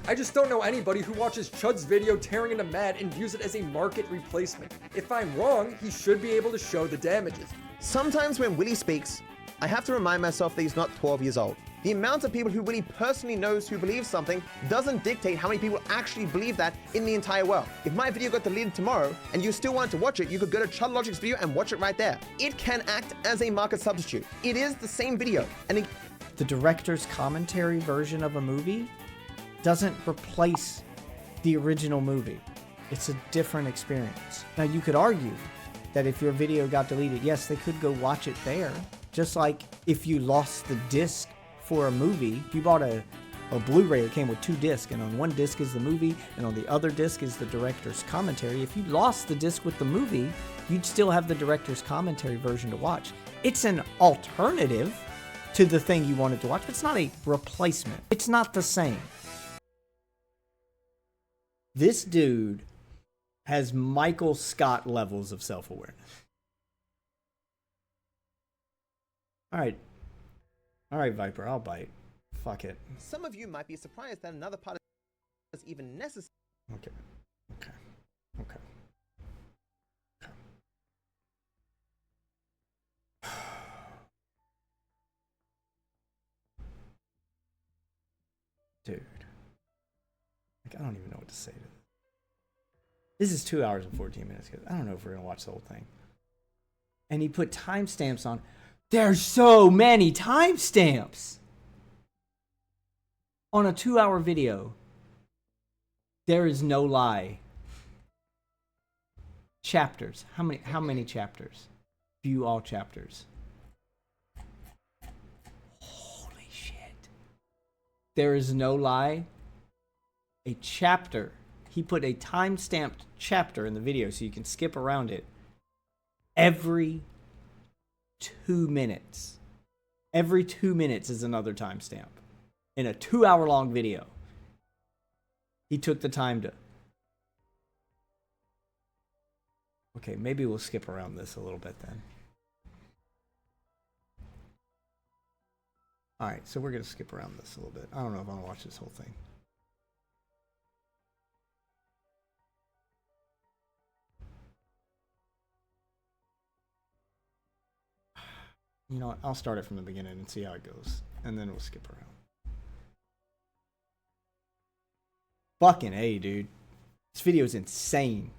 I just don't know anybody who watches Chud's video tearing into Mad and views it as a market replacement. If I'm wrong, he should be able to show the damages. Sometimes when Willie speaks, I have to remind myself that he's not 12 years old. The amount of people who Willie personally knows who believe something doesn't dictate how many people actually believe that in the entire world. If my video got deleted tomorrow and you still wanted to watch it, you could go to Chud Logic's video and watch it right there. It can act as a market substitute. It is the same video. And the director's commentary version of a movie doesn't replace the original movie. It's a different experience. Now, you could argue that if your video got deleted, yes, they could go watch it there. Just like if you lost the disc for a movie, if you bought a Blu-ray that came with 2 discs, and on one disc is the movie, and on the other disc is the director's commentary. If you lost the disc with the movie, you'd still have the director's commentary version to watch. It's an alternative to the thing you wanted to watch, but it's not a replacement. It's not the same. This dude has Michael Scott levels of self-awareness. All right, Viper, I'll bite. Fuck it. some of you might be surprised that another part is even necessary. Okay. Dude. Like, I don't even know what to say to this. This is 2 hours and 14 minutes. I don't know if we're going to watch the whole thing. And he put timestamps on. There's so many timestamps on a 2-hour video. There is no lie. Chapters. How many chapters? View all chapters. Holy shit. There is no lie. A chapter. He put a time-stamped chapter in the video so you can skip around it. Every 2 minutes. Every 2 minutes is another timestamp. In a 2-hour-long video. He took the time to... Okay, maybe we'll skip around this a little bit then. Alright, so we're going to skip around this a little bit. I don't know if I want to watch this whole thing. You know what? I'll start it from the beginning and see how it goes. And then we'll skip around. Fucking A, dude. This video is insane.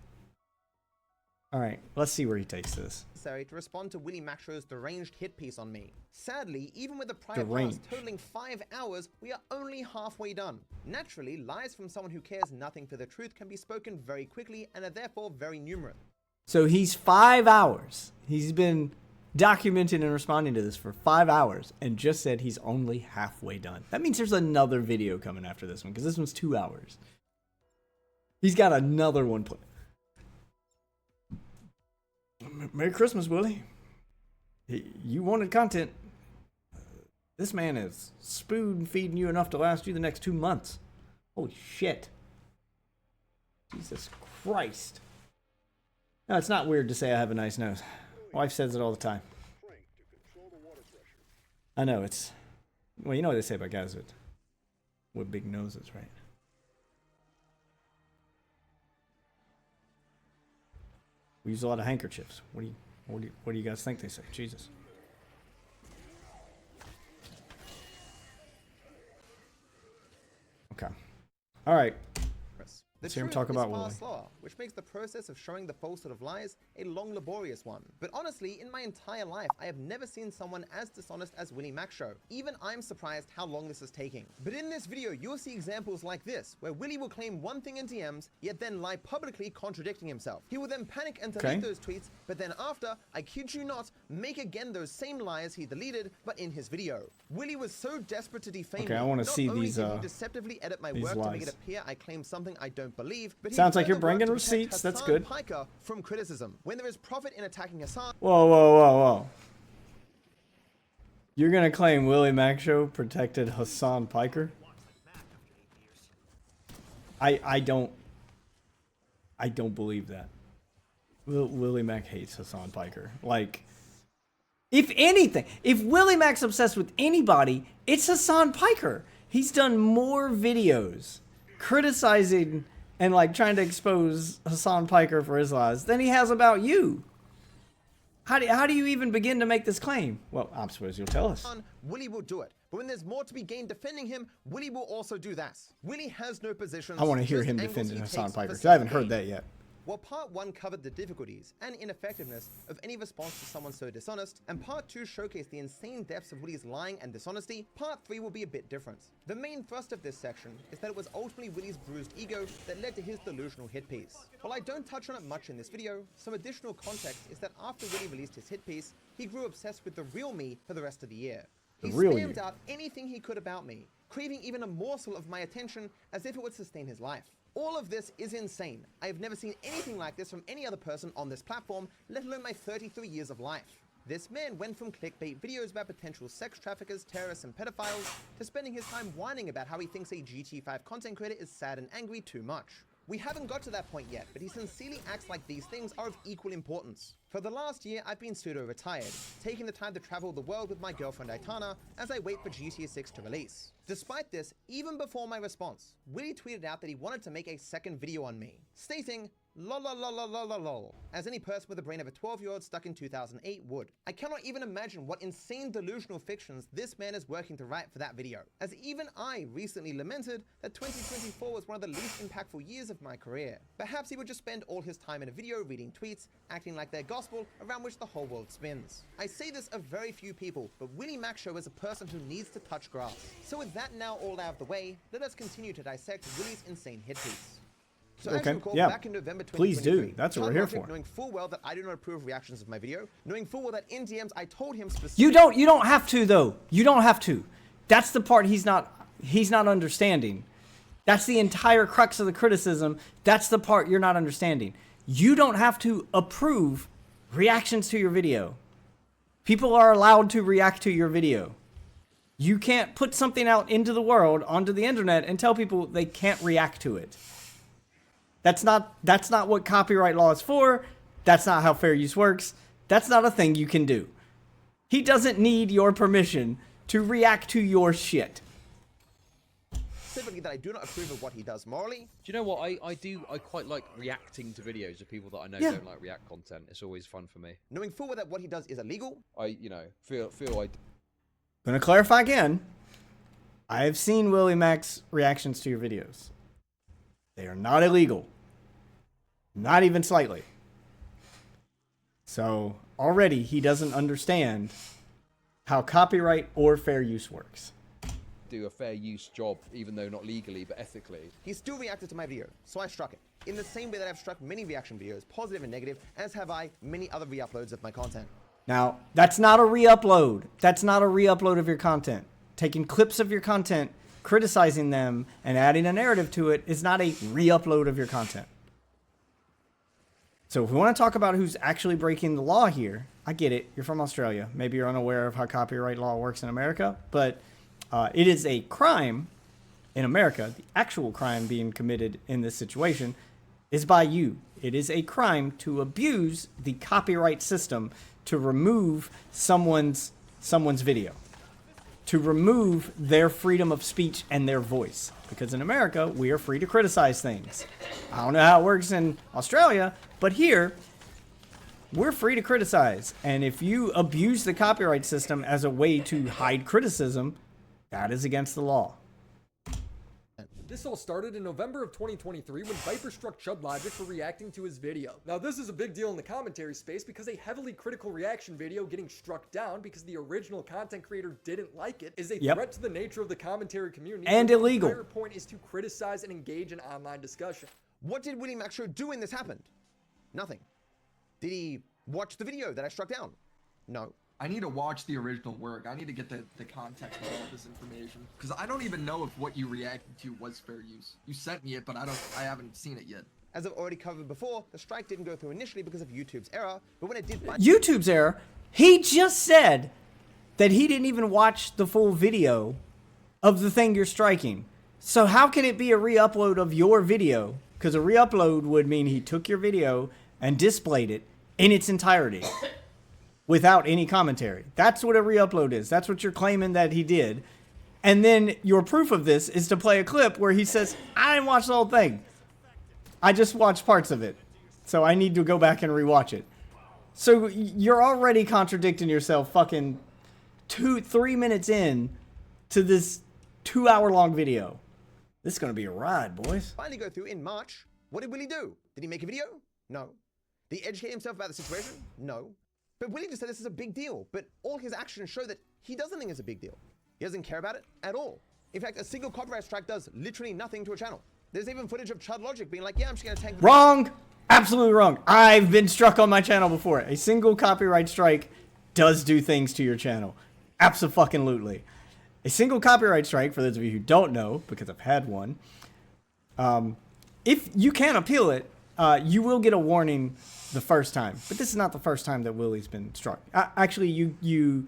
Alright, let's see where he takes this. To respond to Willie Maxrow's deranged hit piece on me. Sadly, even with a prior blast totaling 5 hours, we are only halfway done. Naturally, lies from someone who cares nothing for the truth can be spoken very quickly and are therefore very numerous. So he's 5 hours. He's been documenting and responding to this for 5 hours and just said he's only halfway done. That means there's another video coming after this one because this one's 2 hours. He's got another one put. Merry Christmas, Willie. You wanted content. This man is spoon feeding you enough to last you the next 2 months. Holy shit. Jesus Christ. No, it's not weird to say I have a nice nose. Wife says it all the time. I know, it's... Well, you know what they say about guys with big noses, right? We use a lot of handkerchiefs. What do you guys think they say? Jesus. Okay. All right. Let's hear him talk about Willie. Slower, which makes the process of showing the falsehood of lies a long, laborious one. But honestly, in my entire life, I have never seen someone as dishonest as Willie Maxrow. Even I'm surprised how long this is taking. But in this video, you'll see examples like this, where Willie will claim one thing in DMs, yet then lie publicly contradicting himself. He will then panic and delete those tweets, but then after, I kid you not, make again those same lies he deleted, but in his video. Willie was so desperate to defame me. I want to see these Not only did he deceptively edit my work to make it appear I claim something I don't believe, but sounds like you're bringing receipts. That's good. Piker from criticism. When there is profit in attacking Hassan. Whoa. You're gonna claim Willie Maxrow protected Hassan Piker? I don't believe that. Willie Mack hates Hassan Piker. Like, if anything, if Willie Mack's obsessed with anybody, it's Hassan Piker. He's done more videos criticizing and like trying to expose Hassan Piker for his lies than he has about you. How do you even begin to make this claim? Well, I suppose you'll tell us. Willie will do it. But when there's more to be gained defending him, Willie will also do that. Willie has no positions. I want to hear just him angles defending he Hassan takes Piker for because I haven't self-gain. heard that yet. While part 1 covered the difficulties and ineffectiveness of any response to someone so dishonest, and part 2 showcased the insane depths of Willie's lying and dishonesty, part 3 will be a bit different. The main thrust of this section is that it was ultimately Willie's bruised ego that led to his delusional hit piece. While I don't touch on it much in this video, some additional context is that after Willie released his hit piece, he grew obsessed with the real me for the rest of the year. He spammed out anything he could about me, craving even a morsel of my attention as if it would sustain his life. All of this is insane. I have never seen anything like this from any other person on this platform, let alone my 33 years of life. This man went from clickbait videos about potential sex traffickers, terrorists, and pedophiles to spending his time whining about how he thinks a GT5 content creator is sad and angry too much. We haven't got to that point yet, but he sincerely acts like these things are of equal importance. For the last year, I've been pseudo-retired, taking the time to travel the world with my girlfriend Aitana as I wait for GTA 6 to release. Despite this, even before my response, Willie tweeted out that he wanted to make a second video on me, stating, lol lol lol lol lol lol, as any person with the brain of a 12-year-old stuck in 2008 would. I cannot even imagine what insane delusional fictions this man is working to write for that video, as even I recently lamented that 2024 was one of the least impactful years of my career. Perhaps he would just spend all his time in a video reading tweets, acting like they're gospel around which the whole world spins. I say this of very few people, but Willie Macshow is a person who needs to touch grass. So with that now all out of the way, let us continue to dissect Willie's insane hit piece. So as you recall, back in November 2023, please do. That's what we're here for. Knowing full well that I do not approve of reactions of my video, knowing full well that in DMs I told him You don't have to though. You don't have to. That's the part he's not understanding. That's the entire crux of the criticism. That's the part you're not understanding. You don't have to approve reactions to your video. People are allowed to react to your video. You can't put something out into the world, onto the internet, and tell people they can't react to it. That's not what copyright law is for. That's not how fair use works. That's not a thing you can do. He doesn't need your permission to react to your shit. Specifically that I do not approve of what he does morally. Do you know what I quite like reacting to videos of people that I know don't like React content. It's always fun for me. Knowing full well that what he does is illegal. Gonna clarify again. I have seen Willie Mac's reactions to your videos. They are not illegal. Not even slightly. So already he doesn't understand how copyright or fair use works. Do a fair use job, even though not legally, but ethically. He still reacted to my video, so I struck it. In the same way that I've struck many reaction videos, positive and negative, as have I many other re-uploads of my content. Now, that's not a re-upload. That's not a re-upload of your content. Taking clips of your content, criticizing them, and adding a narrative to it is not a re-upload of your content. So if we want to talk about who's actually breaking the law here, I get it. You're from Australia. Maybe you're unaware of how copyright law works in America, but it is a crime in America. The actual crime being committed in this situation is by you. It is a crime to abuse the copyright system to remove someone's video, to remove their freedom of speech and their voice. Because in America, we are free to criticize things. I don't know how it works in Australia, but here, we're free to criticize. And if you abuse the copyright system as a way to hide criticism, that is against the law. This all started in November of 2023 when Viper struck Chud Logic for reacting to his video. Now this is a big deal in the commentary space because a heavily critical reaction video getting struck down because the original content creator didn't like it is a threat to the nature of the commentary community. And illegal. The entire point is to criticize and engage in online discussion. What did Willie Macshow do when this happened? Nothing. Did he watch the video that I struck down? No. I need to watch the original work. I need to get the context of all this information. Because I don't even know if what you reacted to was fair use. You sent me it, but I haven't seen it yet. As I've already covered before, the strike didn't go through initially because of YouTube's error, but when it did... YouTube's error? He just said that he didn't even watch the full video of the thing you're striking. So how can it be a re-upload of your video? Because a re-upload would mean he took your video and displayed it in its entirety. Without any commentary. That's what a re-upload is. That's what you're claiming that he did. And then your proof of this is to play a clip where he says, I didn't watch the whole thing. I just watched parts of it. So I need to go back and rewatch it. So you're already contradicting yourself fucking 3 minutes in to this 2-hour-long video. This is going to be a ride, boys. Finally go through in March. What did Willie do? Did he make a video? No. Did he educate himself about the situation? No. But Willie just said this is a big deal. But all his actions show that he doesn't think it's a big deal. He doesn't care about it at all. In fact, a single copyright strike does literally nothing to a channel. There's even footage of Chud Logic being like, yeah, I'm just going to tank the Wrong! Absolutely wrong. I've been struck on my channel before. A single copyright strike does do things to your channel. Abso-fucking-lutely. A single copyright strike, for those of you who don't know, because I've had one, if you can appeal it, you will get a warning the first time. But this is not the first time that Willie's been struck. Actually, you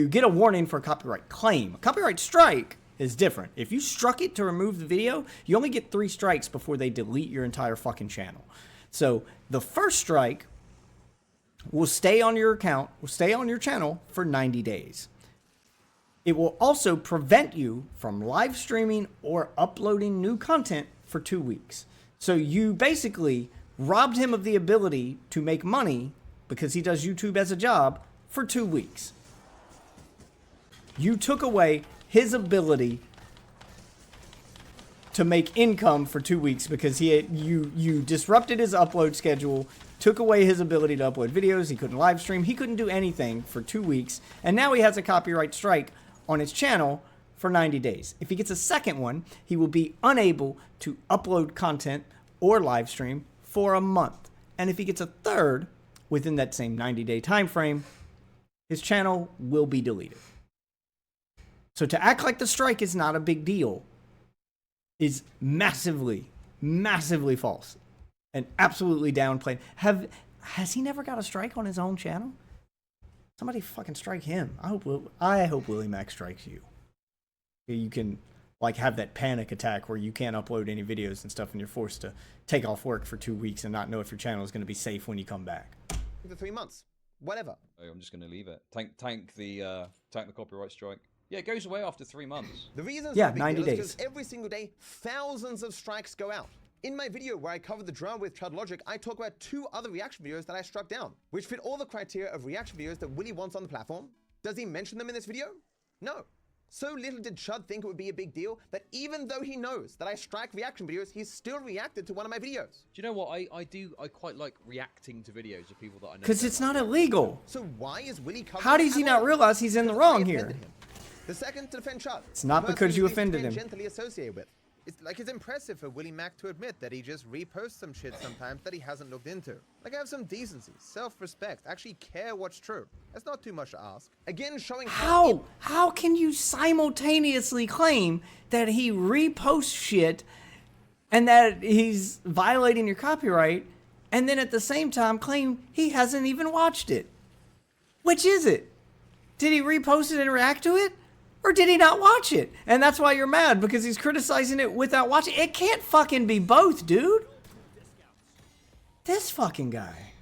get a warning for a copyright claim. A copyright strike is different. If you struck it to remove the video, you only get 3 strikes before they delete your entire fucking channel. So the first strike will stay on your account, will stay on your channel for 90 days. It will also prevent you from live streaming or uploading new content for 2 weeks. So you basically robbed him of the ability to make money because he does YouTube as a job for 2 weeks. You took away his ability to make income for 2 weeks because you disrupted his upload schedule, took away his ability to upload videos. He couldn't live stream. He couldn't do anything for 2 weeks. And now he has a copyright strike on his channel for 90 days. If he gets a second one, he will be unable to upload content or live stream for a month. And if he gets a third within that same 90-day time frame, his channel will be deleted. So to act like the strike is not a big deal is massively, massively false and absolutely downplayed. Has he never got a strike on his own channel? Somebody fucking strike him. I hope Willie Mac strikes you. You can like have that panic attack where you can't upload any videos and stuff, and you're forced to take off work for 2 weeks and not know if your channel is going to be safe when you come back. for 3 months. Whatever. I'm just going to leave it. Tank the copyright strike. Yeah, it goes away after 3 months. The reason yeah, it's 90 days. Because every single day, thousands of strikes go out. In my video where I covered the drama with Chud Logic, I talk about 2 other reaction videos that I struck down, which fit all the criteria of reaction videos that Willie wants on the platform. Does he mention them in this video? No. So little did Chud think it would be a big deal that even though he knows that I strike reaction videos, he's still reacted to one of my videos. Do you know what? I quite like reacting to videos of people that I know. Because it's not illegal. So why is Willie covering How does he not realize he's in the wrong here? The second to defend Chud. It's not because you offended him. Gently associated with. It's impressive for Willie Mac to admit that he just reposts some shit sometimes that he hasn't looked into. Like, have some decency, self-respect, actually care what's true. That's not too much to ask. Again, showing How can you simultaneously claim that he reposts shit and that he's violating your copyright, and then at the same time claim he hasn't even watched it? Which is it? Did he repost it and react to it? Or did he not watch it? And that's why you're mad, because he's criticizing it without watching. It can't fucking be both, dude. This fucking guy.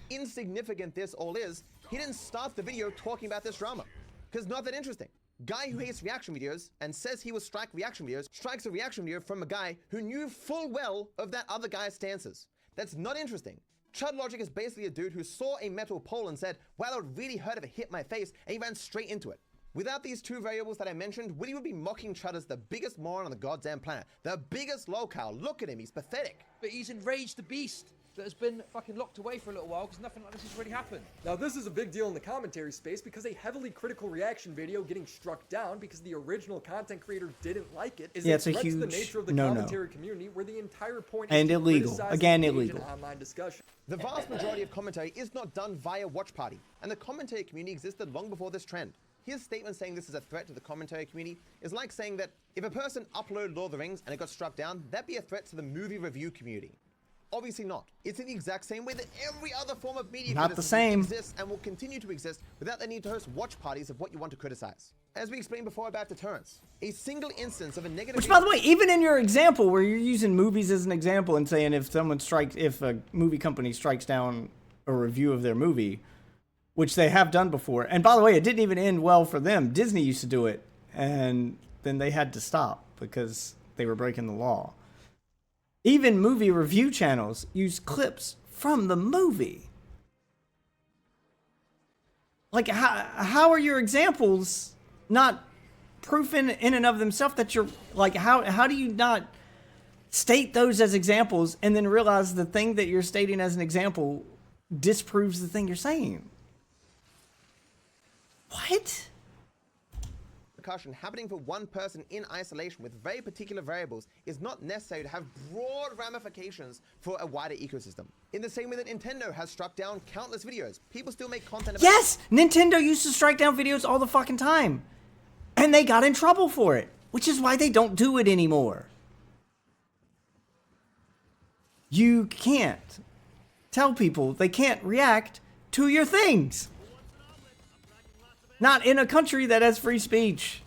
Insignificant this all is, he didn't start the video talking about this drama. Because not that interesting. Guy who hates reaction videos and says he will strike reaction videos strikes a reaction video from a guy who knew full well of that other guy's stances. That's not interesting. Chud Logic is basically a dude who saw a metal pole and said, wow, it would really hurt if it hit my face, and he ran straight into it. Without these 2 variables that I mentioned, Willie would be mocking Chud as the biggest moron on the goddamn planet. The biggest lolcow. Look at him, he's pathetic. But he's enraged the beast that has been fucking locked away for a little while because nothing like this has really happened. Now this is a big deal in the commentary space because a heavily critical reaction video getting struck down because the original content creator didn't like it is it's a threat to huge the nature of the no-no. commentary community where the entire point And is illegal. criticize Again, and engage illegal. in online discussion. The vast majority of commentary is not done via watch party, and the commentary community existed long before this trend. His statement saying this is a threat to the commentary community is like saying that if a person uploaded Lord of the Rings and it got struck down, that'd be a threat to the movie review community. Obviously not. It's in the exact same way that every other form of media Not the criticism same. exists and will continue to exist without the need to host watch parties of what you want to criticize. As we explained before about deterrence, a single instance of a negative... Which, by the way, even in your example where you're using movies as an example and saying if a movie company strikes down a review of their movie, which they have done before, and by the way, it didn't even end well for them. Disney used to do it, and then they had to stop because they were breaking the law. Even movie review channels use clips from the movie. Like, how are your examples not proof in and of themselves that you're, like, how do you not state those as examples and then realize the thing that you're stating as an example disproves the thing you're saying? What? Repercussion happening for one person in isolation with very particular variables is not necessary to have broad ramifications for a wider ecosystem. In the same way that Nintendo has struck down countless videos, people still make content about— Yes! Nintendo used to strike down videos all the fucking time. And they got in trouble for it, which is why they don't do it anymore. You can't tell people they can't react to your things. Not in a country that has free speech.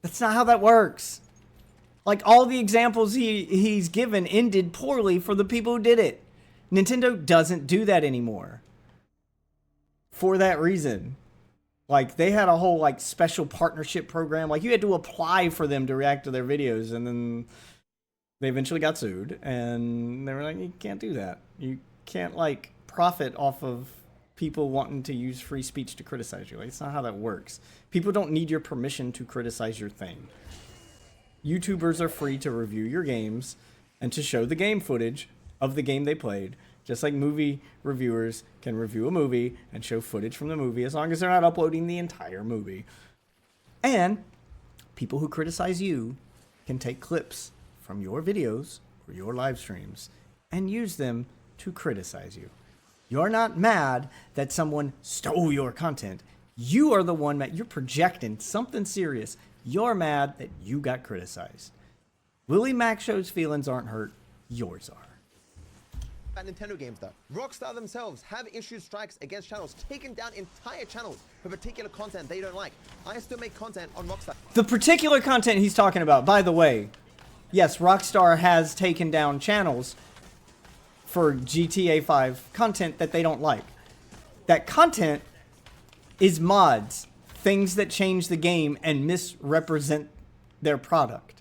That's not how that works. Like, all the examples he's given ended poorly for the people who did it. Nintendo doesn't do that anymore. For that reason. Like, they had a whole, like, special partnership program. Like, you had to apply for them to react to their videos, and then they eventually got sued, and they were like, you can't do that. You can't, like, profit off of people wanting to use free speech to criticize you. Like, it's not how that works. People don't need your permission to criticize your thing. YouTubers are free to review your games and to show the game footage of the game they played, just like movie reviewers can review a movie and show footage from the movie as long as they're not uploading the entire movie. And people who criticize you can take clips from your videos or your live streams and use them to criticize you. You're not mad that someone stole your content. You are the one mad. You're projecting something serious. You're mad that you got criticized. Willie Mac Show's feelings aren't hurt. Yours are. About Nintendo games though. Rockstar themselves have issued strikes against channels, taken down entire channels for particular content they don't like. I still make content on Rockstar. The particular content he's talking about, by the way, yes, Rockstar has taken down channels for GTA 5 content that they don't like. That content is mods, things that change the game and misrepresent their product.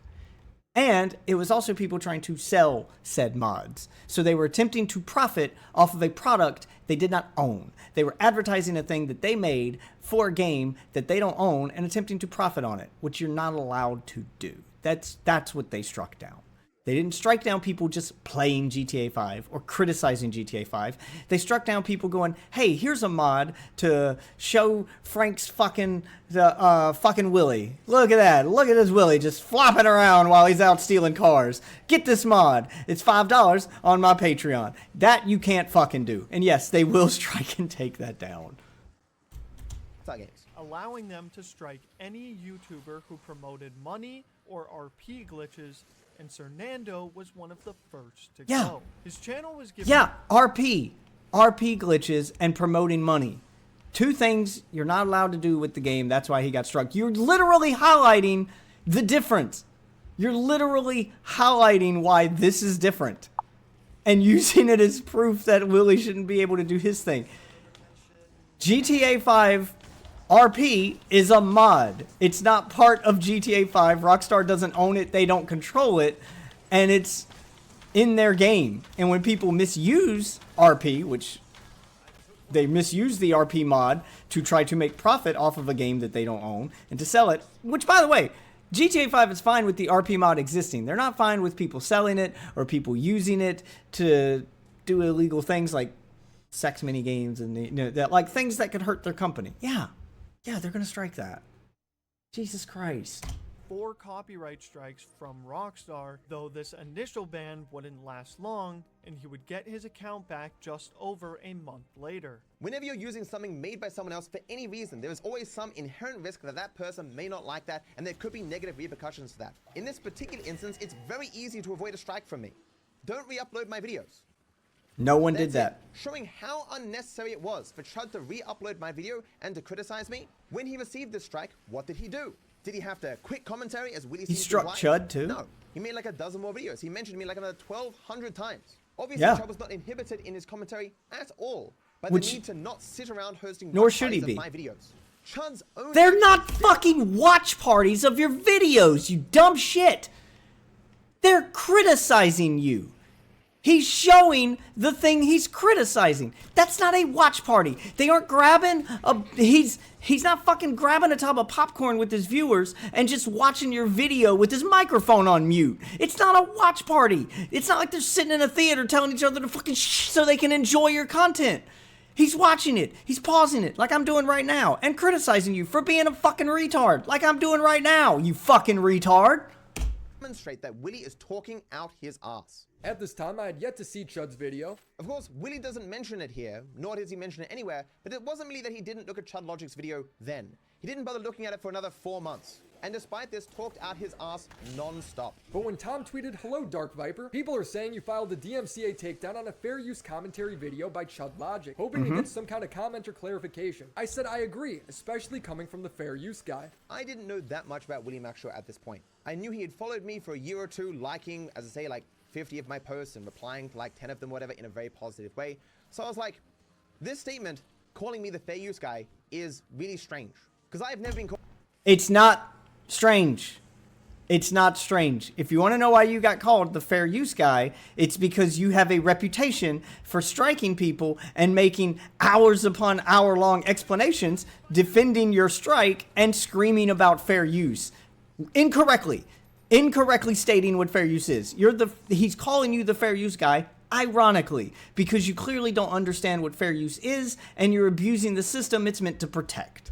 And it was also people trying to sell said mods. So they were attempting to profit off of a product they did not own. They were advertising a thing that they made for a game that they don't own and attempting to profit on it, which you're not allowed to do. That's what they struck down. They didn't strike down people just playing GTA 5 or criticizing GTA 5. They struck down people going, hey, here's a mod to show Frank's fucking Willie. Look at that. Look at this Willie just flopping around while he's out stealing cars. Get this mod. It's $5 on my Patreon. That you can't fucking do. And yes, they will strike and take that down. Games. Allowing them to strike any YouTuber who promoted money or RP glitches, and Cernando was one of the first to go. His channel was given— RP glitches and promoting money. Two things you're not allowed to do with the game. That's why he got struck. You're literally highlighting the difference. You're literally highlighting why this is different and using it as proof that Willie shouldn't be able to do his thing. GTA 5 RP is a mod. It's not part of GTA 5. Rockstar doesn't own it. They don't control it. And it's in their game. And when people misuse RP, which they misuse the RP mod to try to make profit off of a game that they don't own and to sell it, which, by the way, GTA 5 is fine with the RP mod existing. They're not fine with people selling it or people using it to do illegal things like sex mini games and like things that could hurt their company. Yeah, they're going to strike that. Jesus Christ. 4 copyright strikes from Rockstar, though this initial ban wouldn't last long, and he would get his account back just over a month later. Whenever you're using something made by someone else for any reason, there is always some inherent risk that that person may not like that, and there could be negative repercussions to that. In this particular instance, it's very easy to avoid a strike from me. Don't re-upload my videos. No one did that. Showing how unnecessary it was for Chud to re-upload my video and to criticize me. When he received this strike, what did he do? Did he have to quit commentary as Willie? He struck Chud too? No. He made like a dozen more videos. He mentioned me like another 1,200 times. Obviously, Chud was not inhibited in his commentary at all by the need to not sit around hosting nor should he be my videos. Chud's own... They're not fucking watch parties of your videos, you dumb shit. They're criticizing you. He's showing the thing he's criticizing. That's not a watch party. They aren't grabbing a... He's not fucking grabbing a tub of popcorn with his viewers and just watching your video with his microphone on mute. It's not a watch party. It's not like they're sitting in a theater telling each other to fucking shh so they can enjoy your content. He's watching it. He's pausing it like I'm doing right now and criticizing you for being a fucking retard like I'm doing right now, you fucking retard. Demonstrate that Willie is talking out his ass. At this time, I had yet to see Chud's video. Of course, Willie doesn't mention it here, nor does he mention it anywhere, but it wasn't really that he didn't look at Chud Logic's video then. He didn't bother looking at it for another 4 months. And despite this, talked out his ass non-stop. But when Tom tweeted, "Hello, Dark Viper," people are saying you filed a DMCA takedown on a fair use commentary video by Chud Logic, hoping to get some kind of comment or clarification. I said I agree, especially coming from the fair use guy. I didn't know that much about Willie Mac Show at this point. I knew he had followed me for a year or two, liking, as I say, like 50 of my posts and replying to like 10 of them, whatever, in a very positive way. So I was like, this statement, calling me the fair use guy, is really strange. Because I've never been called... It's not strange. It's not strange. If you want to know why you got called the fair use guy, it's because you have a reputation for striking people and making hours upon hour long explanations, defending your strike and screaming about fair use. Incorrectly stating what fair use is. He's calling you the fair use guy, ironically, because you clearly don't understand what fair use is and you're abusing the system it's meant to protect.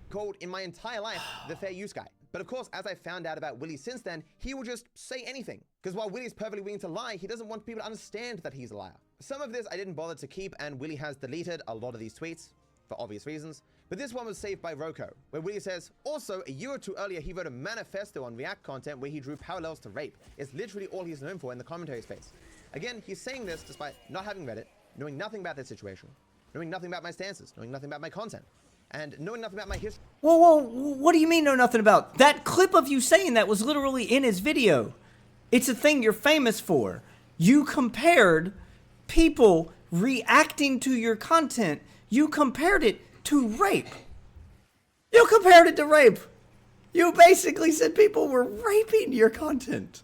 Called in my entire life the fair use guy. But of course, as I found out about Willie since then, he will just say anything. Because while Willie's perfectly willing to lie, he doesn't want people to understand that he's a liar. Some of this I didn't bother to keep, and Willie has deleted a lot of these tweets, for obvious reasons. But this one was saved by Roko, where Willie says, also, a year or two earlier, he wrote a manifesto on React content where he drew parallels to rape. It's literally all he's known for in the commentary space. Again, he's saying this despite not having read it, knowing nothing about their situation, knowing nothing about my stances, knowing nothing about my content, and knowing nothing about my history. Whoa, what do you mean know nothing about? That clip of you saying that was literally in his video. It's a thing you're famous for. You compared people reacting to your content, you compared it to rape. You compared it to rape. You basically said people were raping your content.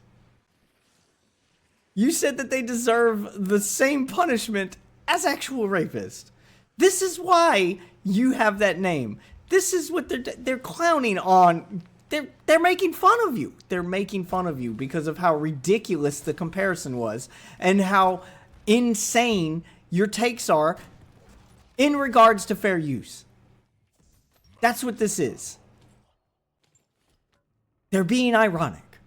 You said that they deserve the same punishment as actual rapists. This is why you have that name. This is what they're clowning on. They're making fun of you. They're making fun of you because of how ridiculous the comparison was and how insane your takes are in regards to fair use. That's what this is. They're being ironic.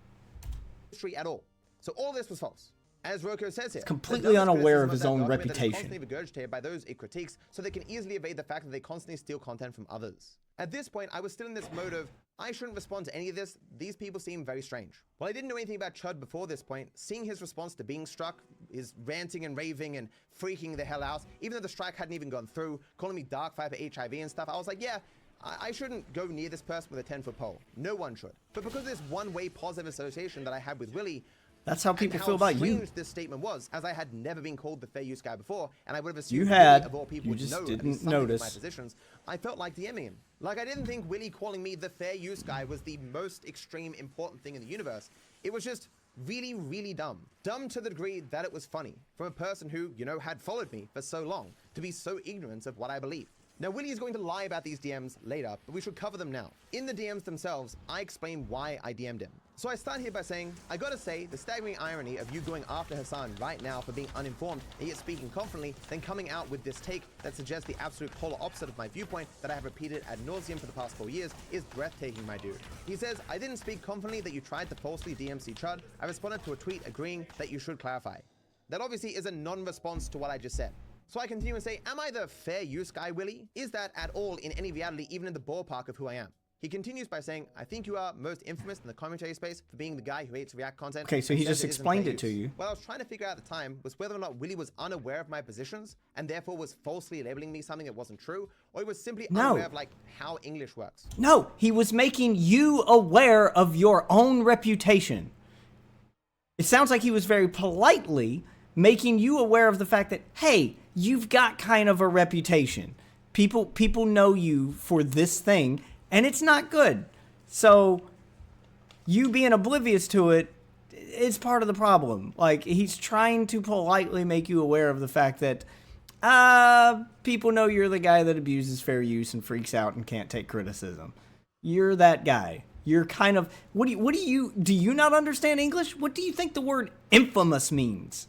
At all. So all this was false. As Roko says here, completely unaware of his own reputation. Constantly regurgitated by those it critiques, so they can easily evade the fact that they constantly steal content from others. At this point, I was still in this mode of, I shouldn't respond to any of this. These people seem very strange. While I didn't know anything about Chud before this point, seeing his response to being struck, his ranting and raving and freaking the hell out, even though the strike hadn't even gone through, calling me DarkViperAU and stuff, I was like, yeah, I shouldn't go near this person with a 10-foot pole. No one should. But because of this one-way positive association that I had with Willie, that's how people feel about you. This statement was, as I had never been called the fair use guy before, and I would have assumed you had, of all people you just would know didn't notice. My positions, I felt like DMing him. Like I didn't think Willie calling me the fair use guy was the most extreme important thing in the universe. It was just really, really dumb. Dumb to the degree that it was funny from a person who, you know, had followed me for so long to be so ignorant of what I believe. Now, Willie is going to lie about these DMs later, but we should cover them now. In the DMs themselves, I explain why I DM'd him. So I start here by saying, I gotta say, the staggering irony of you going after Hassan right now for being uninformed and yet speaking confidently, then coming out with this take that suggests the absolute polar opposite of my viewpoint that I have repeated ad nauseum for the past 4 years is breathtaking, my dude. He says, I didn't speak confidently that you tried to falsely DMC Chud. I responded to a tweet agreeing that you should clarify. That obviously is a non-response to what I just said. So I continue and say, am I the fair use guy, Willie? Is that at all in any reality, even in the ballpark of who I am? He continues by saying, I think you are most infamous in the commentary space for being the guy who hates React content. Okay, so he just explained it to you. What I was trying to figure out at the time was whether or not Willie was unaware of my positions and therefore was falsely labeling me something that wasn't true, or he was simply unaware of like how English works. No, he was making you aware of your own reputation. It sounds like he was very politely making you aware of the fact that, hey, you've got kind of a reputation. People know you for this thing, and it's not good. So you being oblivious to it is part of the problem. Like, he's trying to politely make you aware of the fact that people know you're the guy that abuses fair use and freaks out and can't take criticism. You're that guy. You're kind of, do you not understand English? What do you think the word infamous means?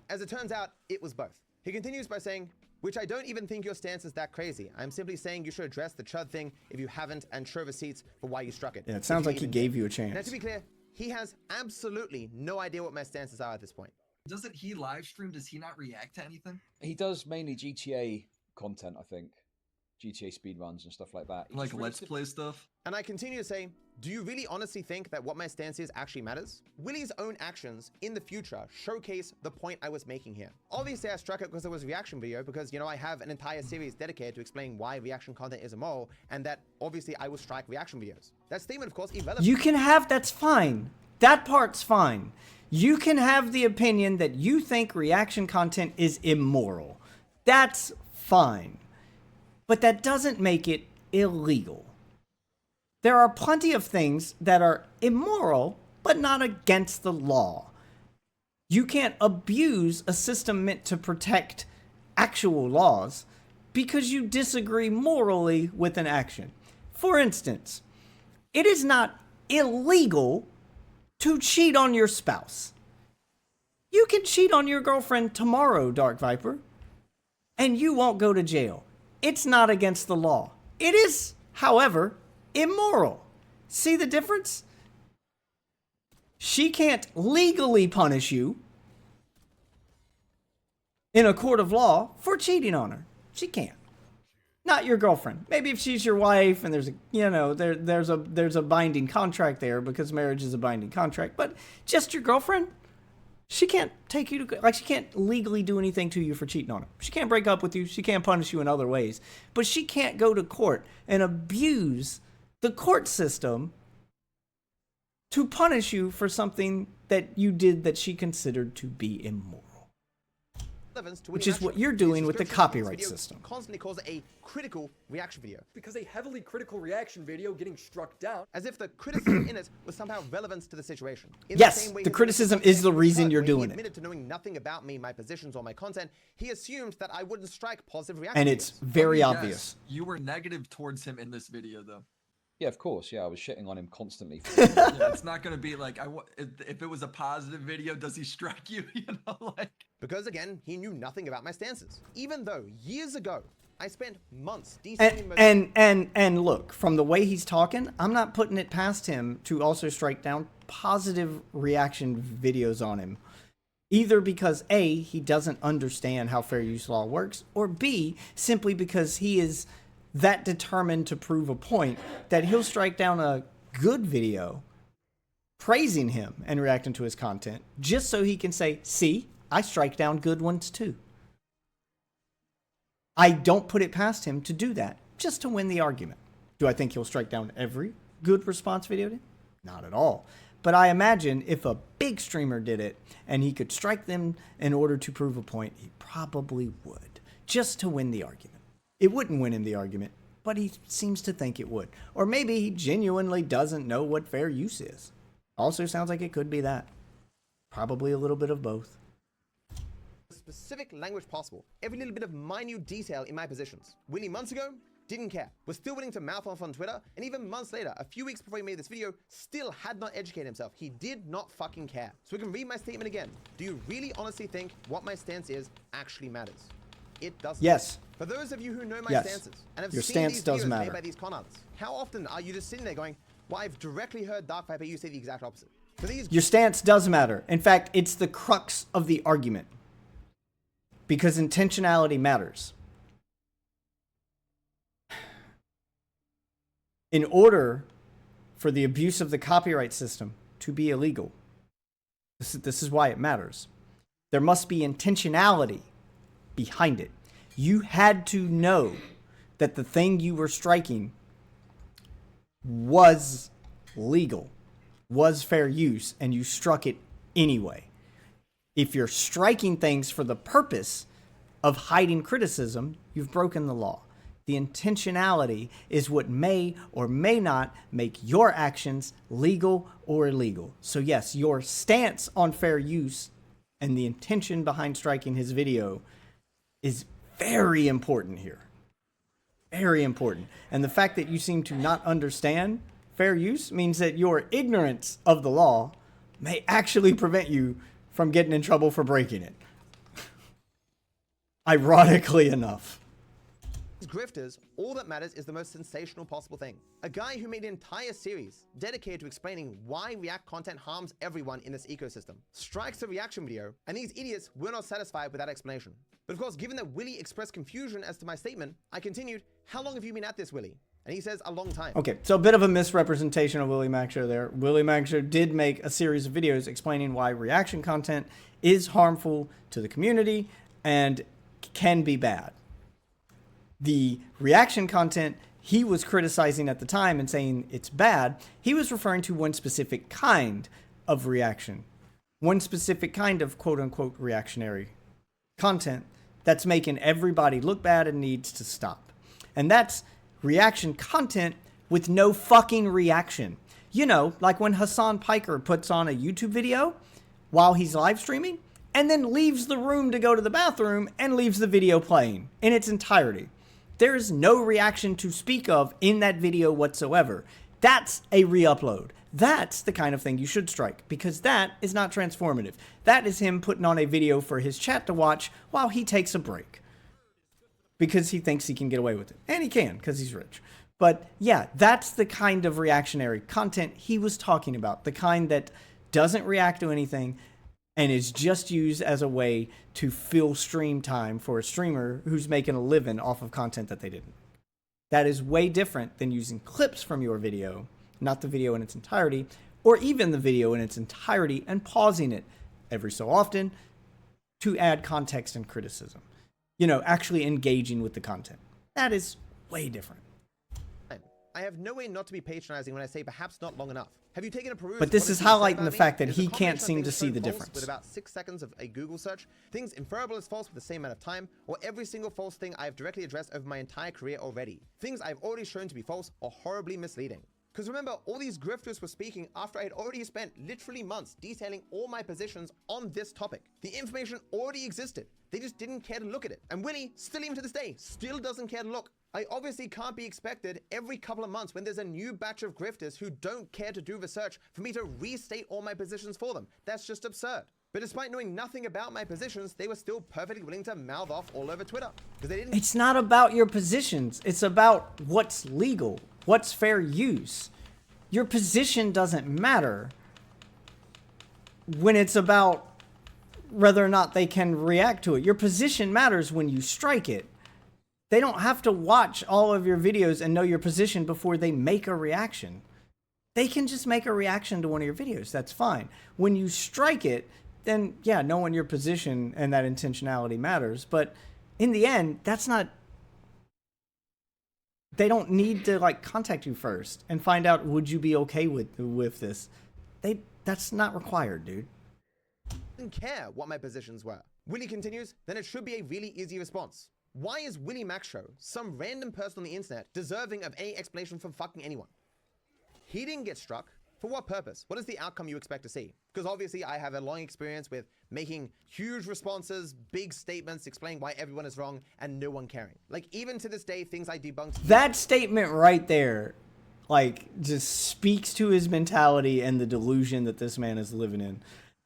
As it turns out, it was both. He continues by saying, which I don't even think your stance is that crazy. I'm simply saying you should address the chud thing if you haven't and show receipts for why you struck it. Yeah, it sounds like he gave you a chance. Now, to be clear, he has absolutely no idea what my stances are at this point. Doesn't he live stream? Does he not react to anything? He does mainly GTA content, I think. GTA speedruns and stuff like that. Like Let's Play stuff? And I continue to say, do you really honestly think that what my stance is actually matters? Willie's own actions in the future showcase the point I was making here. Obviously, I struck it because it was a reaction video because, you know, I have an entire series dedicated to explain why reaction content is immoral and that obviously I will strike reaction videos. That statement, of course, irrelevant. You can have, that's fine. That part's fine. You can have the opinion that you think reaction content is immoral. That's fine. But that doesn't make it illegal. There are plenty of things that are immoral, but not against the law. You can't abuse a system meant to protect actual laws because you disagree morally with an action. For instance, it is not illegal to cheat on your spouse. You can cheat on your girlfriend tomorrow, Dark Viper, and you won't go to jail. It's not against the law. It is, however, immoral. See the difference? She can't legally punish you in a court of law for cheating on her. She can't. Not your girlfriend. Maybe if she's your wife and there's a, you know, there's a binding contract there because marriage is a binding contract, but just your girlfriend, she can't take you to, like, she can't legally do anything to you for cheating on her. She can't break up with you. She can't punish you in other ways. But she can't go to court and abuse the court system to punish you for something that you did that she considered to be immoral. Which is what you're doing with the copyright system. Constantly calls it a critical reaction video. Because a heavily critical reaction video getting struck down, As if the criticism in it was somehow relevant to the situation. In Yes, the same way the his criticism content is the was reason cut you're when he doing it. admitted to knowing nothing about me, my positions, or my content. He assumed that I wouldn't strike positive reaction And it's videos. very Let me obvious. guess, you were negative towards him in this video, though. Yeah, of course. Yeah, I was shitting on him constantly. Yeah, it's not gonna be like if it was a positive video, does he strike you? You know, like. Because again, he knew nothing about my stances. Even though years ago, I spent months descending And look, from the way he's talking, I'm not putting it past him to also strike down positive reaction videos on him. Either because A, he doesn't understand how fair use law works, or B, simply because he is that determined to prove a point that he'll strike down a good video praising him and reacting to his content just so he can say, see, I strike down good ones too. I don't put it past him to do that just to win the argument. Do I think he'll strike down every good response video? Not at all. But I imagine if a big streamer did it and he could strike them in order to prove a point, he probably would, just to win the argument. It wouldn't win him the argument, but he seems to think it would. Or maybe he genuinely doesn't know what fair use is. Also sounds like it could be that. Probably a little bit of both. specific language possible, every little bit of minute detail in my positions. Willie months ago, didn't care, was still willing to mouth off on Twitter, and even months later, a few weeks before he made this video, still had not educated himself. He did not fucking care. So we can read my statement again. Do you really honestly think what my stance is actually matters? It doesn't. Yes. For those of you who know my Yes. stances, and have Your seen stance these does videos matter. made by these con artists, how often are you just sitting there going, well, I've directly heard DarkViperAU say the exact opposite. For these Your stance does matter. In fact, it's the crux of the argument. Because intentionality matters. In order for the abuse of the copyright system to be illegal, this is why it matters. There must be intentionality behind it. You had to know that the thing you were striking was legal, was fair use, and you struck it anyway. If you're striking things for the purpose of hiding criticism, you've broken the law. The intentionality is what may or may not make your actions legal or illegal. So yes, your stance on fair use and the intention behind striking his video is very important here. Very important. And the fact that you seem to not understand fair use means that your ignorance of the law may actually prevent you from getting in trouble for breaking it. Ironically enough. Grifters, all that matters is the most sensational possible thing. A guy who made an entire series dedicated to explaining why React content harms everyone in this ecosystem strikes a reaction video, and these idiots were not satisfied with that explanation. But of course, given that Willie expressed confusion as to my statement, I continued, "How long have you been at this, Willie?" And he says, "A long time." Okay, so a bit of a misrepresentation of Willie Mac Show there. Willie Mac Show did make a series of videos explaining why reaction content is harmful to the community and can be bad. The reaction content he was criticizing at the time and saying it's bad, he was referring to one specific kind of reaction. One specific kind of quote-unquote reactionary content that's making everybody look bad and needs to stop. And that's reaction content with no fucking reaction. You know, like when Hassan Piker puts on a YouTube video while he's live streaming and then leaves the room to go to the bathroom and leaves the video playing in its entirety. There is no reaction to speak of in that video whatsoever. That's a re-upload. That's the kind of thing you should strike, because that is not transformative. That is him putting on a video for his chat to watch while he takes a break. Because he thinks he can get away with it. And he can, because he's rich. But yeah, that's the kind of reactionary content he was talking about. The kind that doesn't react to anything and is just used as a way to fill stream time for a streamer who's making a living off of content that they didn't. That is way different than using clips from your video, not the video in its entirety, or even the video in its entirety and pausing it every so often to add context and criticism. You know, actually engaging with the content. That is way different. I have no way not to be patronizing when I say perhaps not long enough. Have you taken a peruse? But this is highlighting the fact that There's a he can't combination of seem to things see shown the false difference. With about 6 seconds of a Google search, things inferable as false with the same amount of time, or every single false thing I've directly addressed over my entire career already. Things I've already shown to be false or horribly misleading. Because remember, all these grifters were speaking after I had already spent literally months detailing all my positions on this topic. The information already existed. They just didn't care to look at it. And Willie, still even to this day, still doesn't care to look. I obviously can't be expected every couple of months when there's a new batch of grifters who don't care to do research for me to restate all my positions for them. That's just absurd. But despite knowing nothing about my positions, they were still perfectly willing to mouth off all over Twitter. Because they didn't. It's not about your positions. It's about what's legal, what's fair use. Your position doesn't matter when it's about whether or not they can react to it. Your position matters when you strike it. They don't have to watch all of your videos and know your position before they make a reaction. They can just make a reaction to one of your videos. That's fine. When you strike it, then yeah, knowing your position and that intentionality matters. But in the end, that's not... They don't need to like contact you first and find out, would you be okay with this? That's not required, dude. Didn't care what my positions were. Willie continues, then it should be a really easy response. Why is Willie Mac Show, some random person on the internet, deserving of any explanation from fucking anyone? He didn't get struck. For what purpose? What is the outcome you expect to see? Because obviously I have a long experience with making huge responses, big statements, explaining why everyone is wrong, and no one caring. Like, even to this day, things I debunked... That statement right there, like, just speaks to his mentality and the delusion that this man is living in.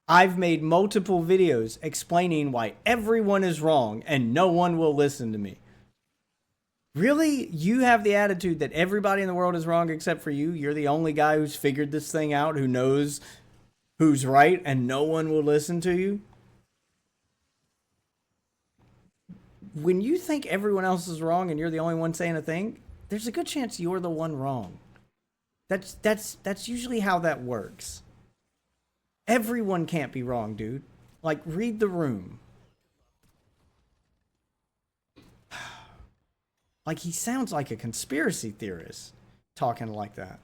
I've made multiple videos explaining why everyone is wrong and no one will listen to me. Really? You have the attitude that everybody in the world is wrong except for you? You're the only guy who's figured this thing out, who knows who's right, and no one will listen to you? When you think everyone else is wrong and you're the only one saying a thing, there's a good chance you're the one wrong. That's usually how that works. Everyone can't be wrong, dude. Like, read the room. Like, he sounds like a conspiracy theorist talking like that.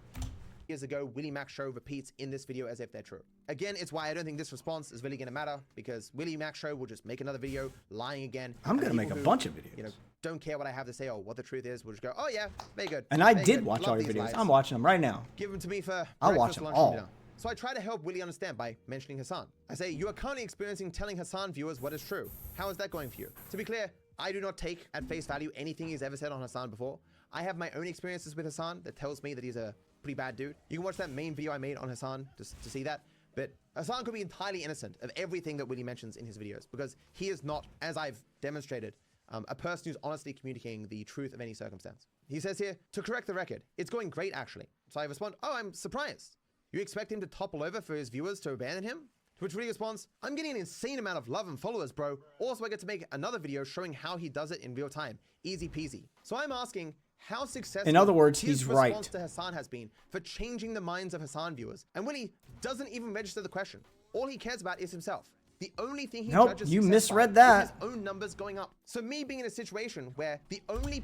years ago Willie Mac Show repeats in this video as if they're true. Again, it's why I don't think this response is really going to matter, because Willie Mac Show will just make another video lying again. I'm going to make a bunch of videos. You know, don't care what I have to say or what the truth is. We'll just go, oh yeah, very good. And I very did good. watch Love all your these videos. lies. I'm watching them right now. Give them to me for I'll watch breakfast, them lunch, all. and dinner. So I try to help Willie understand by mentioning Hassan. I say, you are currently experiencing telling Hassan viewers what is true. How is that going for you? To be clear, I do not take at face value anything he's ever said on Hassan before. I have my own experiences with Hassan that tells me that he's a pretty bad dude. You can watch that main video I made on Hassan to see that. But Hassan could be entirely innocent of everything that Willie mentions in his videos, because he is not, as I've demonstrated, a person who's honestly communicating the truth of any circumstance. He says here, to correct the record, it's going great actually. So I respond, oh, I'm surprised. You expect him to topple over for his viewers to abandon him? To which Willie responds, I'm getting an insane amount of love and followers, bro. Also, I get to make another video showing how he does it in real time. Easy peasy. So I'm asking how successful In other words, his he's response right. to Hassan has been for changing the minds of Hassan viewers. And Willie doesn't even register the question. All he cares about is himself. The only thing he Nope, judges you success misread by that. is his own numbers going up. So me being in a situation where the only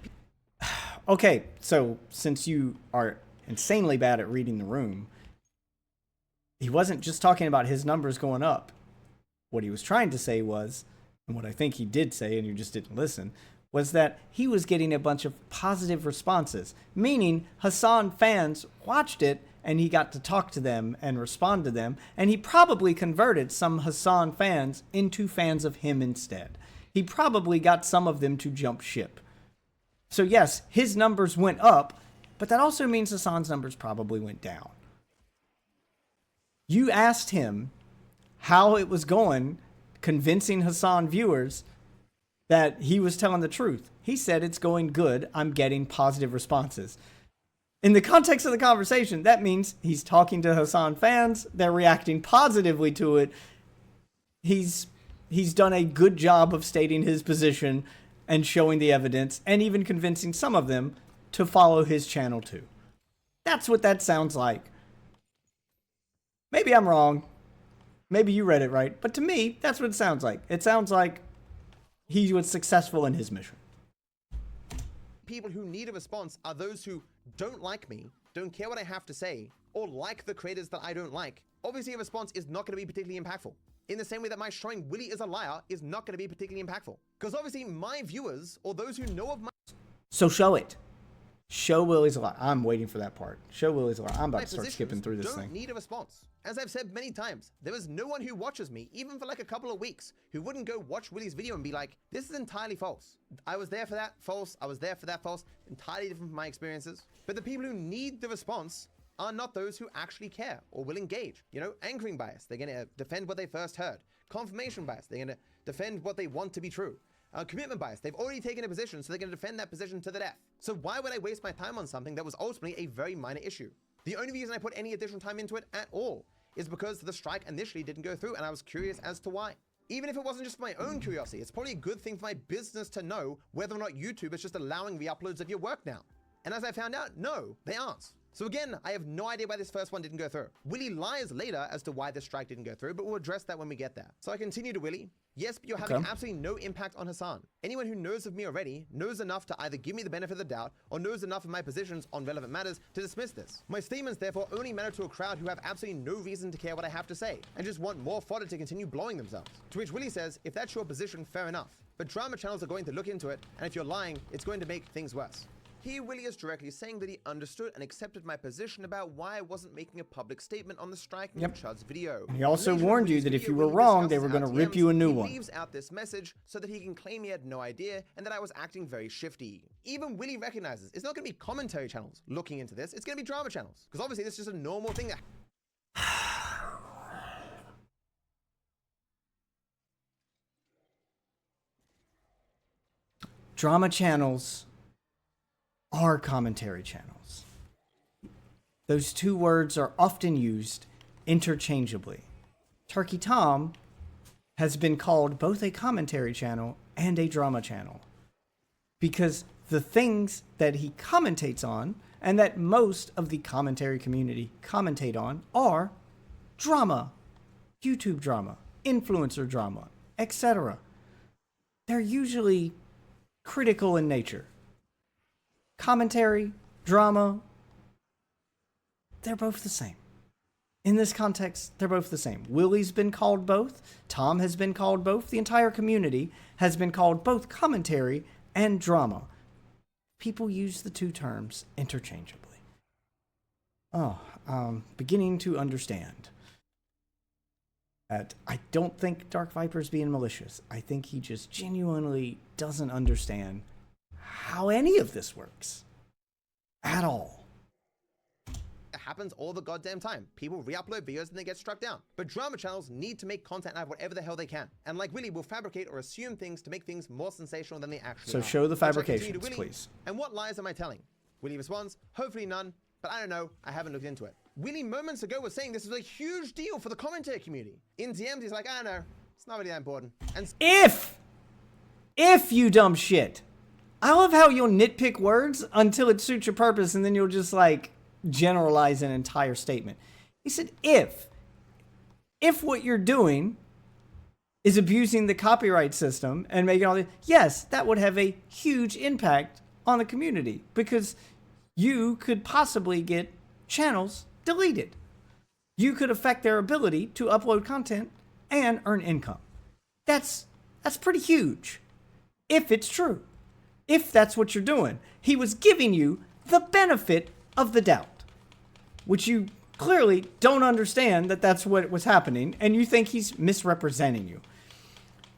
Okay, so since you are insanely bad at reading the room, he wasn't just talking about his numbers going up. What he was trying to say was, and what I think he did say, and you just didn't listen, was that he was getting a bunch of positive responses, meaning Hassan fans watched it and he got to talk to them and respond to them, and he probably converted some Hassan fans into fans of him instead. He probably got some of them to jump ship. So yes, his numbers went up, but that also means Hassan's numbers probably went down. You asked him how it was going, convincing Hassan viewers that he was telling the truth. He said, it's going good. I'm getting positive responses. In the context of the conversation, that means he's talking to Hassan fans. They're reacting positively to it. He's done a good job of stating his position and showing the evidence and even convincing some of them to follow his channel too. That's what that sounds like. Maybe I'm wrong. Maybe you read it right. But to me, that's what it sounds like. It sounds like he was successful in his mission. people who need a response are those who don't like me, don't care what I have to say, or like the creators that I don't like. Obviously, a response is not going to be particularly impactful. In the same way that my showing Willie is a liar is not going to be particularly impactful. Because obviously my viewers, or those who know of my So show it. Show Willie's a liar. I'm waiting for that part. Show Willie's a liar. I'm about to start positions skipping through this don't thing. need a response. As I've said many times, there is no one who watches me, even for like a couple of weeks, who wouldn't go watch Willie's video and be like, this is entirely false. I was there for that, false. I was there for that, false. Entirely different from my experiences. But the people who need the response are not those who actually care or will engage. You know, anchoring bias, they're going to defend what they first heard. Confirmation bias, they're going to defend what they want to be true. Commitment bias, they've already taken a position, so they're going to defend that position to the death. So why would I waste my time on something that was ultimately a very minor issue? The only reason I put any additional time into it at all is because the strike initially didn't go through, and I was curious as to why. Even if it wasn't just for my own curiosity, it's probably a good thing for my business to know whether or not YouTube is just allowing re-uploads of your work now. And as I found out, no, they aren't. So again, I have no idea why this first one didn't go through. Willie lies later as to why the strike didn't go through, but we'll address that when we get there. So I continue to Willie. Yes, but you're having absolutely no impact on Hassan. Anyone who knows of me already knows enough to either give me the benefit of the doubt or knows enough of my positions on relevant matters to dismiss this. My statements therefore only matter to a crowd who have absolutely no reason to care what I have to say and just want more fodder to continue blowing themselves. To which Willie says, if that's your position, fair enough. But drama channels are going to look into it, and if you're lying, it's going to make things worse. Here, Willie is directly saying that he understood and accepted my position about why I wasn't making a public statement on the striking of Chud's video. He also Later in warned you Willie's that if video, you were Willie wrong, they discusses were going to our rip you a DMs. new He one. leaves out this message so that he can claim he had no idea and that I was acting very shifty. Even Willie recognizes it's not going to be commentary channels looking into this, it's going to be drama channels. Because obviously this is just a normal thing that Drama channels are commentary channels. Those two words are often used interchangeably. Turkey Tom has been called both a commentary channel and a drama channel because the things that he commentates on and that most of the commentary community commentate on are drama, YouTube drama, influencer drama, etc. They're usually critical in nature. Commentary, drama, they're both the same. In this context, they're both the same. Willie's been called both. Tom has been called both. The entire community has been called both commentary and drama. People use the two terms interchangeably. Beginning to understand that I don't think Dark Viper's being malicious. I think he just genuinely doesn't understand how any of this works at all. It happens all the goddamn time. People re-upload videos and they get struck down. But drama channels need to make content out of whatever the hell they can. And like Willie will fabricate or assume things to make things more sensational than they actually are. So show the Which I continue to fabrications, Willie, please. And what lies am I telling? Willie responds, hopefully none, but I don't know, I haven't looked into it. Willie moments ago was saying this was a huge deal for the commentary community. In DMs, he's like, I don't know, it's not really that important. And If you dumb shit. I love how you'll nitpick words until it suits your purpose and then you'll just like generalize an entire statement. He said, if what you're doing is abusing the copyright system and making all this, yes, that would have a huge impact on the community because you could possibly get channels deleted. You could affect their ability to upload content and earn income. That's pretty huge. If it's true. If that's what you're doing. He was giving you the benefit of the doubt, which you clearly don't understand that that's what was happening, and you think he's misrepresenting you.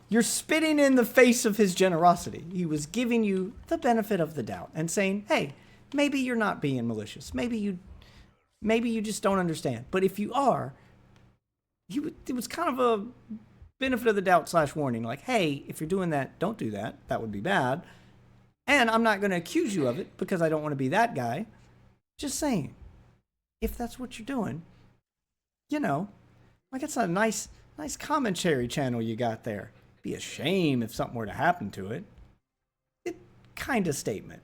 You're spitting in the face of his generosity. He was giving you the benefit of the doubt and saying, hey, maybe you're not being malicious. Maybe you just don't understand. But if you are, it was kind of a benefit of the doubt / warning. Like, hey, if you're doing that, don't do that. That would be bad. And I'm not going to accuse you of it because I don't want to be that guy. Just saying, if that's what you're doing, you know, like it's a nice commentary channel you got there. Be a shame if something were to happen to it. Kind of statement.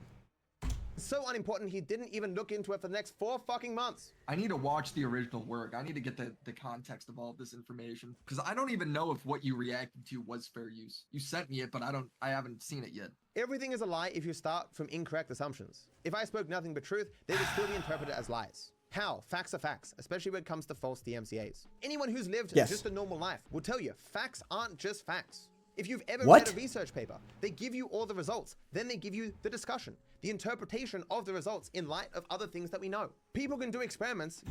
so unimportant, he didn't even look into it for the next 4 fucking months. I need to watch the original work. I need to get the context of all of this information because I don't even know if what you reacted to was fair use. You sent me it, but I haven't seen it yet. Everything is a lie if you start from incorrect assumptions. If I spoke nothing but truth, they would still be interpreted as lies. How? Facts are facts, especially when it comes to false DMCAs. Anyone who's lived just a normal life will tell you facts aren't just facts. If you've ever read a research paper, they give you all the results, then they give you the discussion, the interpretation of the results in light of other things that we know. People can do experiments,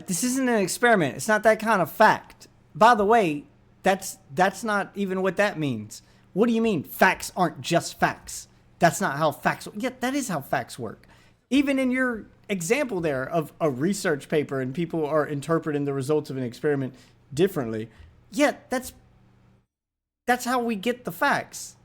this isn't an experiment. It's not that kind of fact. By the way, that's not even what that means. What do you mean facts aren't just facts? That's not how facts work. Yeah, that is how facts work. Even in your example there of a research paper and people are interpreting the results of an experiment differently. Yeah, that's how we get the facts.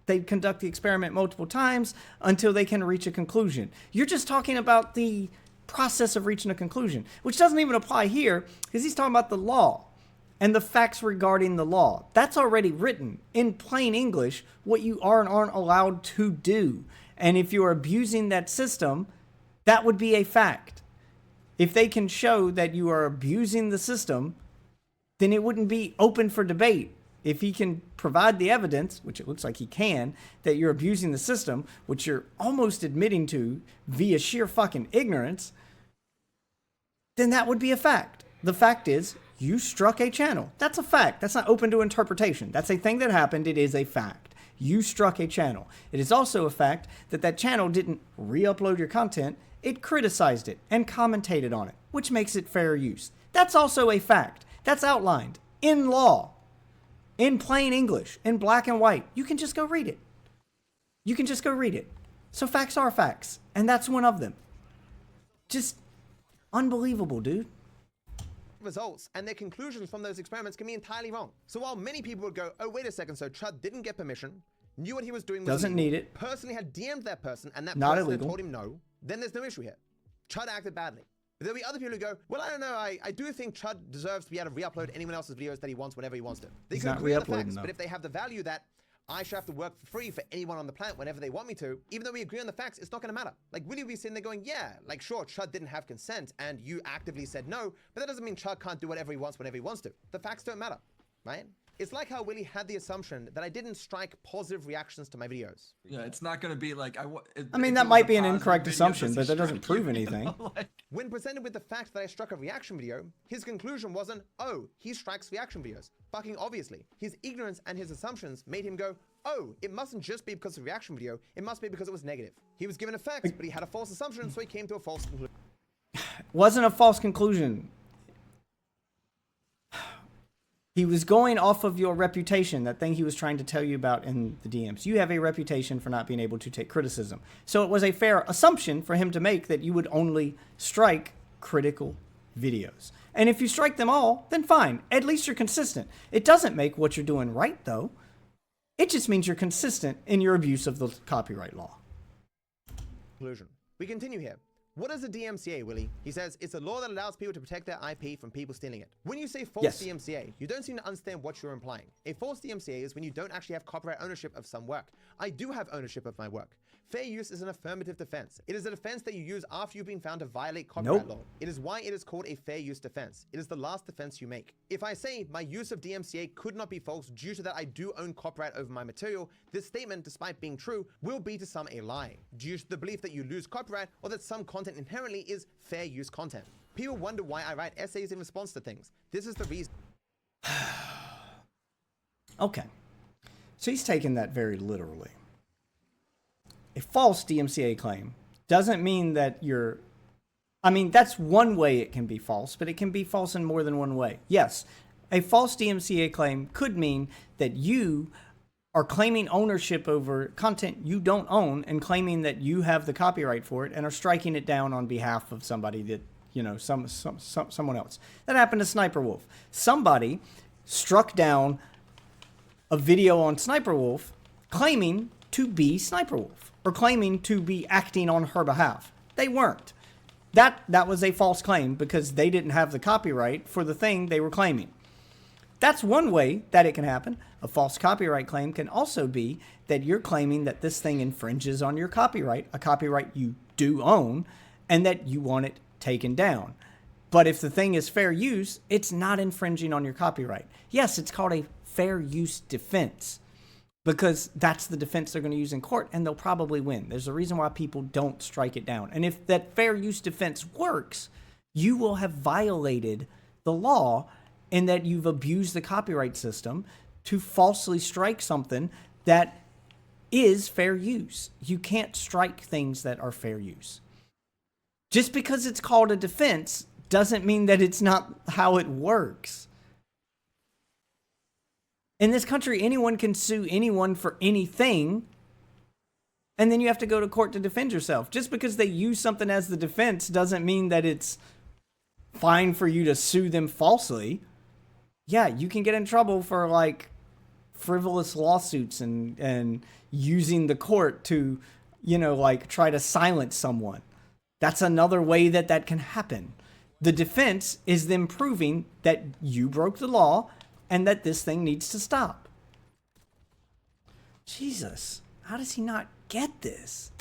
They conduct the experiment multiple times until they can reach a conclusion. You're just talking about the process of reaching a conclusion, which doesn't even apply here because he's talking about the law and the facts regarding the law. That's already written in plain English what you are and aren't allowed to do. And if you're abusing that system, that would be a fact. If they can show that you are abusing the system, then it wouldn't be open for debate. If he can provide the evidence, which it looks like he can, that you're abusing the system, which you're almost admitting to via sheer fucking ignorance, then that would be a fact. The fact is, you struck a channel. That's a fact. That's not open to interpretation. That's a thing that happened. It is a fact. You struck a channel. It is also a fact that that channel didn't re-upload your content. It criticized it and commentated on it, which makes it fair use. That's also a fact. That's outlined in law, in plain English, in black and white. You can just go read it. You can just go read it. So facts are facts, and that's one of them. Just unbelievable, dude. Results and their conclusions from those experiments can be entirely wrong. So while many people would go, oh, wait a second, so Chud didn't get permission, knew what he was doing was doesn't illegal, need it, personally had DM'd that person, and that not person illegal, had told him no, then there's no issue here. Chud acted badly. But there'll be other people who go, well, I don't know, I do think Chud deserves to be able to re-upload anyone else's videos that he wants whenever he wants to. They could agree on the facts, but if they have the value that I should have to work for free for anyone on the planet whenever they want me to, even though we agree on the facts, it's not going to matter. Like, Willie will be sitting there going, yeah, like, sure, Chud didn't have consent, and you actively said no, but that doesn't mean Chud can't do whatever he wants whenever he wants to. The facts don't matter, right? It's like how Willie had the assumption that I didn't strike positive reactions to my videos. Yeah, it's not going to be like I mean, that might be an incorrect assumption, but that doesn't prove anything. When presented with the fact that I struck a reaction video, his conclusion wasn't, oh, he strikes reaction videos. Fucking obviously. His ignorance and his assumptions made him go, oh, it mustn't just be because of the reaction video, it must be because it was negative. He was given a fact, but he had a false assumption, so he came to a false conclusion. Wasn't a false conclusion. He was going off of your reputation, that thing he was trying to tell you about in the DMs. You have a reputation for not being able to take criticism. So it was a fair assumption for him to make that you would only strike critical videos. And if you strike them all, then fine. At least you're consistent. It doesn't make what you're doing right, though. It just means you're consistent in your abuse of the copyright law. Conclusion. We continue here. What is a DMCA, Willie? He says, it's a law that allows people to protect their IP from people stealing it. When you say false DMCA, you don't seem to understand what you're implying. A false DMCA is when you don't actually have copyright ownership of some work. I do have ownership of my work. Fair use is an affirmative defense. It is a defense that you use after you've been found to violate copyright law. It is why it is called a fair use defense. It is the last defense you make. If I say my use of DMCA could not be false due to that I do own copyright over my material, this statement, despite being true, will be to some a lie, due to the belief that you lose copyright or that some content inherently is fair use content. People wonder why I write essays in response to things. This is the reason. Okay. So he's taking that very literally. A false DMCA claim doesn't mean that you're... I mean, that's one way it can be false, but it can be false in more than one way. Yes, a false DMCA claim could mean that you are claiming ownership over content you don't own and claiming that you have the copyright for it and are striking it down on behalf of somebody that, you know, someone else. That happened to Sniper Wolf. Somebody struck down a video on Sniper Wolf claiming to be Sniper Wolf or claiming to be acting on her behalf. They weren't. That was a false claim because they didn't have the copyright for the thing they were claiming. That's one way that it can happen. A false copyright claim can also be that you're claiming that this thing infringes on your copyright, a copyright you do own, and that you want it taken down. But if the thing is fair use, it's not infringing on your copyright. Yes, it's called a fair use defense because that's the defense they're going to use in court, and they'll probably win. There's a reason why people don't strike it down. And if that fair use defense works, you will have violated the law in that you've abused the copyright system to falsely strike something that is fair use. You can't strike things that are fair use. Just because it's called a defense doesn't mean that it's not how it works. In this country, anyone can sue anyone for anything, and then you have to go to court to defend yourself. Just because they use something as the defense doesn't mean that it's fine for you to sue them falsely. Yeah, you can get in trouble for like frivolous lawsuits and using the court to, you know, like try to silence someone. That's another way that that can happen. The defense is them proving that you broke the law and that this thing needs to stop. Jesus, how does he not get this?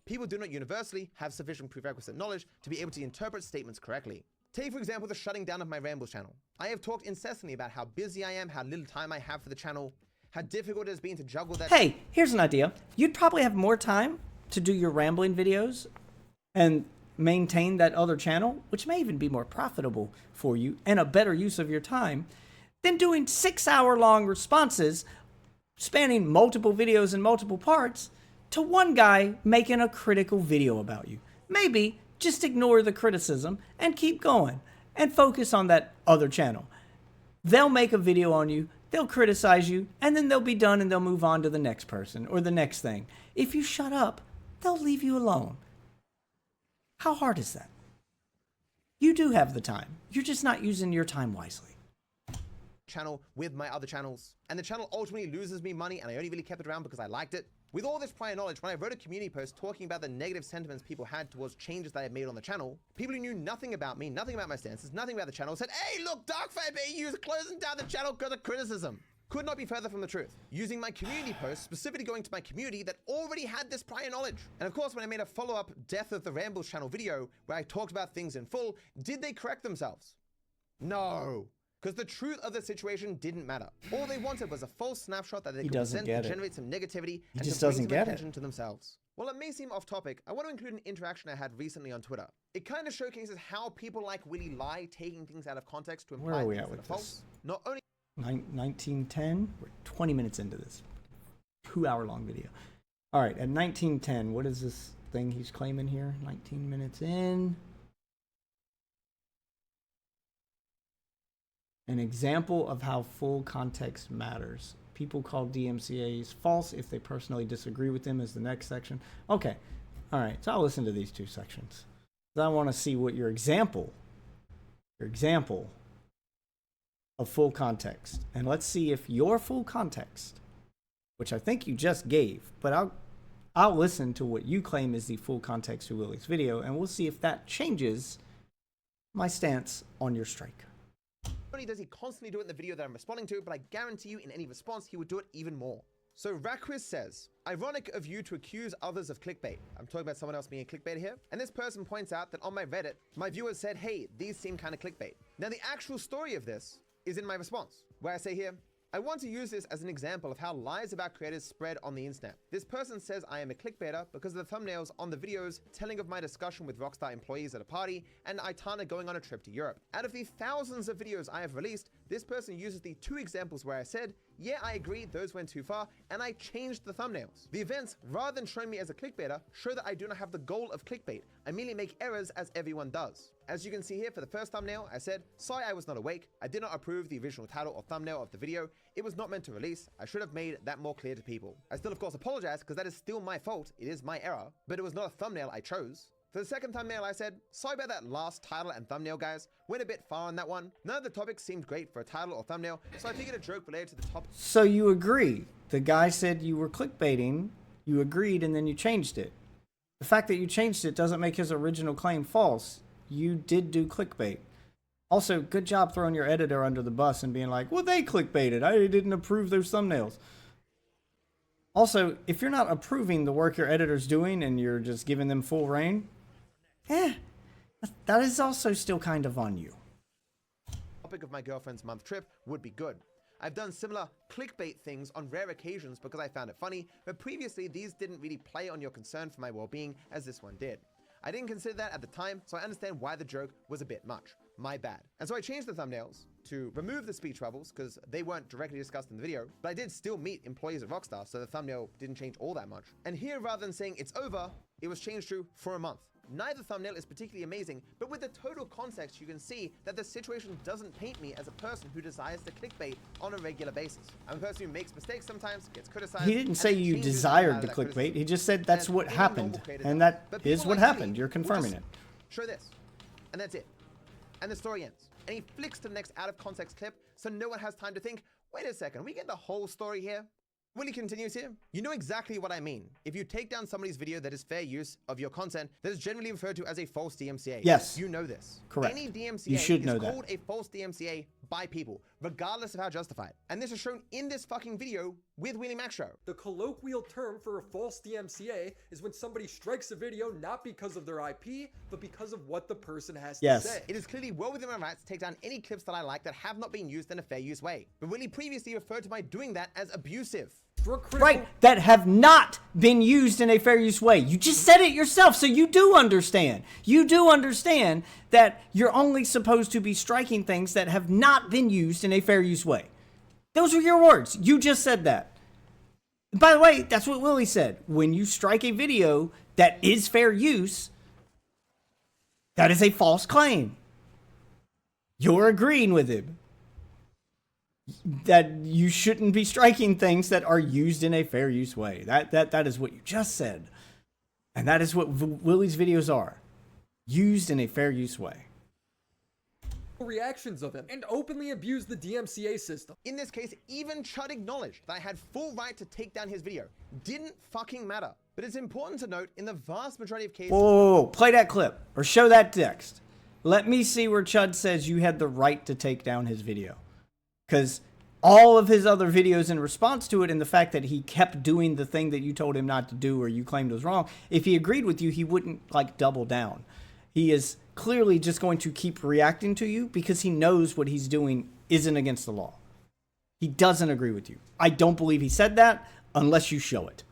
People do not universally have sufficient prerequisite knowledge to be able to interpret statements correctly. Take, for example, the shutting down of my Rambles channel. I have talked incessantly about how busy I am, how little time I have for the channel, how difficult it has been to juggle that. Hey, here's an idea. You'd probably have more time to do your rambling videos and maintain that other channel, which may even be more profitable for you and a better use of your time than doing 6-hour-long responses spanning multiple videos in multiple parts to one guy making a critical video about you. Maybe just ignore the criticism and keep going and focus on that other channel. They'll make a video on you, they'll criticize you, and then they'll be done and they'll move on to the next person or the next thing. If you shut up, they'll leave you alone. How hard is that? You do have the time. You're just not using your time wisely. Channel with my other channels, and the channel ultimately loses me money, and I only really kept it around because I liked it. With all this prior knowledge, when I wrote a community post talking about the negative sentiments people had towards changes that I had made on the channel, people who knew nothing about me, nothing about my stances, nothing about the channel said, hey, look, DarkViperAU is closing down the channel because of criticism. Could not be further from the truth. Using my community post, specifically going to my community that already had this prior knowledge. And of course, when I made a follow-up Death of the Rambles channel video where I talked about things in full, did they correct themselves? No. because the truth of the situation didn't matter. All they wanted was a false snapshot that they could doesn't present get to it. generate some negativity He and just to bring doesn't some get it. attention to themselves. While it may seem off topic, I want to include an interaction I had recently on Twitter. It kind of showcases how people like Willie lie, taking things out of context to Where imply are we things at that are with false. this? Not only 1910. We're 20 minutes into this 2-hour-long video. All right, at 1910, what is this thing he's claiming here? 19 minutes in. An example of how full context matters. People call DMCAs false if they personally disagree with them is the next section. Okay. All right. So I'll listen to these two sections. I want to see what your example of full context. And let's see if your full context, which I think you just gave, but I'll listen to what you claim is the full context to Willie's video, and we'll see if that changes my stance on your strike. Not only does he constantly do it in the video that I'm responding to, but I guarantee you in any response, he would do it even more. So Raquiz says, ironic of you to accuse others of clickbait. I'm talking about someone else being a clickbait here. And this person points out that on my Reddit, my viewers said, hey, these seem kind of clickbait. Now the actual story of this is in my response, where I say here, I want to use this as an example of how lies about creators spread on the internet. This person says I am a clickbaiter because of the thumbnails on the videos telling of my discussion with Rockstar employees at a party and Aitana going on a trip to Europe. Out of the thousands of videos I have released, this person uses the two examples where I said, yeah, I agree, those went too far, and I changed the thumbnails. The events, rather than showing me as a clickbaiter, show that I do not have the goal of clickbait. I merely make errors as everyone does. As you can see here for the first thumbnail, I said, sorry I was not awake. I did not approve the original title or thumbnail of the video. It was not meant to release. I should have made that more clear to people. I still of course apologize because that is still my fault. It is my error, but it was not a thumbnail I chose. For the second thumbnail, I said, sorry about that last title and thumbnail, guys. Went a bit far on that one. None of the topics seemed great for a title or thumbnail, so I figured a joke related to the topic. So you agree. The guy said you were clickbaiting, you agreed, and then you changed it. The fact that you changed it doesn't make his original claim false. You did do clickbait. Also, good job throwing your editor under the bus and being like, well, they clickbaited. I didn't approve those thumbnails. Also, if you're not approving the work your editor's doing and you're just giving them full reign, that is also still kind of on you. Topic of my girlfriend's month trip would be good. I've done similar clickbait things on rare occasions because I found it funny, but previously these didn't really play on your concern for my well-being as this one did. I didn't consider that at the time, so I understand why the joke was a bit much. My bad. And so I changed the thumbnails to remove the speech bubbles because they weren't directly discussed in the video, but I did still meet employees at Rockstar, so the thumbnail didn't change all that much. And here, rather than saying it's over, it was changed to for a month. Neither thumbnail is particularly amazing, but with the total context, you can see that the situation doesn't paint me as a person who desires to clickbait on a regular basis. I'm a person who makes mistakes sometimes, gets criticized. He didn't say you desired the clickbait. He just said that's what happened. And that is what happened. You're confirming it. Show this. And that's it. And the story ends. And he flicks to the next out of context clip, so no one has time to think, wait a second, we get the whole story here? Willie continues here. You know exactly what I mean. If you take down somebody's video that is fair use of your content, that is generally referred to as a false DMCA. Yes. You know this. Correct. Any DMCA You should is know that. called a false DMCA by people, regardless of how justified. And this is shown in this fucking video with Willie Mac Show. The colloquial term for a false DMCA is when somebody strikes a video not because of their IP, but because of what the person has Yes. to say. It is clearly well within my rights to take down any clips that I like that have not been used in a fair use way. But Willie previously referred to my doing that as abusive. For a critical Right, that have not been used in a fair use way. You just said it yourself, so you do understand. You do understand that you're only supposed to be striking things that have not been used in a fair use way. Those were your words. You just said that. By the way, that's what Willie said. When you strike a video that is fair use, that is a false claim. You're agreeing with him. That you shouldn't be striking things that are used in a fair use way. That is what you just said. And that is what Willie's videos are. Used in a fair use way. reactions of him and openly abused the DMCA system. In this case, even Chud acknowledged that I had full right to take down his video. Didn't fucking matter. But it's important to note, in the vast majority of cases... Whoa, play that clip, or show that text. Let me see where Chud says you had the right to take down his video. Because all of his other videos in response to it, and the fact that he kept doing the thing that you told him not to do or you claimed was wrong, if he agreed with you, he wouldn't, like, double down. He is clearly just going to keep reacting to you because he knows what he's doing isn't against the law. He doesn't agree with you. I don't believe he said that unless you show it.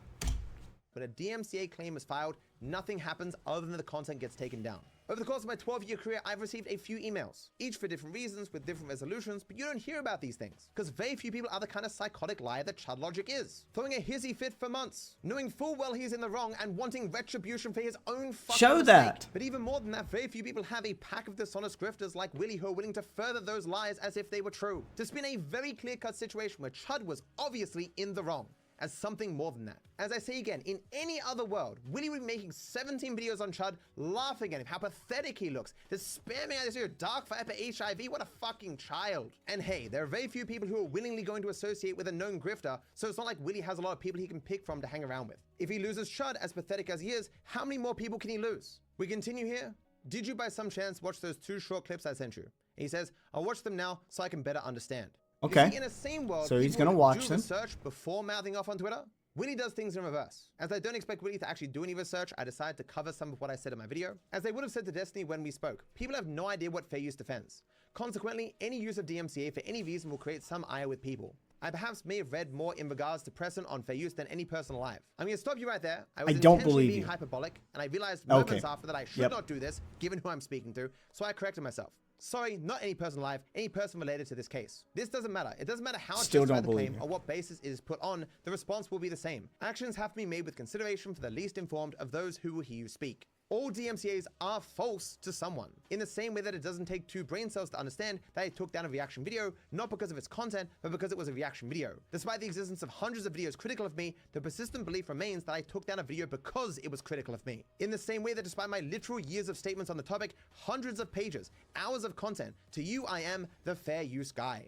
When a DMCA claim is filed, nothing happens other than the content gets taken down. Over the course of my 12-year career, I've received a few emails, each for different reasons with different resolutions, but you don't hear about these things because very few people are the kind of psychotic liar that Chud Logic is. Throwing a hissy fit for months, knowing full well he's in the wrong and wanting retribution for his own fucking Show mistake. that. But even more than that, very few people have a pack of dishonest grifters like Willie who are willing to further those lies as if they were true. To spin a very clear-cut situation where Chud was obviously in the wrong as something more than that. As I say again, in any other world, Willie would be making 17 videos on Chud, laughing at him, how pathetic he looks, just spamming out this here DarkViperAU HIV, what a fucking child. And hey, there are very few people who are willingly going to associate with a known grifter, so it's not like Willie has a lot of people he can pick from to hang around with. If he loses Chud, as pathetic as he is, how many more people can he lose? We continue here. Did you by some chance watch those 2 short clips I sent you? He says, I'll watch them now so I can better understand. Okay. See, in a same world, So he's people gonna would watch do them. research before mouthing off on Twitter. Willie does things in reverse. As I don't expect Willie to actually do any research, I decided to cover some of what I said in my video. As I would have said to Destiny when we spoke, people have no idea what fair use defends. Consequently, any use of DMCA for any reason will create some ire with people. I perhaps may have read more in regards to precedent on fair use than any person alive. I'm going to stop you right there. I was don't intentionally believe being you. hyperbolic, and I realized Okay. moments after that I should not do this, given who I'm speaking to, so I corrected myself. Sorry, not any person alive, any person related to this case. This doesn't matter. It doesn't matter how Still justified don't the believe claim you. or what basis it is put on, the response will be the same. Actions have to be made with consideration for the least informed of those who will hear you speak. All DMCAs are false to someone, in the same way that it doesn't take 2 brain cells to understand that I took down a reaction video, not because of its content, but because it was a reaction video. Despite the existence of hundreds of videos critical of me, the persistent belief remains that I took down a video because it was critical of me. In the same way that despite my literal years of statements on the topic, hundreds of pages, hours of content, to you I am the fair use guy.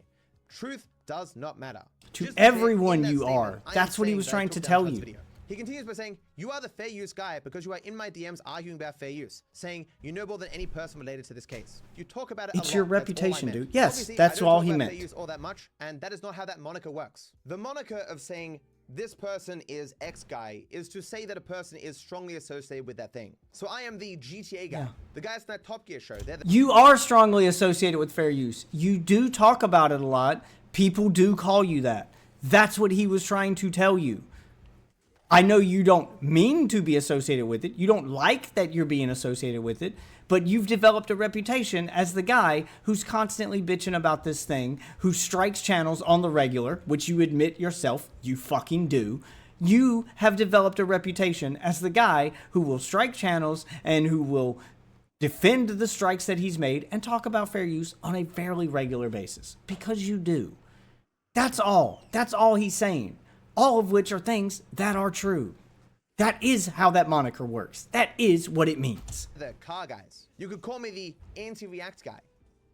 Truth does not matter. To Just to say, everyone in that you statement, are. I am That's what he saying was that I trying took to down tell Chud's you. video. He continues by saying, you are the fair use guy because you are in my DMs arguing about fair use, saying you know more than any person related to this case. You talk about it It's a lot. your That's all I reputation, meant. dude. Yes, Obviously, that's I don't all talk he about meant. fair use all that much, and that is not how that moniker works. The moniker of saying this person is X guy is to say that a person is strongly associated with that thing. So I am the GTA guy. Yeah. The guys from that Top Gear show. They're the You are strongly associated with fair use. You do talk about it a lot. People do call you that. That's what he was trying to tell you. I know you don't mean to be associated with it. You don't like that you're being associated with it, but you've developed a reputation as the guy who's constantly bitching about this thing, who strikes channels on the regular, which you admit yourself you fucking do. You have developed a reputation as the guy who will strike channels and who will defend the strikes that he's made and talk about fair use on a fairly regular basis, because you do. That's all. That's all he's saying. All of which are things that are true. That is how that moniker works. That is what it means. car guys. You could call me the anti-react guy,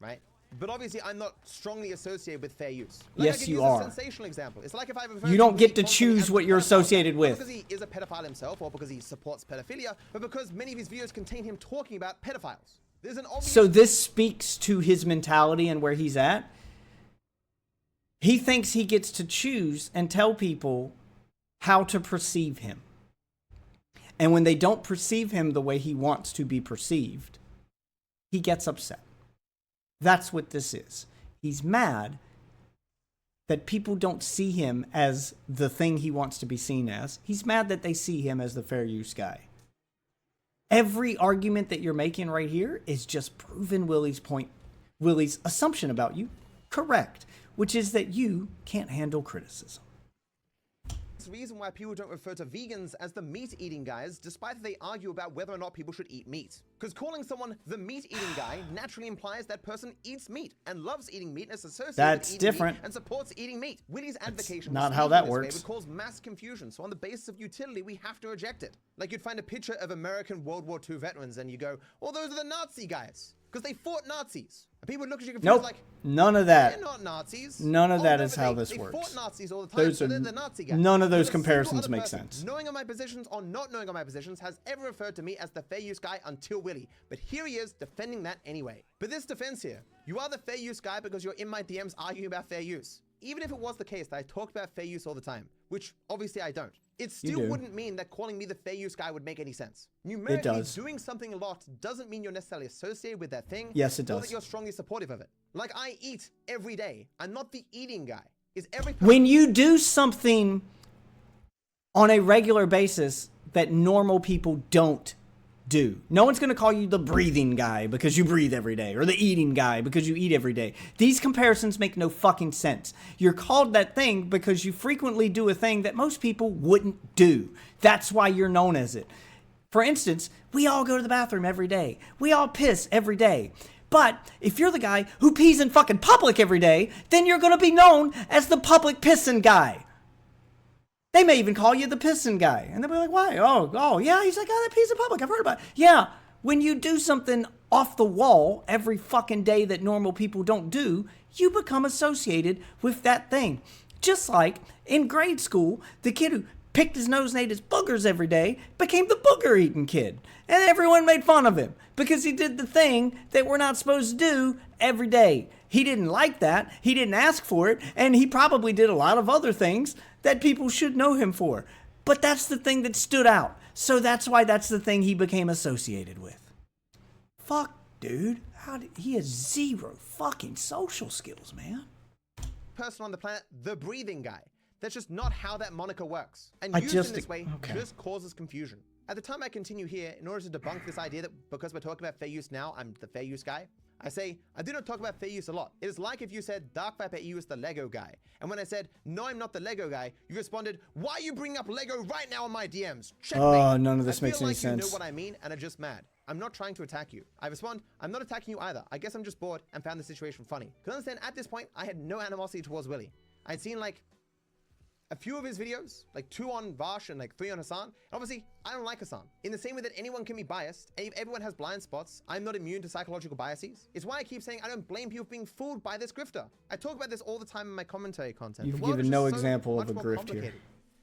right? But obviously, I'm not strongly associated with fair use. Yes, I could you use are. A sensational example. It's like if I refer You don't to get to Willie constantly choose as what a you're pedophile, associated not with. because he is a pedophile himself or because he supports pedophilia, but because many of his videos contain him talking about pedophiles. There's an obvious... So this speaks to his mentality and where he's at. He thinks he gets to choose and tell people how to perceive him. And when they don't perceive him the way he wants to be perceived, he gets upset. That's what this is. He's mad that people don't see him as the thing he wants to be seen as. He's mad that they see him as the fair use guy. Every argument that you're making right here is just proving Willie's assumption about you correct, which is that you can't handle criticism. It's the reason why people don't refer to vegans as the meat-eating guys, despite that they argue about whether or not people should eat meat. Because calling someone the meat-eating guy naturally implies that person eats meat and loves eating meat and is associated That's with eating different. meat and supports eating meat. Willie's advocation not of how speaking that this way works. would cause mass confusion. So on the basis of utility, we have to reject it. Like you'd find a picture of American World War II veterans and you go, "Oh, those are the Nazi guys," because they fought Nazis. And people would look at you confused Nope, like, none of that. they're not Nazis. None of Oh, that no, is but how they this works. fought Nazis all the time, Those so are- they're the Nazi guys. none of those Not a single comparisons other make person, sense. knowing of my positions or not knowing of my positions has ever referred to me as the fair use guy until Willie. But here he is defending that anyway. But this defense here, you are the fair use guy because you're in my DMs arguing about fair use. even if it was the case that I talked about fair use all the time, which obviously I don't, it still wouldn't mean that calling me the fair use guy would make any sense. Numerically, doing something a lot doesn't mean you're necessarily associated with that thing. Yes, it does. Or that you're strongly supportive of it. Like, I eat every day. I'm not the eating guy. When you do something on a regular basis that normal people don't do. No one's going to call you the breathing guy because you breathe every day, or the eating guy because you eat every day. These comparisons make no fucking sense. You're called that thing because you frequently do a thing that most people wouldn't do. That's why you're known as it. For instance, we all go to the bathroom every day. We all piss every day. But if you're the guy who pees in fucking public every day, then you're going to be known as the public pissing guy. They may even call you the pissing guy. And they'll be like, why? Oh, yeah. He's like, oh, that pees in public. I've heard about it. Yeah. When you do something off the wall every fucking day that normal people don't do, you become associated with that thing. Just like in grade school, the kid who picked his nose and ate his boogers every day became the booger eating kid. And everyone made fun of him because he did the thing that we're not supposed to do every day. He didn't like that. He didn't ask for it. And he probably did a lot of other things that people should know him for. But that's the thing that stood out. So that's why that's the thing he became associated with. Fuck, dude. He has zero fucking social skills, man. Person on the planet, the breathing guy. That's just not how that moniker works. And used in this way just causes confusion. At the time I continue here, in order to debunk this idea that because we're talking about fair use now, I'm the fair use guy, I say, I do not talk about fair use a lot. It is like if you said DarkViperAU is the Lego guy. And when I said, no, I'm not the Lego guy, you responded, why are you bringing up Lego right now in my DMs? Checkmate. Oh, none of this makes any sense. You know what I mean and are just mad. I'm not trying to attack you. I respond, I'm not attacking you either. I guess I'm just bored and found the situation funny. Because understand, at this point, I had no animosity towards Willie. I'd seen like a few of his videos, like 2 on Vash and like 3 on Hassan. And obviously, I don't like Hassan. In the same way that anyone can be biased, everyone has blind spots. I'm not immune to psychological biases. It's why I keep saying I don't blame people for being fooled by this grifter. I talk about this all the time in my commentary content. You've given no example of a grift here.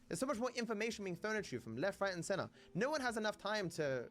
There's so much more information being thrown at you from left, right, and center. No one has enough time to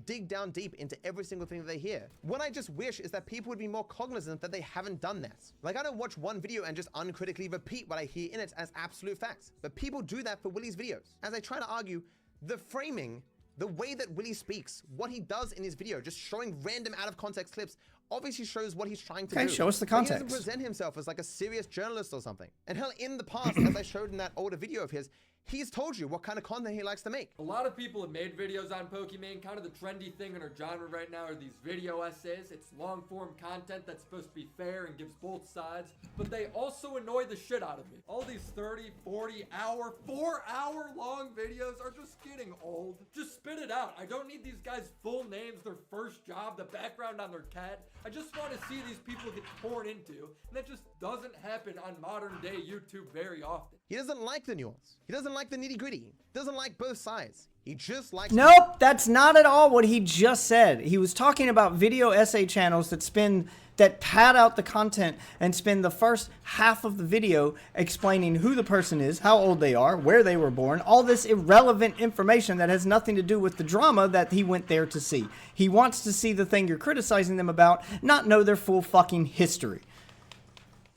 dig down deep into every single thing that they hear. What I just wish is that people would be more cognizant that they haven't done that. Like, I don't watch one video and just uncritically repeat what I hear in it as absolute facts. But people do that for Willie's videos. As I try to argue, the framing, the way that Willie speaks, what he does in his video, just showing random out of context clips, obviously shows what he's trying to do. Okay, show us the context. He doesn't present himself as like a serious journalist or something. And hell, in the past, as I showed in that older video of his, he's told you what kind of content he likes to make. A lot of people have made videos on Pokemon. Kind of the trendy thing in our genre right now are these video essays. It's long form content that's supposed to be fair and gives both sides, but they also annoy the shit out of me. All these 30, 40 hour, 4-hour long videos are just getting old. Just spit it out. I don't need these guys' full names, their first job, the background on their cat. I just want to see these people get torn into, and that just doesn't happen on modern day YouTube very often. He doesn't like the nuance. He doesn't like the nitty gritty. Doesn't like both sides. He just likes... Nope, that's not at all what he just said. He was talking about video essay channels that pad out the content and spend the first half of the video explaining who the person is, how old they are, where they were born, all this irrelevant information that has nothing to do with the drama that he went there to see. He wants to see the thing you're criticizing them about, not know their full fucking history.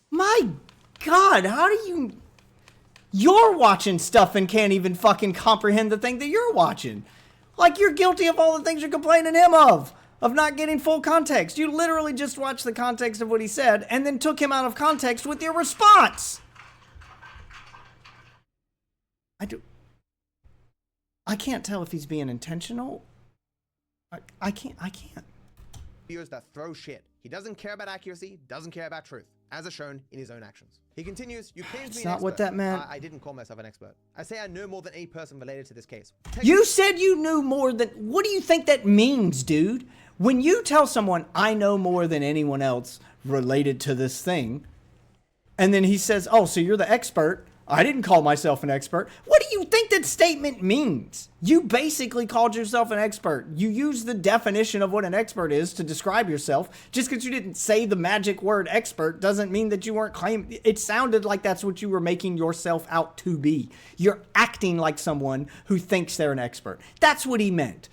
My God, how do you... You're watching stuff and can't even fucking comprehend the thing that you're watching. Like, you're guilty of all the things you're complaining him of not getting full context. You literally just watched the context of what he said and then took him out of context with your response. I can't tell if he's being intentional. I can't. Videos that throw shit. He doesn't care about accuracy, doesn't care about truth, as is shown in his own actions. He continues, you claim to be an expert. That's not what that meant. I didn't call myself an expert. I say I know more than any person related to this case. You said you knew more than... What do you think that means, dude? When you tell someone, I know more than anyone else related to this thing, and then he says, oh, so you're the expert. I didn't call myself an expert. What do you think that statement means? You basically called yourself an expert. You used the definition of what an expert is to describe yourself. Just because you didn't say the magic word expert doesn't mean that you weren't claiming. It sounded like that's what you were making yourself out to be. You're acting like someone who thinks they're an expert. That's what he meant.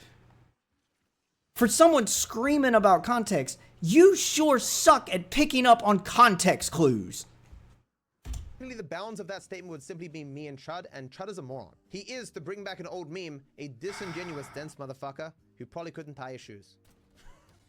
For someone screaming about context, you sure suck at picking up on context clues. Technically, the bounds of that statement would simply be me and Chud is a moron. He is, to bring back an old meme, a disingenuous, dense motherfucker who probably couldn't tie his shoes.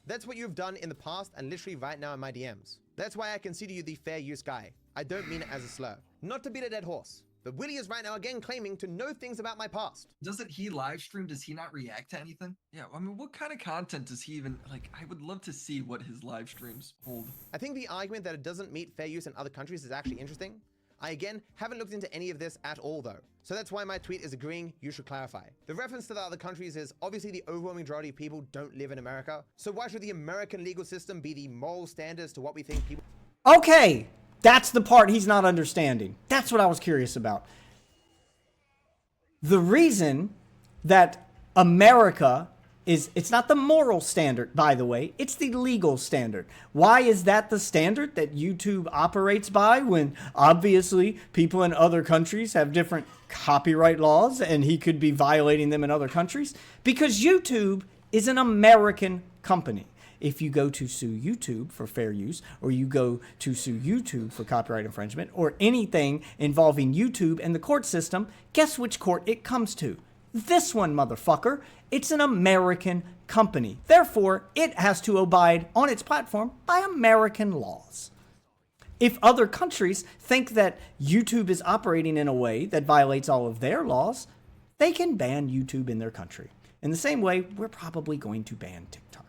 That's what you've done in the past and literally right now in my DMs. That's why I consider you the fair use guy. I don't mean it as a slur. Not to beat a dead horse, but Willie is right now again claiming to know things about my past. Doesn't he live stream? Does he not react to anything? Yeah, I mean, what kind of content does he even, like, I would love to see what his live streams hold. I think the argument that it doesn't meet fair use in other countries is actually interesting. I again haven't looked into any of this at all though. So that's why my tweet is agreeing you should clarify. The reference to the other countries is obviously the overwhelming majority of people don't live in America. So why should the American legal system be the moral standards to what we think people... Okay, that's the part he's not understanding. That's what I was curious about. The reason that America is, it's not the moral standard, by the way, it's the legal standard. Why is that the standard that YouTube operates by when obviously people in other countries have different copyright laws and he could be violating them in other countries? Because YouTube is an American company. If you go to sue YouTube for fair use, or you go to sue YouTube for copyright infringement, or anything involving YouTube and the court system, guess which court it comes to? This one, motherfucker. It's an American company. Therefore, it has to abide on its platform by American laws. If other countries think that YouTube is operating in a way that violates all of their laws, they can ban YouTube in their country. In the same way, we're probably going to ban TikTok.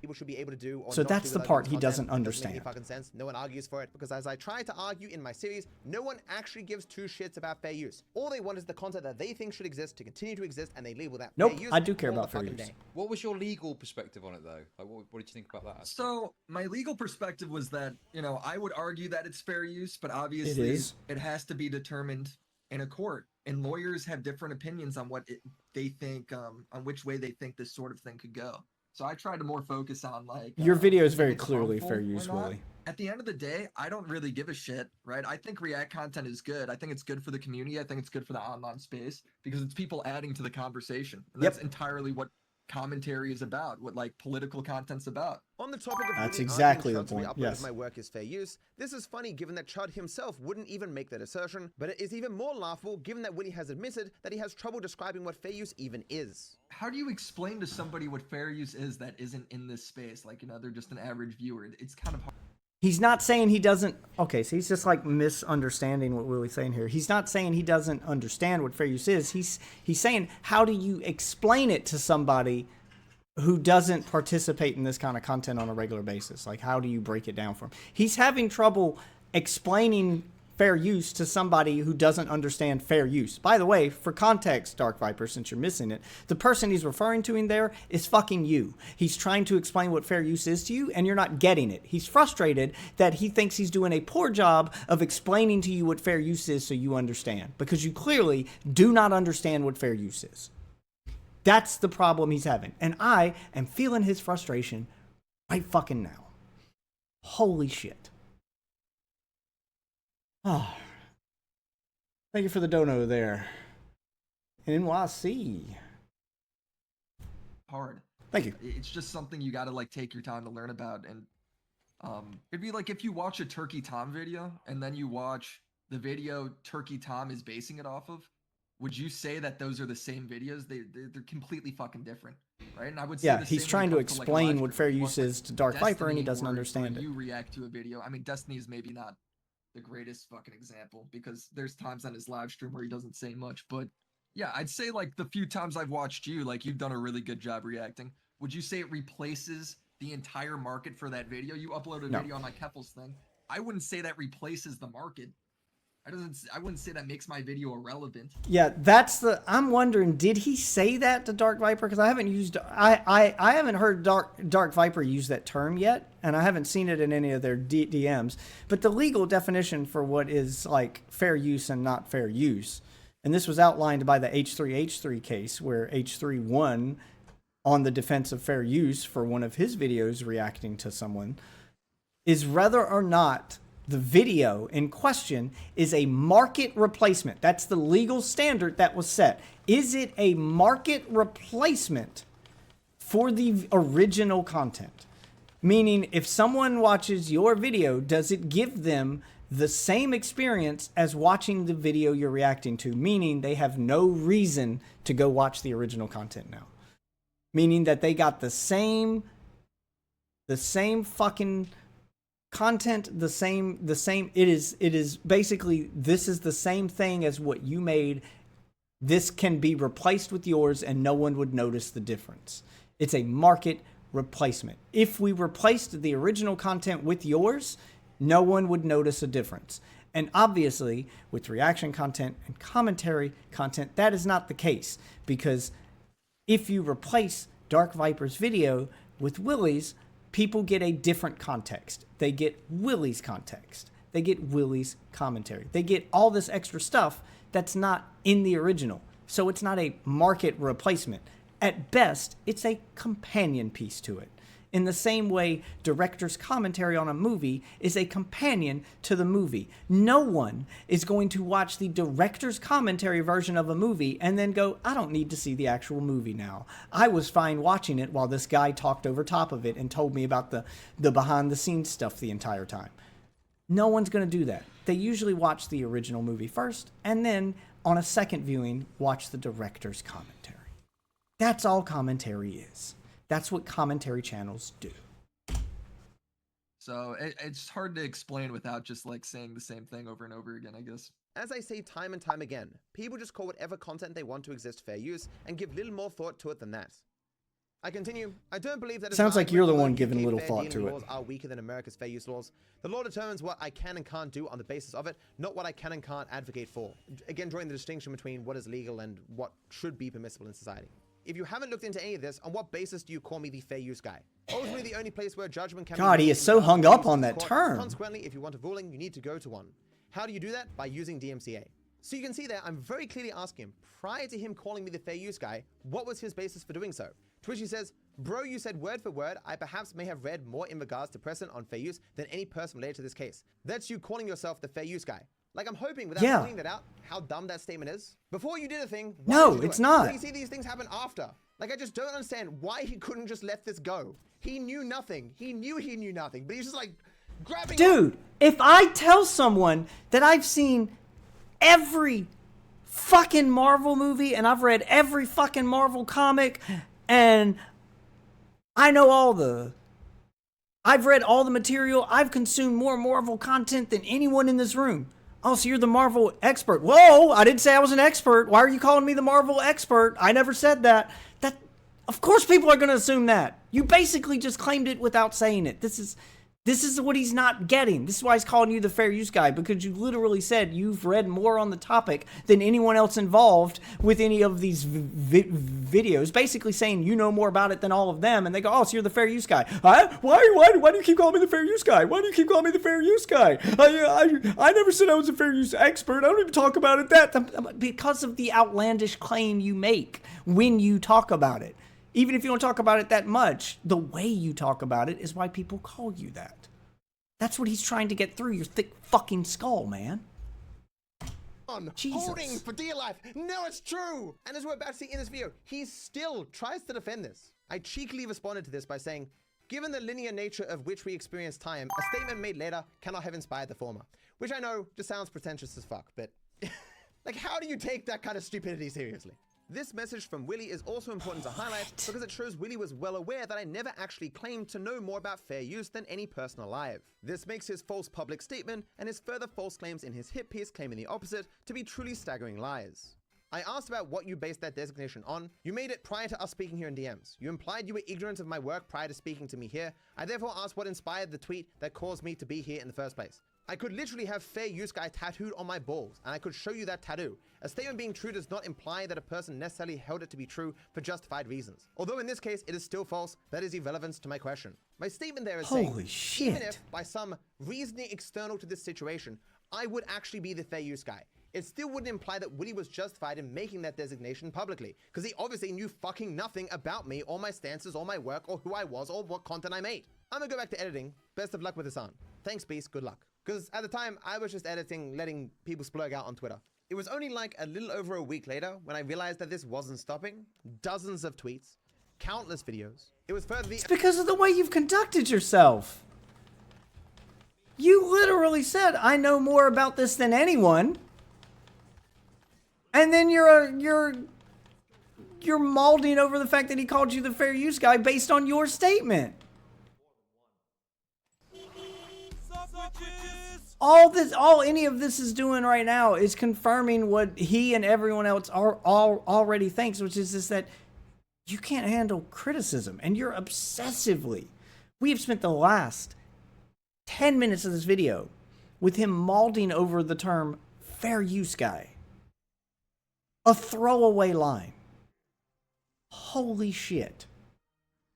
people should be able to do. Or so not that's do the with part open he content. doesn't It make understand. any fucking sense. No one argues for it because as I try to argue in my series, no one actually gives two shits about fair use. All they want is the content that they think should exist to continue to exist, and they label that Nope, fair use. I do care all about the fair fucking use. day. What was your legal perspective on it, though? Like, what did you think about that? So my legal perspective was that, you know, I would argue that it's fair use, but obviously it has to be determined in a court. And lawyers have different opinions on what they think, on which way they think this sort of thing could go. So I tried to more focus on like Your video is if very it's clearly harmful fair or use, not. Willie. At the end of the day, I don't really give a shit, right? I think React content is good. I think it's good for the community. I think it's good for the online space because it's people adding to the conversation. And that's entirely what commentary is about, what like political content's about. On the topic of That's Willie exactly arguing the Chud's point, re-upload yes. of my work is fair use, this is funny given that Chud himself wouldn't even make that assertion, but it is even more laughable given that Willie has admitted that he has trouble describing what fair use even is. How do you explain to somebody what fair use is that isn't in this space? Like, you know, they're just an average viewer. It's kind of hard. He's not saying he doesn't. Okay, so he's just like misunderstanding what Willie's saying here. He's not saying he doesn't understand what fair use is. He's saying, how do you explain it to somebody who doesn't participate in this kind of content on a regular basis? Like, how do you break it down for him? He's having trouble explaining fair use to somebody who doesn't understand fair use. By the way, for context, Dark Viper, since you're missing it, the person he's referring to in there is fucking you. He's trying to explain what fair use is to you, and you're not getting it. He's frustrated that he thinks he's doing a poor job of explaining to you what fair use is so you understand, because you clearly do not understand what fair use is. That's the problem he's having. And I am feeling his frustration right fucking now. Holy shit. Oh. Thank you for the dono there. NYC. Hard. Thank you. It's just something you got to like take your time to learn about. And it'd be like if you watch a Turkey Tom video and then you watch the video Turkey Tom is basing it off of. Would you say that those are the same videos? They're completely fucking different, right? And I would say Yeah, the he's same trying to when it comes like, a explain live what stream. fair You use watch, is to Dark Viper, and he Destiny doesn't where understand it. You react to a video. I mean, Destiny is maybe not the greatest fucking example because there's times on his live stream where he doesn't say much. But yeah, I'd say like the few times I've watched you, like you've done a really good job reacting. Would you say it replaces the entire market for that video? You upload a video on my Keffels thing. I wouldn't say that replaces the market. I wouldn't say that makes my video irrelevant. Yeah, that's the. I'm wondering, did he say that to Dark Viper? Because I haven't used. I haven't heard Dark Viper use that term yet, and I haven't seen it in any of their DMs. But the legal definition for what is like fair use and not fair use, and this was outlined by the H3H3 case, where H3 won on the defense of fair use for one of his videos reacting to someone, is whether or not the video in question is a market replacement. That's the legal standard that was set. Is it a market replacement for the original content? Meaning, if someone watches your video, does it give them the same experience as watching the video you're reacting to? Meaning, they have no reason to go watch the original content now. Meaning that they got the same fucking content, the same, it is basically, this is the same thing as what you made. This can be replaced with yours and no one would notice the difference. It's a market replacement. If we replaced the original content with yours, no one would notice a difference. And obviously, with reaction content and commentary content, that is not the case. Because if you replace Dark Viper's video with Willie's, people get a different context. They get Willie's context. They get Willie's commentary. They get all this extra stuff that's not in the original. So it's not a market replacement. At best, it's a companion piece to it. In the same way, director's commentary on a movie is a companion to the movie. No one is going to watch the director's commentary version of a movie and then go, I don't need to see the actual movie now. I was fine watching it while this guy talked over top of it and told me about the behind-the-scenes stuff the entire time. No one's going to do that. They usually watch the original movie first and then, on a second viewing, watch the director's commentary. That's all commentary is. That's what commentary channels do. So it's hard to explain without just like saying the same thing over and over again, I guess. As I say time and time again, people just call whatever content they want to exist fair use and give little more thought to it than that. I continue. I don't believe that sounds like you're the one UK giving little fair thought dealing to it. laws are weaker than America's fair use laws. The law determines what I can and can't do on the basis of it, not what I can and can't advocate for. Again, drawing the distinction between what is legal and what should be permissible in society. If you haven't looked into any of this, on what basis do you call me the fair use guy? Ultimately, the only place where judgment can God, be he made is in so regards hung to up fair on use that is court. term. Consequently, if you want a ruling, you need to go to one. How do you do that? By using DMCA. So you can see there, I'm very clearly asking him, prior to him calling me the fair use guy, what was his basis for doing so? To which he says, bro, you said word for word, I perhaps may have read more in regards to precedent on fair use than any person related to this case. That's you calling yourself the fair use guy. Like, I'm hoping without pointing that out, how dumb that statement is. Before you did a thing, why no, did you do it's it? not. So you see these things happen after. Like, I just don't understand why he couldn't just let this go. He knew nothing. He knew nothing, but he's just like grabbing. Dude, if I tell someone that I've seen every fucking Marvel movie and I've read every fucking Marvel comic and I know I've read all the material, I've consumed more Marvel content than anyone in this room. Oh, so you're the Marvel expert. Whoa, I didn't say I was an expert. Why are you calling me the Marvel expert? I never said that. Of course people are going to assume that. You basically just claimed it without saying it. This is what he's not getting. This is why he's calling you the fair use guy, because you literally said you've read more on the topic than anyone else involved with any of these videos, basically saying you know more about it than all of them, and they go, oh, so you're the fair use guy. Huh? Why do you keep calling me the fair use guy? Why do you keep calling me the fair use guy? I never said I was a fair use expert. I don't even talk about it because of the outlandish claim you make when you talk about it. Even if you don't talk about it that much, the way you talk about it is why people call you that. That's what he's trying to get through your thick fucking skull, man. Jesus. Holding for dear life. No, it's true. And as we're about to see in this video, he still tries to defend this. I cheekily responded to this by saying, given the linear nature of which we experience time, a statement made later cannot have inspired the former. Which I know just sounds pretentious as fuck, but like, how do you take that kind of stupidity seriously? This message from Willie is also important to highlight because it shows Willie was well aware that I never actually claimed to know more about fair use than any person alive. This makes his false public statement and his further false claims in his hit piece claiming the opposite to be truly staggering lies. I asked about what you based that designation on. You made it prior to us speaking here in DMs. You implied you were ignorant of my work prior to speaking to me here. I therefore asked what inspired the tweet that caused me to be here in the first place. I could literally have fair use guy tattooed on my balls, and I could show you that tattoo. A statement being true does not imply that a person necessarily held it to be true for justified reasons. Although in this case, it is still false, that is irrelevant to my question. My statement there is Holy saying, shit. even if, by some reasoning external to this situation, I would actually be the fair use guy, it still wouldn't imply that Willie was justified in making that designation publicly, because he obviously knew fucking nothing about me, or my stances, or my work, or who I was, or what content I made. I'm gonna go back to editing. Best of luck with this on. Thanks, Beast. Good luck. Because at the time, I was just editing, letting people splurge out on Twitter. It was only like a little over a week later when I realized that this wasn't stopping. Dozens of tweets, countless videos. It was further the It's because of the way you've conducted yourself. You literally said, I know more about this than anyone. And then you're mauling over the fact that he called you the fair use guy based on your statement. All any of this is doing right now is confirming what he and everyone else already thinks, which is just that you can't handle criticism, and you're obsessively. We have spent the last 10 minutes of this video with him mauling over the term fair use guy. A throwaway line. Holy shit.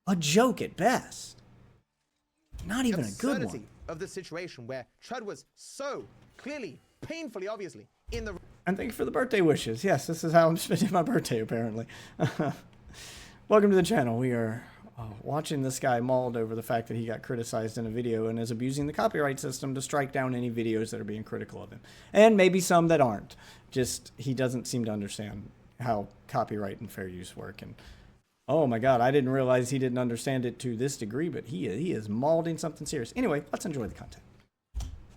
A joke at best. Not even a good one. Of the situation where Chud was so clearly, painfully, obviously in the. And thank you for the birthday wishes. Yes, this is how I'm spending my birthday, apparently. Welcome to the channel. We are watching this guy mauled over the fact that he got criticized in a video and is abusing the copyright system to strike down any videos that are being critical of him. And maybe some that aren't. Just, he doesn't seem to understand how copyright and fair use work. And oh my God, I didn't realize he didn't understand it to this degree, but he is mauling something serious. Anyway, let's enjoy the content.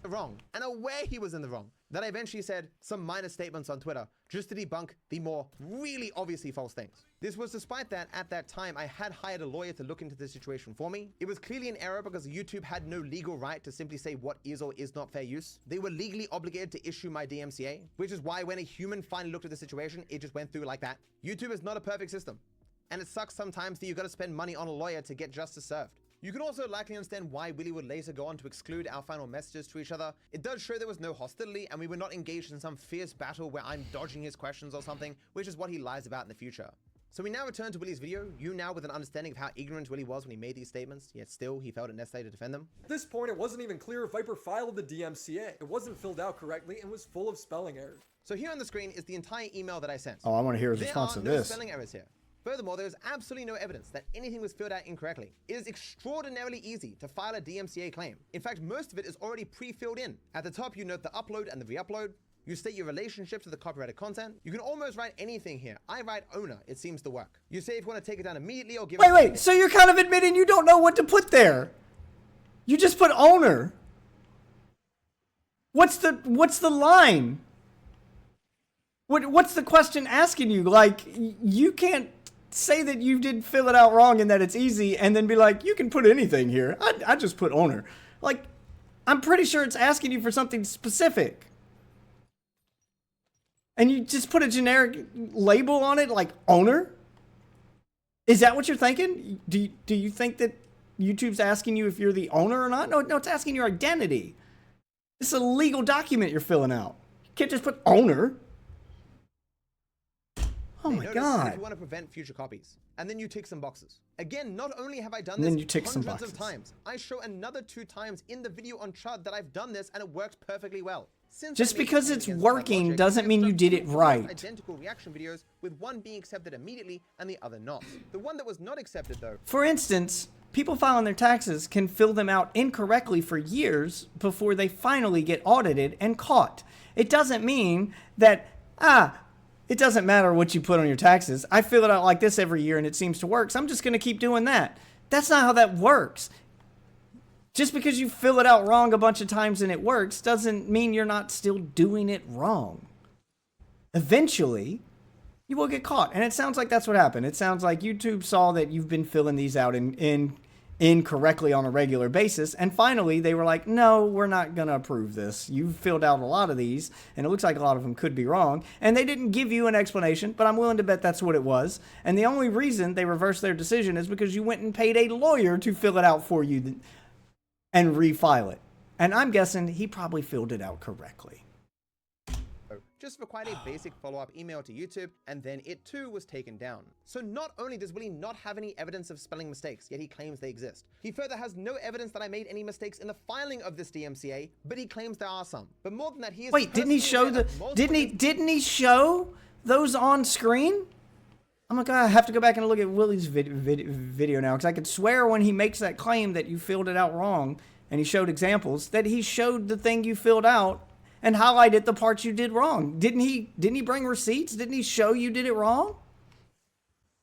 Wrong, and aware he was in the wrong, that I eventually said some minor statements on Twitter just to debunk the more really obviously false things. This was despite that at that time I had hired a lawyer to look into the situation for me. It was clearly an error because YouTube had no legal right to simply say what is or is not fair use. They were legally obligated to issue my DMCA, which is why when a human finally looked at the situation, it just went through like that. YouTube is not a perfect system, and it sucks sometimes that you gotta spend money on a lawyer to get justice served. You can also likely understand why Willie would later go on to exclude our final messages to each other. It does show there was no hostility and we were not engaged in some fierce battle where I'm dodging his questions or something, which is what he lies about in the future. So we now return to Willie's video, you now with an understanding of how ignorant Willie was when he made these statements, yet still he felt it necessary to defend them. At this point, it wasn't even clear if Viper filed the DMCA. It wasn't filled out correctly and was full of spelling errors. So here on the screen is the entire email that I sent. Oh, I want to hear his response to There are no this. spelling errors here. Furthermore, there is absolutely no evidence that anything was filled out incorrectly. It is extraordinarily easy to file a DMCA claim. In fact, most of it is already pre-filled in. At the top, you note the upload and the re-upload. You state your relationship to the copyrighted content. You can almost write anything here. I write owner, it seems to work. You say if you want to take it down immediately or give it. Wait, so you're kind of admitting you don't know what to put there. You just put owner. What's the line? What's the question asking you? Like, you can't say that you did fill it out wrong and that it's easy and then be like, you can put anything here. I just put owner. Like, I'm pretty sure it's asking you for something specific. And you just put a generic label on it like owner? Is that what you're thinking? Do you think that YouTube's asking you if you're the owner or not? No, it's asking your identity. It's a legal document you're filling out. You can't just put owner. Oh my God. If you want to prevent future copies. And then you tick some boxes. Again, not only have I done this hundreds of times, I show another 2 times in the video on Chud that I've done this and it works perfectly well. Just because it's working doesn't mean you did it right. Identical reaction videos with one being accepted immediately and the other not. The one that was not accepted though. For instance, people filing their taxes can fill them out incorrectly for years before they finally get audited and caught. It doesn't mean that, it doesn't matter what you put on your taxes. I fill it out like this every year and it seems to work, so I'm just going to keep doing that. That's not how that works. Just because you fill it out wrong a bunch of times and it works doesn't mean you're not still doing it wrong. Eventually, you will get caught. And it sounds like that's what happened. It sounds like YouTube saw that you've been filling these out incorrectly on a regular basis. And finally, they were like, no, we're not going to approve this. You've filled out a lot of these, and it looks like a lot of them could be wrong. And they didn't give you an explanation, but I'm willing to bet that's what it was. And the only reason they reversed their decision is because you went and paid a lawyer to fill it out for you and refile it. And I'm guessing he probably filled it out correctly. Just for quite a basic follow-up email to YouTube, and then it too was taken down. So not only does Willie not have any evidence of spelling mistakes, yet he claims they exist. He further has no evidence that I made any mistakes in the filing of this DMCA, but he claims there are some. But more than that, he is— Wait, didn't he show didn't he show those on screen? I'm like, I have to go back and look at Willie's video now, because I could swear when he makes that claim that you filled it out wrong, and he showed examples, that he showed the thing you filled out and highlighted the parts you did wrong. Didn't he bring receipts? Didn't he show you did it wrong?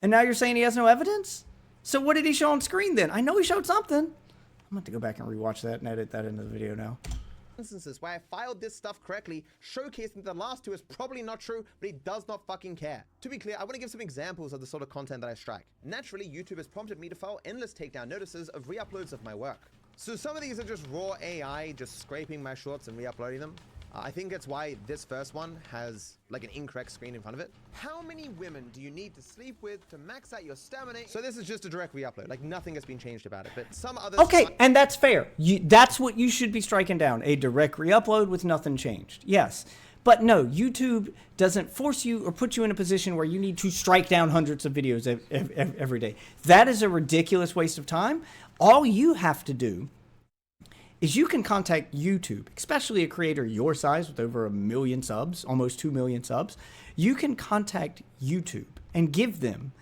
And now you're saying he has no evidence? So what did he show on screen then? I know he showed something. I'm going to have to go back and rewatch that and edit that into the video now. Instances where I filed this stuff correctly, showcasing that the last two is probably not true, but he does not fucking care. To be clear, I want to give some examples of the sort of content that I strike. Naturally, YouTube has prompted me to file endless takedown notices of re-uploads of my work. So some of these are just raw AI, just scraping my shorts and re-uploading them. I think that's why this first one has like an incorrect screen in front of it. How many women do you need to sleep with to max out your stamina? So this is just a direct re-upload, like nothing has been changed about it, but some others... Okay, and that's fair. That's what you should be striking down, a direct re-upload with nothing changed. Yes. But no, YouTube doesn't force you or put you in a position where you need to strike down hundreds of videos every day. That is a ridiculous waste of time. All you have to do is you can contact YouTube, especially a creator your size with over 1 million subs, almost 2 million subs. You can contact YouTube and give them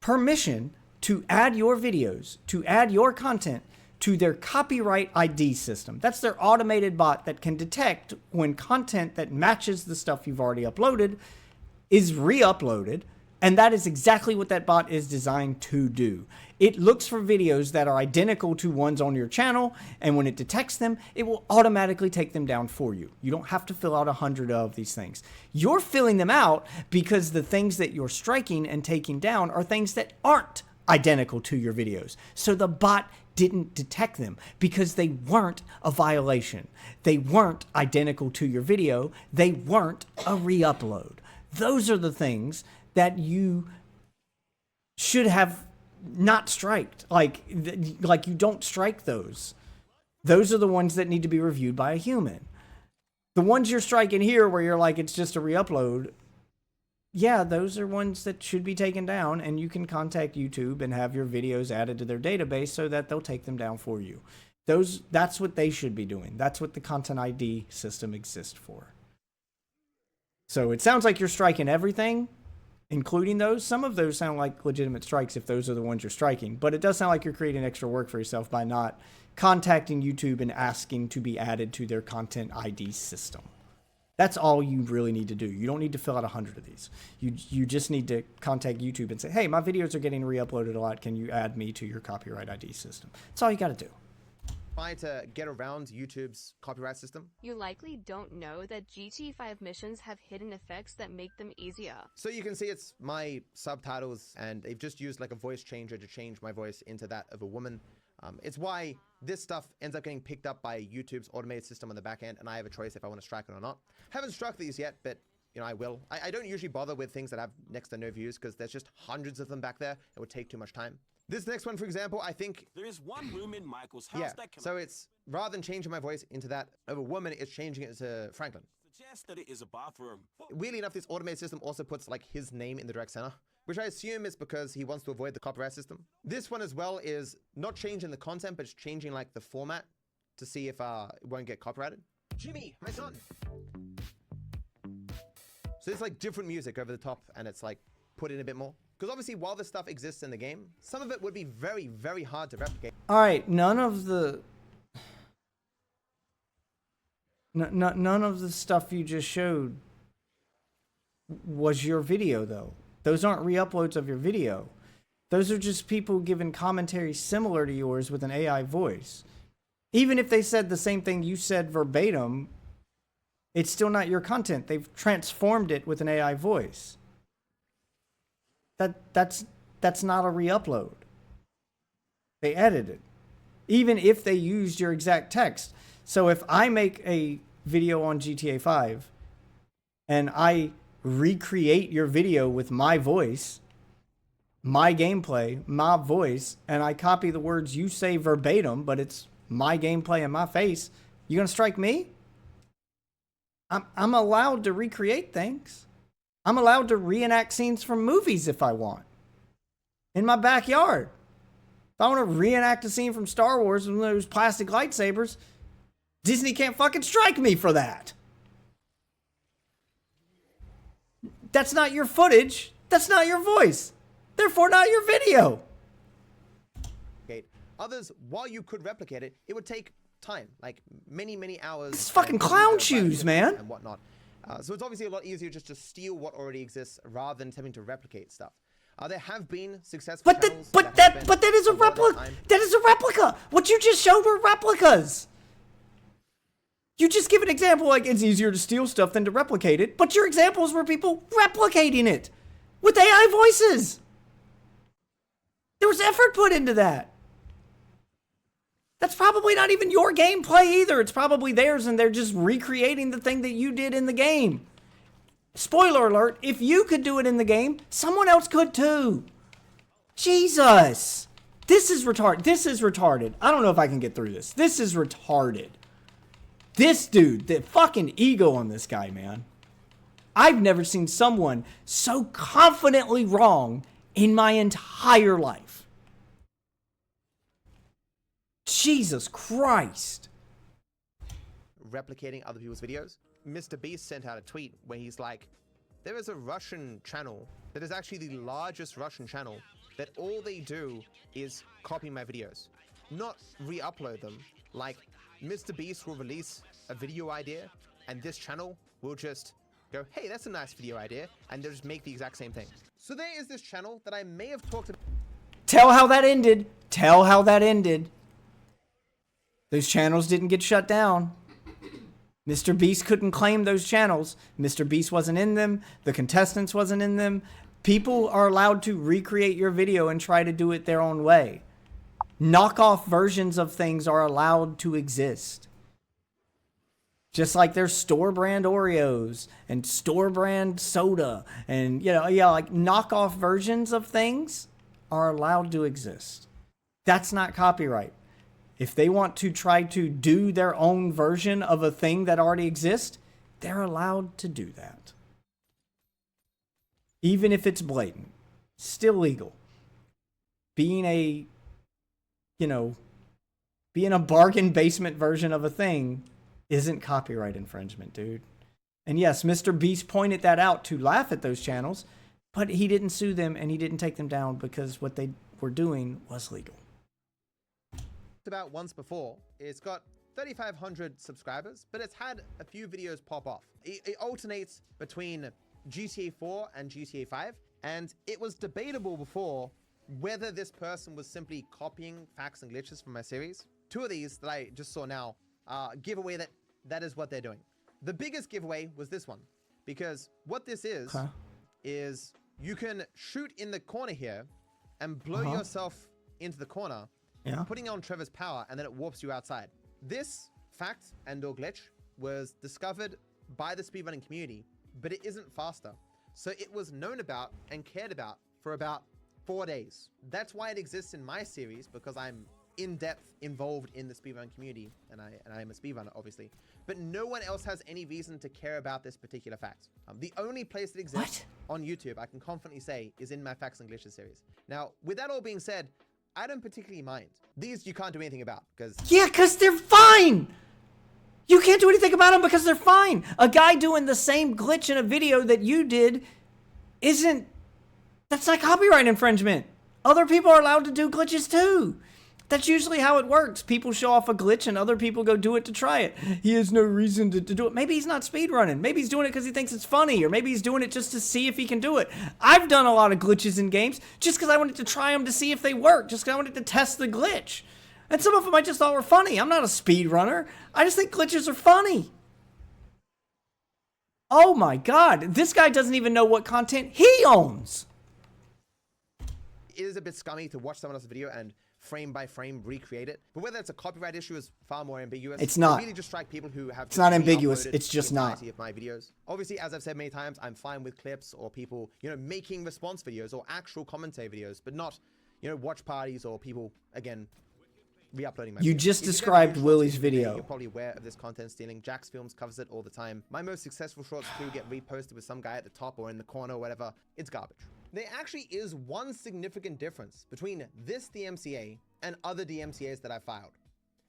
permission to add your videos, to add your content to their copyright ID system. That's their automated bot that can detect when content that matches the stuff you've already uploaded is re-uploaded. And that is exactly what that bot is designed to do. It looks for videos that are identical to ones on your channel, and when it detects them, it will automatically take them down for you. You don't have to fill out 100 of these things. You're filling them out because the things that you're striking and taking down are things that aren't identical to your videos. So the bot didn't detect them because they weren't a violation. They weren't identical to your video. They weren't a re-upload. Those are the things that you should have not striked. Like you don't strike those. Those are the ones that need to be reviewed by a human. The ones you're striking here where you're like, it's just a re-upload. Yeah, those are ones that should be taken down, and you can contact YouTube and have your videos added to their database so that they'll take them down for you. That's what they should be doing. That's what the Content ID system exists for. So it sounds like you're striking everything, including those. Some of those sound like legitimate strikes if those are the ones you're striking, but it does sound like you're creating extra work for yourself by not contacting YouTube and asking to be added to their Content ID system. That's all you really need to do. You don't need to fill out 100 of these. You just need to contact YouTube and say, hey, my videos are getting re-uploaded a lot. Can you add me to your copyright ID system? That's all you got to do. Try to get around YouTube's copyright system. You likely don't know that GT5 missions have hidden effects that make them easier. So you can see it's my subtitles, and they've just used like a voice changer to change my voice into that of a woman. It's why this stuff ends up getting picked up by YouTube's automated system on the back end, and I have a choice if I want to strike it or not. Haven't struck these yet, but you know, I will. I don't usually bother with things that have next to no views because there's just hundreds of them back there. It would take too much time. This next one, for example, I think... There is one room in Michael's house that can... So it's, rather than changing my voice into that of a woman, it's changing it to Franklin. Suggest that it is a bathroom. Weirdly enough, this automated system also puts like his name in the direct center, which I assume is because he wants to avoid the copyright system. This one as well is not changing the content, but it's changing like the format to see if it won't get copyrighted. Jimmy, my son! So it's like different music over the top, and it's like put in a bit more. Because obviously, while this stuff exists in the game, some of it would be very, very hard to replicate. All right, none of the stuff you just showed was your video, though. Those aren't re-uploads of your video. Those are just people giving commentary similar to yours with an AI voice. Even if they said the same thing you said verbatim, it's still not your content. They've transformed it with an AI voice. That's not a re-upload. They edited it. Even if they used your exact text. So if I make a video on GTA 5 and I recreate your video with my voice, my gameplay, my voice, and I copy the words you say verbatim, but it's my gameplay and my face, you gonna strike me? I'm allowed to recreate things. I'm allowed to reenact scenes from movies if I want. In my backyard. If I want to reenact a scene from Star Wars with those plastic lightsabers, Disney can't fucking strike me for that. That's not your footage. That's not your voice. Therefore, not your video. Others, while you could replicate it, it would take time, like many, many hours. It's fucking clown shoes, man. And whatnot. So it's obviously a lot easier just to steal what already exists rather than attempting to replicate stuff. There have been successful channels but that is a replica. That is a replica. What you just showed were replicas. You just give an example like it's easier to steal stuff than to replicate it, but your examples were people replicating it with AI voices. There was effort put into that. That's probably not even your gameplay either. It's probably theirs, and they're just recreating the thing that you did in the game. Spoiler alert, if you could do it in the game, someone else could too. Jesus. This is retarded. This is retarded. I don't know if I can get through this. This is retarded. This dude, the fucking ego on this guy, man. I've never seen someone so confidently wrong in my entire life. Jesus Christ. Replicating other people's videos. Mr. Beast sent out a tweet where he's like, there is a Russian channel that is actually the largest Russian channel that all they do is copy my videos, not re-upload them. Like, Mr. Beast will release a video idea and this channel will just go, hey, that's a nice video idea, and they'll just make the exact same thing. So there is this channel that I may have talked about. Tell how that ended. Tell how that ended. Those channels didn't get shut down. Mr. Beast couldn't claim those channels. Mr. Beast wasn't in them. The contestants wasn't in them. People are allowed to recreate your video and try to do it their own way. Knockoff versions of things are allowed to exist. Just like there's store brand Oreos and store brand soda and, like knockoff versions of things are allowed to exist. That's not copyright. If they want to try to do their own version of a thing that already exists, they're allowed to do that. Even if it's blatant, still legal. Being a bargain basement version of a thing isn't copyright infringement, dude. And yes, Mr. Beast pointed that out to laugh at those channels, but he didn't sue them and he didn't take them down because what they were doing was legal. About once before. It's got 3,500 subscribers, but it's had a few videos pop off. It alternates between GTA 4 and GTA 5, and it was debatable before whether this person was simply copying facts and glitches from my series. Two of these that I just saw now give away that is what they're doing. The biggest giveaway was this one, because what this is you can shoot in the corner here and blow yourself into the corner, putting on Trevor's power, and then it warps you outside. This fact and/or glitch was discovered by the speedrunning community, but it isn't faster. So it was known about and cared about for about 4 days. That's why it exists in my series, because I'm in-depth involved in the speedrun community, and I am a speedrunner, obviously. But no one else has any reason to care about this particular fact. The only place that exists on YouTube, I can confidently say, is in my Facts and Glitches series. Now, with that all being said, I don't particularly mind. These you can't do anything about, because... Yeah, because they're fine! You can't do anything about them because they're fine! A guy doing the same glitch in a video that you did isn't... That's not copyright infringement. Other people are allowed to do glitches too. That's usually how it works. People show off a glitch and other people go do it to try it. He has no reason to do it. Maybe he's not speedrunning. Maybe he's doing it because he thinks it's funny, or maybe he's doing it just to see if he can do it. I've done a lot of glitches in games just because I wanted to try them to see if they work, just because I wanted to test the glitch. And some of them I just thought were funny. I'm not a speedrunner. I just think glitches are funny. Oh my God. This guy doesn't even know what content he owns. It is a bit scummy to watch someone else's video and frame by frame recreate it, but whether it's a copyright issue is far more ambiguous. It's not. I really just strike people who have. It's not ambiguous. It's just not. Of my videos. Obviously, as I've said many times, I'm fine with clips or people, making response videos or actual commentary videos, but not, watch parties or people again re-uploading my. You videos. just described Willie's video. You're probably aware of this content stealing. Jack's Films covers it all the time. My most successful shorts too get reposted with some guy at the top or in the corner or whatever. It's garbage. There actually is one significant difference between this DMCA and other DMCAs that I filed.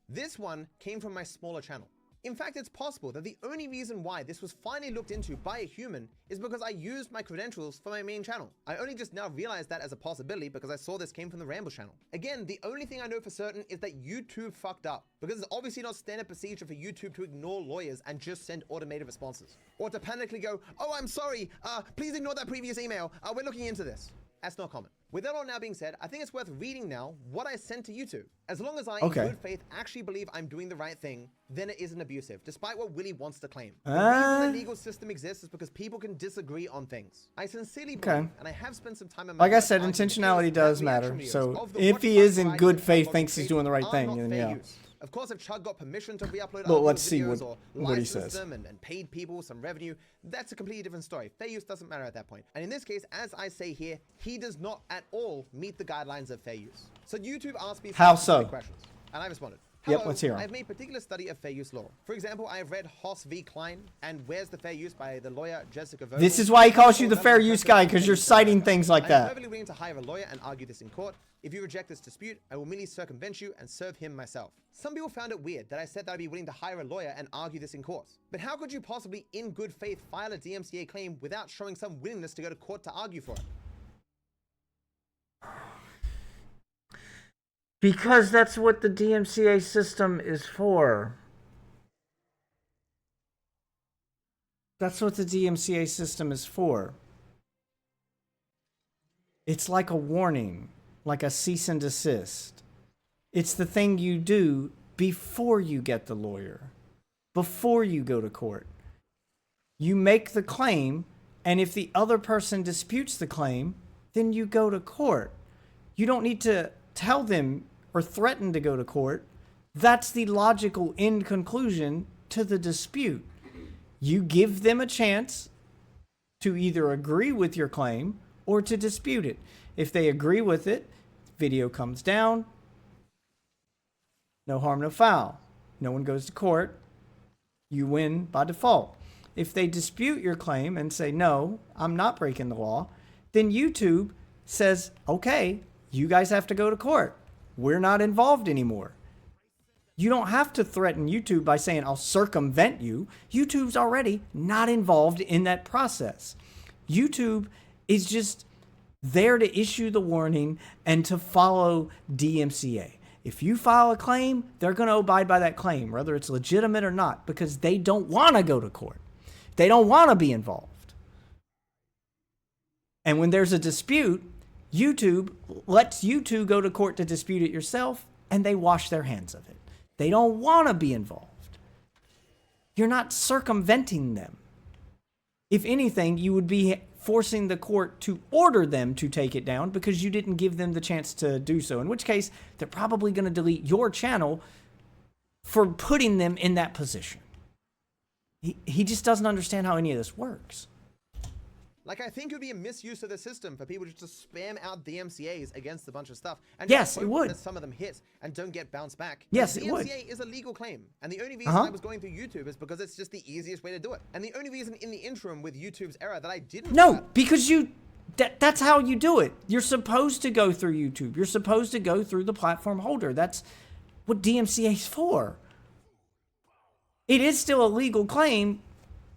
This one came from my smaller channel. In fact, it's possible that the only reason why this was finally looked into by a human is because I used my credentials for my main channel. I only just now realized that as a possibility because I saw this came from the Ramble channel. Again, the only thing I know for certain is that YouTube fucked up, because it's obviously not standard procedure for YouTube to ignore lawyers and just send automated responses. Or to panically go, oh, I'm sorry, please ignore that previous email, we're looking into this. That's not common. With that all now being said, I think it's worth reading now what I sent to YouTube. As long as I, in good faith, actually believe I'm doing the right thing, then it isn't abusive, despite what Willie wants to claim. The reason the legal system exists is because people can disagree on things. I sincerely believe, and I have spent some time in my like I said, intentionality does matter. So if he is in good faith, thinks he's doing the right thing, then yeah. Of course, if Chug got permission to re-upload Well, let's see videos what or he says. them and paid people some revenue, that's a completely different story. Fair use doesn't matter at that point. And in this case, as I say here, he does not at all meet the guidelines of fair use. So YouTube asked me some specific questions, and I responded. Hello, let's hear 'em. I've made particular study of fair use law. For example, I have read Hoss v. Klein and Where's the Fair Use by the lawyer Jessica Vogel. This is why he calls you the fair use guy, because you're citing things like I'm that. perfectly willing to hire a lawyer and argue this in court. If you reject this dispute, I will merely circumvent you and serve him myself. Some people found it weird that I said that I'd be willing to hire a lawyer and argue this in court. But how could you possibly, in good faith, file a DMCA claim without showing some willingness to go to court to argue for it? Because that's what the DMCA system is for. That's what the DMCA system is for. It's like a warning, like a cease and desist. It's the thing you do before you get the lawyer, before you go to court. You make the claim, and if the other person disputes the claim, then you go to court. You don't need to tell them or threaten to go to court. That's the logical end conclusion to the dispute. You give them a chance to either agree with your claim or to dispute it. If they agree with it, video comes down, no harm, no foul. No one goes to court. You win by default. If they dispute your claim and say, no, I'm not breaking the law, then YouTube says, okay, you guys have to go to court. We're not involved anymore. You don't have to threaten YouTube by saying, I'll circumvent you. YouTube's already not involved in that process. YouTube is just there to issue the warning and to follow DMCA. If you file a claim, they're going to abide by that claim, whether it's legitimate or not, because they don't want to go to court. They don't want to be involved. And when there's a dispute, YouTube lets you two go to court to dispute it yourself, and they wash their hands of it. They don't want to be involved. You're not circumventing them. If anything, you would be forcing the court to order them to take it down because you didn't give them the chance to do so, in which case they're probably going to delete your channel for putting them in that position. He just doesn't understand how any of this works. Like, I think it would be a misuse of the system for people just to spam out DMCAs against a bunch of stuff. And yes, it would. That some of them hit and don't get bounced back. Yes, it would. DMCA is a legal claim. And the only reason I was going through YouTube is because it's just the easiest way to do it. And the only reason in the interim with YouTube's error that I didn't... No, because that's how you do it. You're supposed to go through YouTube. You're supposed to go through the platform holder. That's what DMCA is for. It is still a legal claim,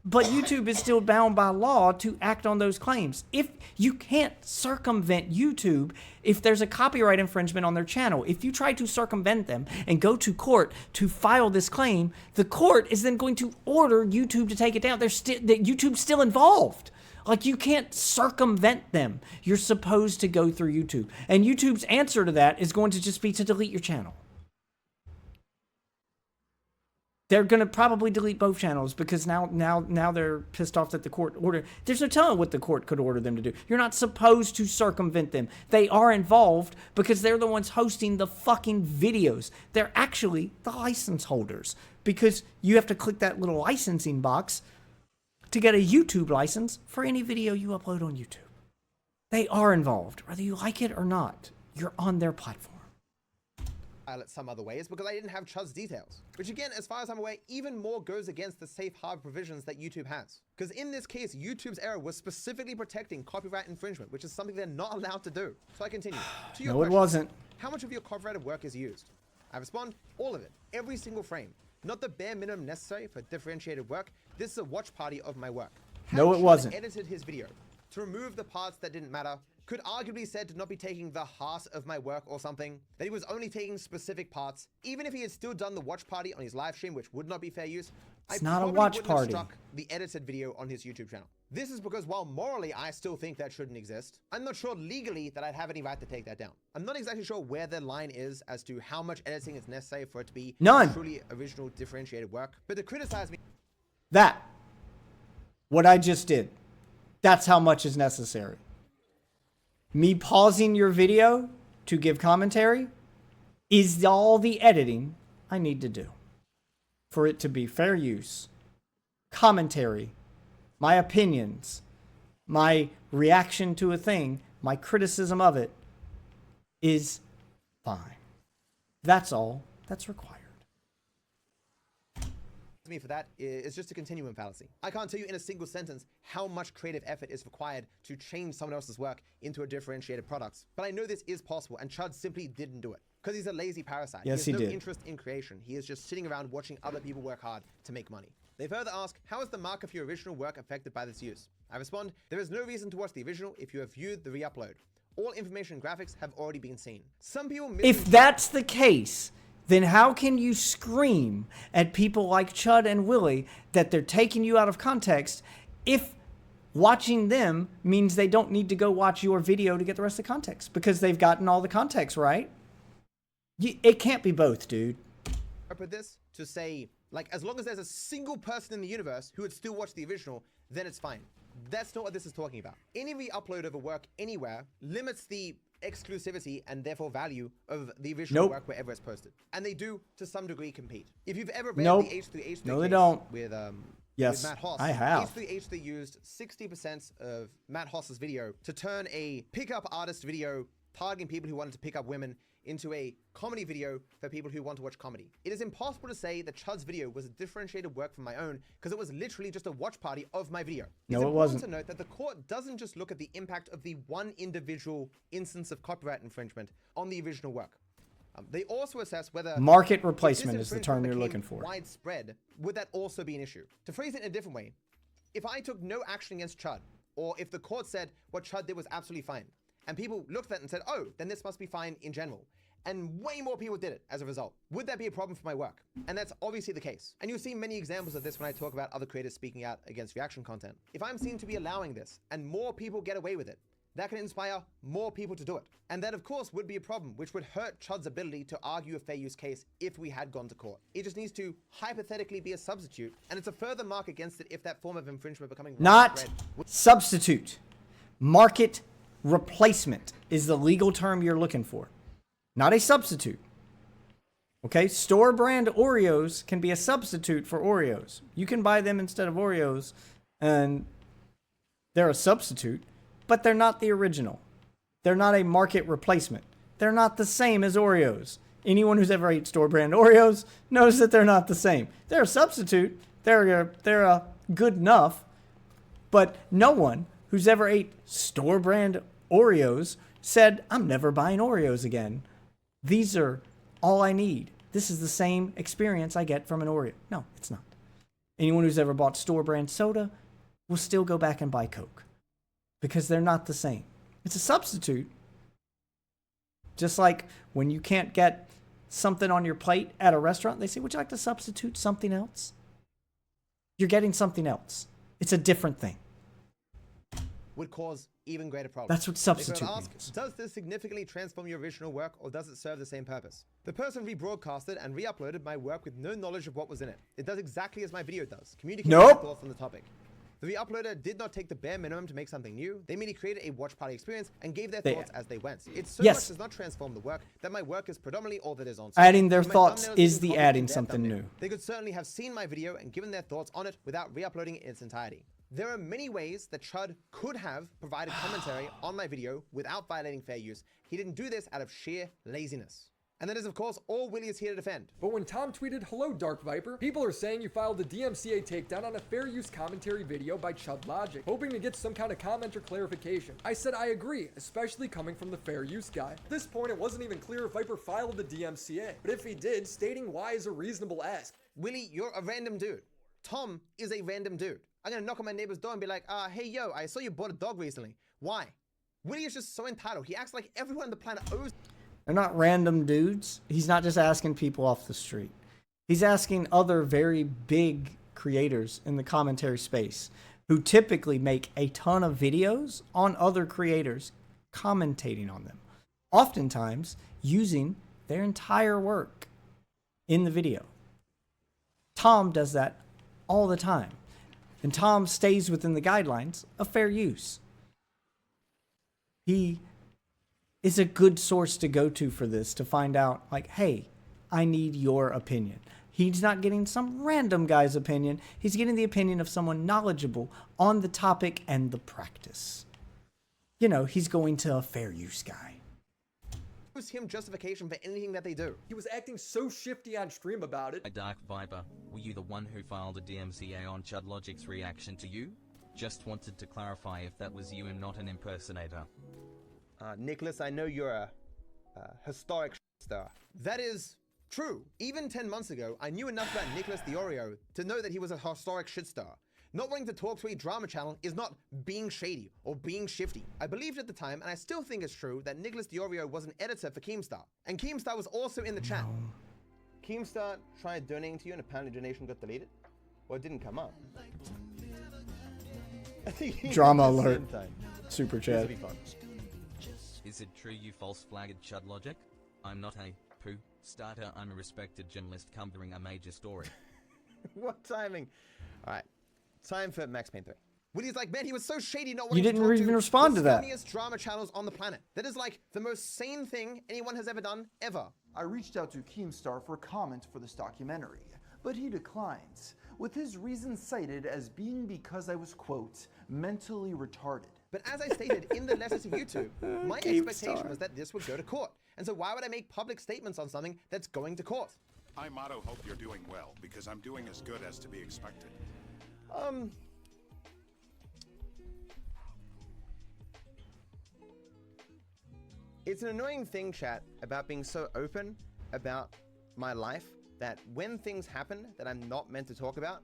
but YouTube is still bound by law to act on those claims. If you can't circumvent YouTube if there's a copyright infringement on their channel. If you try to circumvent them and go to court to file this claim, the court is then going to order YouTube to take it down. YouTube's still involved. Like, you can't circumvent them. You're supposed to go through YouTube. And YouTube's answer to that is going to just be to delete your channel. They're going to probably delete both channels because now they're pissed off that the court ordered. There's no telling what the court could order them to do. You're not supposed to circumvent them. They are involved because they're the ones hosting the fucking videos. They're actually the license holders because you have to click that little licensing box to get a YouTube license for any video you upload on YouTube. They are involved, whether you like it or not. You're on their platform. Some other ways because I didn't have Chud's details. Which again, as far as I'm aware, even more goes against the safe harbor provisions that YouTube has. Because in this case, YouTube's error was specifically protecting copyright infringement, which is something they're not allowed to do. So I continue. To your question, it wasn't. How much of your copyrighted work is used? I respond, all of it. Every single frame. Not the bare minimum necessary for differentiated work. This is a watch party of my work. No, it wasn't. Edited his video to remove the parts that didn't matter. could arguably said to not be taking the heart of my work or something, that he was only taking specific parts. Even if he had still done the watch party on his live stream, which would not be fair use, It's I not a probably watch wouldn't have party. struck the edited video on his YouTube channel. This is because while morally I still think that shouldn't exist, I'm not sure legally that I'd have any right to take that down. I'm not exactly sure where the line is as to how much editing is necessary for it to be None. truly original differentiated work, but to criticize me That, what I just did, that's how much is necessary. Me pausing your video to give commentary is all the editing I need to do for it to be fair use, commentary, my opinions, my reaction to a thing, my criticism of it is fine. That's all that's required. me for that is just a continuum fallacy. I can't tell you in a single sentence how much creative effort is required to change someone else's work into a differentiated product, but I know this is possible, and Chud simply didn't do it because he's a lazy parasite. Yes, he has he no did. interest in creation. He is just sitting around watching other people work hard to make money. They further ask, how is the mark of your original work affected by this use? I respond, there is no reason to watch the original if you have viewed the re-upload. All information and graphics have already been seen. Some people If that's the case, then how can you scream at people like Chud and Willie that they're taking you out of context if watching them means they don't need to go watch your video to get the rest of the context because they've gotten all the context right? It can't be both, dude. I put this to say, like, as long as there's a single person in the universe who would still watch the original, then it's fine. That's not what this is talking about. Any re-upload of a work anywhere limits the exclusivity and therefore value of the original work wherever it's posted. And they do, to some degree, compete. If you've ever read the H3H3 No, they case don't. with Yes, Matt Hoss, I have. H3H3 used 60% of Matt Hoss's video to turn a pickup artist video targeting people who wanted to pick up women into a comedy video for people who want to watch comedy. It is impossible to say that Chud's video was a differentiated work from my own because it was literally just a watch party of my video. No, it's it wasn't. important to note that the court doesn't just look at the impact of the one individual instance of copyright infringement on the original work. They also assess whether Market if replacement this is the term you're infringement looking became for. widespread, would that also be an issue? To phrase it in a different way, if I took no action against Chud, or if the court said what Chud did was absolutely fine, and people looked at it and said, oh, then this must be fine in general, and way more people did it as a result, would that be a problem for my work? And that's obviously the case. And you'll see many examples of this when I talk about other creators speaking out against reaction content. If I'm seen to be allowing this, and more people get away with it, that can inspire more people to do it. And that, of course, would be a problem, which would hurt Chud's ability to argue a fair use case if we had gone to court. It just needs to hypothetically be a substitute, and it's a further mark against it if that form of infringement becoming Not widespread. substitute. Market replacement is the legal term you're looking for. Not a substitute. Okay? Store brand Oreos can be a substitute for Oreos. You can buy them instead of Oreos, and they're a substitute, but they're not the original. They're not a market replacement. They're not the same as Oreos. Anyone who's ever ate store brand Oreos knows that they're not the same. They're a substitute. They're good enough, but no one who's ever ate store brand Oreos said, I'm never buying Oreos again. These are all I need. This is the same experience I get from an Oreo. No, it's not. Anyone who's ever bought store brand soda will still go back and buy Coke because they're not the same. It's a substitute. Just like when you can't get something on your plate at a restaurant, they say, would you like to substitute something else? You're getting something else. It's a different thing. Would cause even greater problems. That's what substitute They could ask, means. does this significantly transform your original work, or does it serve the same purpose? The person rebroadcasted and re-uploaded my work with no knowledge of what was in it. It does exactly as my video does, communicating Nope. my thoughts on the topic. The re-uploader did not take the bare minimum to make something new. They merely created a watch party experience and gave their thoughts as they went. It so Yes. much does not transform the work that my work is predominantly all that is on. Adding their My thoughts thumbnails is even the copy adding their something thumbnail. new. They could certainly have seen my video and given their thoughts on it without re-uploading it in its entirety. There are many ways that Chud could have provided commentary on my video without violating fair use. He didn't do this out of sheer laziness. And that is, of course, all Willie is here to defend. But when Tom tweeted, hello Dark Viper, people are saying you filed a DMCA takedown on a fair use commentary video by Chud Logic, hoping to get some kind of comment or clarification. I said I agree, especially coming from the fair use guy. At this point, it wasn't even clear if Viper filed the DMCA, but if he did, stating why is a reasonable ask. Willie, you're a random dude. Tom is a random dude. I'm gonna knock on my neighbor's door and be like, hey yo, I saw you bought a dog recently. Why? Willie is just so entitled. He acts like everyone on the planet owes. They're not random dudes. He's not just asking people off the street. He's asking other very big creators in the commentary space who typically make a ton of videos on other creators, commentating on them, oftentimes using their entire work in the video. Tom does that all the time, and Tom stays within the guidelines of fair use. He is a good source to go to for this, to find out, like, hey, I need your opinion. He's not getting some random guy's opinion. He's getting the opinion of someone knowledgeable on the topic and the practice. You know, he's going to a fair use guy. Owes him justification for anything that they do. He was acting so shifty on stream about it. Dark Viper, were you the one who filed a DMCA on ChudLogic's reaction to you? Just wanted to clarify if that was you and not an impersonator. Nicholas, I know you're a historic star. That is true. Even 10 months ago, I knew enough about Nicholas the Oreo to know that he was a historic shitstar. Not wanting to talk to a drama channel is not being shady or being shifty. I believed at the time, and I still think it's true, that Nicholas the Oreo was an editor for Keemstar. And Keemstar was also in the chat. Keemstar tried donating to you, and apparently donation got deleted. Or it didn't come up. Drama alert. Super chat. Is it true you false flagged ChudLogic? I'm not a poo starter, I'm a respected journalist covering a major story. What timing? Alright. Time for Max Payne 3. Willie's like, man, he was so shady not You wanting didn't to talk even to respond to the that. scummiest drama channels on the planet. That is like the most sane thing anyone has ever done, ever. I reached out to Keemstar for a comment for this documentary, but he declined, with his reasons cited as being because I was, quote, mentally retarded. But as I stated in the letter to YouTube, my expectation was that this would go to court. And so why would I make public statements on something that's going to court? I motto hope you're doing well, because I'm doing as good as to be expected. It's an annoying thing, chat, about being so open about my life that when things happen that I'm not meant to talk about,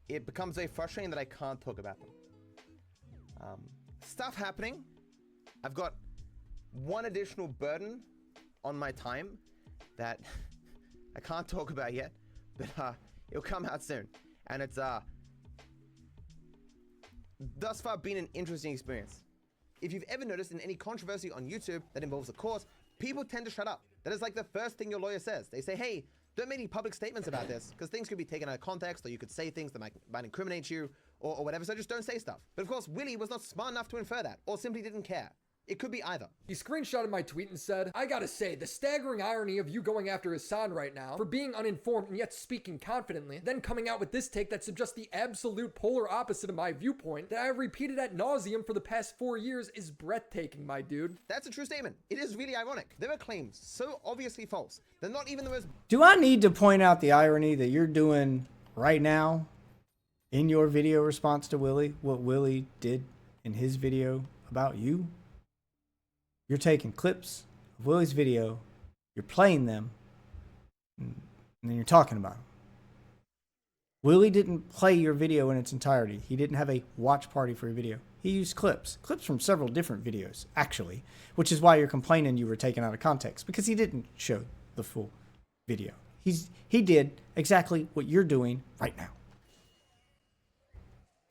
it becomes very frustrating that I can't talk about them. Stuff happening. I've got one additional burden on my time that I can't talk about yet, but it'll come out soon. And it's thus far been an interesting experience. If you've ever noticed in any controversy on YouTube that involves a court, people tend to shut up. That is like the first thing your lawyer says. They say, hey, don't make any public statements about this, because things could be taken out of context, or you could say things that might incriminate you, or whatever, so just don't say stuff. But of course, Willie was not smart enough to infer that, or simply didn't care. It could be either. He screenshotted my tweet and said, I gotta say, the staggering irony of you going after Hassan right now for being uninformed and yet speaking confidently, then coming out with this take that suggests the absolute polar opposite of my viewpoint that I have repeated ad nauseum for the past 4 years is breathtaking, my dude. That's a true statement. It is really ironic. There are claims so obviously false. They're not even the most... Do I need to point out the irony that you're doing right now in your video response to Willie, what Willie did in his video about you? You're taking clips of Willie's video, you're playing them, and then you're talking about them. Willie didn't play your video in its entirety. He didn't have a watch party for your video. He used clips from several different videos, actually, which is why you're complaining you were taken out of context, because he didn't show the full video. He did exactly what you're doing right now.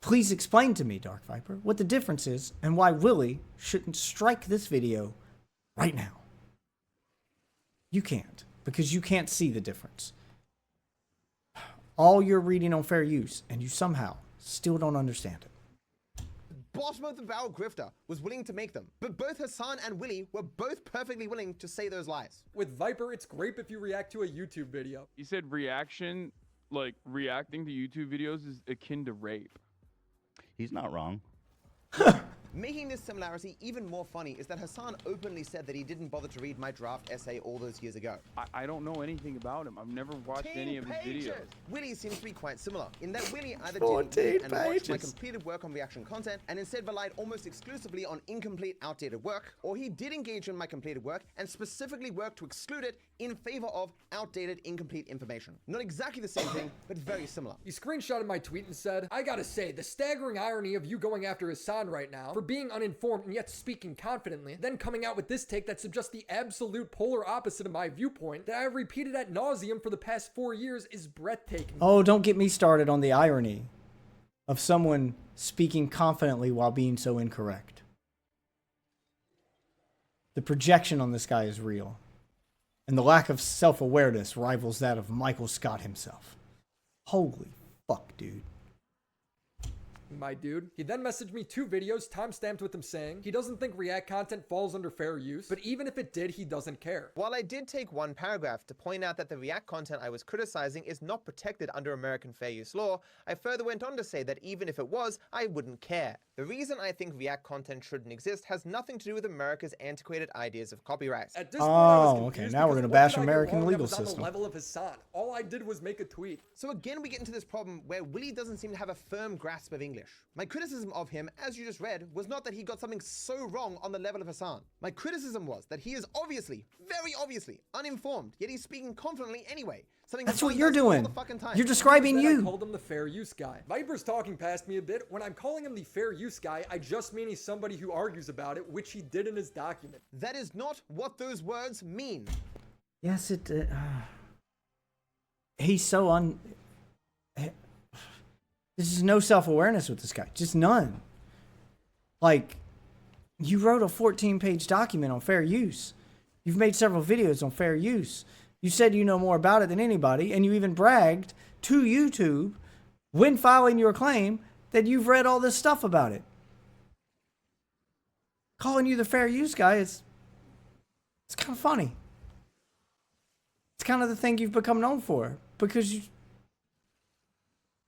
Please explain to me, Dark Viper, what the difference is and why Willie shouldn't strike this video right now. You can't, because you can't see the difference. All you're reading on fair use, and you somehow still don't understand it. Bottom of the barrel grifter was willing to make them, but both Hassan and Willie were both perfectly willing to say those lies. With Viper, it's great if you react to a YouTube video. He said reaction, like reacting to YouTube videos is akin to rape. He's not wrong. Making this similarity even more funny is that Hassan openly said that he didn't bother to read my draft essay all those years ago. I don't know anything about him. I've never watched any of his videos. Willie seems to be quite similar, in that Willie either didn't read and watch my completed work on reaction content, and instead relied almost exclusively on incomplete, outdated work, or he did engage in my completed work and specifically worked to exclude it in favor of outdated, incomplete information. Not exactly the same thing, but very similar. He screenshotted my tweet and said, "I gotta say, the staggering irony of you going after Hassan right now for being uninformed and yet speaking confidently, then coming out with this take that suggests the absolute polar opposite of my viewpoint that I've repeated ad nauseum for the past 4 years is breathtaking." Oh, don't get me started on the irony of someone speaking confidently while being so incorrect. The projection on this guy is real. And the lack of self-awareness rivals that of Michael Scott himself. Holy fuck, dude. My dude. He then messaged me 2 videos timestamped with him saying he doesn't think React content falls under fair use, but even if it did, he doesn't care. While I did take one paragraph to point out that the React content I was criticizing is not protected under American fair use law, I further went on to say that even if it was, I wouldn't care. The reason I think React content shouldn't exist has nothing to do with America's antiquated ideas of copyright. At this point, I was Oh, confused okay. Now we're because gonna what bash did I do American wrong that legal was on system. the level of Hassan. All I did was make a tweet. So again, we get into this problem where Willie doesn't seem to have a firm grasp of English. My criticism of him, as you just read, was not that he got something so wrong on the level of Hassan. My criticism was that he is obviously, very obviously, uninformed, yet he's speaking confidently anyway. Something That's Hassan what you're does all doing. the fucking time. You're describing Then I you. called him the fair use guy. Viper's talking past me a bit. When I'm calling him the fair use guy, I just mean he's somebody who argues about it, which he did in his document. That is not what those words mean. Yes, it. He's so un. There's just no self-awareness with this guy. Just none. Like, you wrote a 14-page document on fair use. You've made several videos on fair use. You said you know more about it than anybody, and you even bragged to YouTube when filing your claim that you've read all this stuff about it. Calling you the fair use guy is it's kind of funny. It's kind of the thing you've become known for because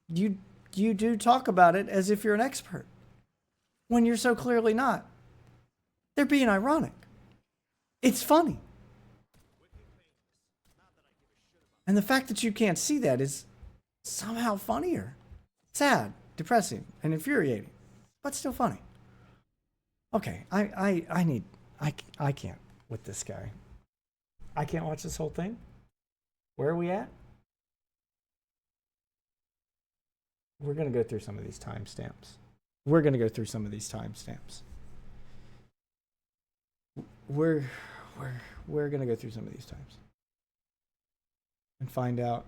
you do talk about it as if you're an expert when you're so clearly not. They're being ironic. It's funny. And the fact that you can't see that is somehow funnier. Sad, depressing, and infuriating, but still funny. Okay, I can't with this guy. I can't watch this whole thing. Where are we at? We're going to go through some of these timestamps. We're going to go through some of these timestamps. We're going to go through some of these times and find out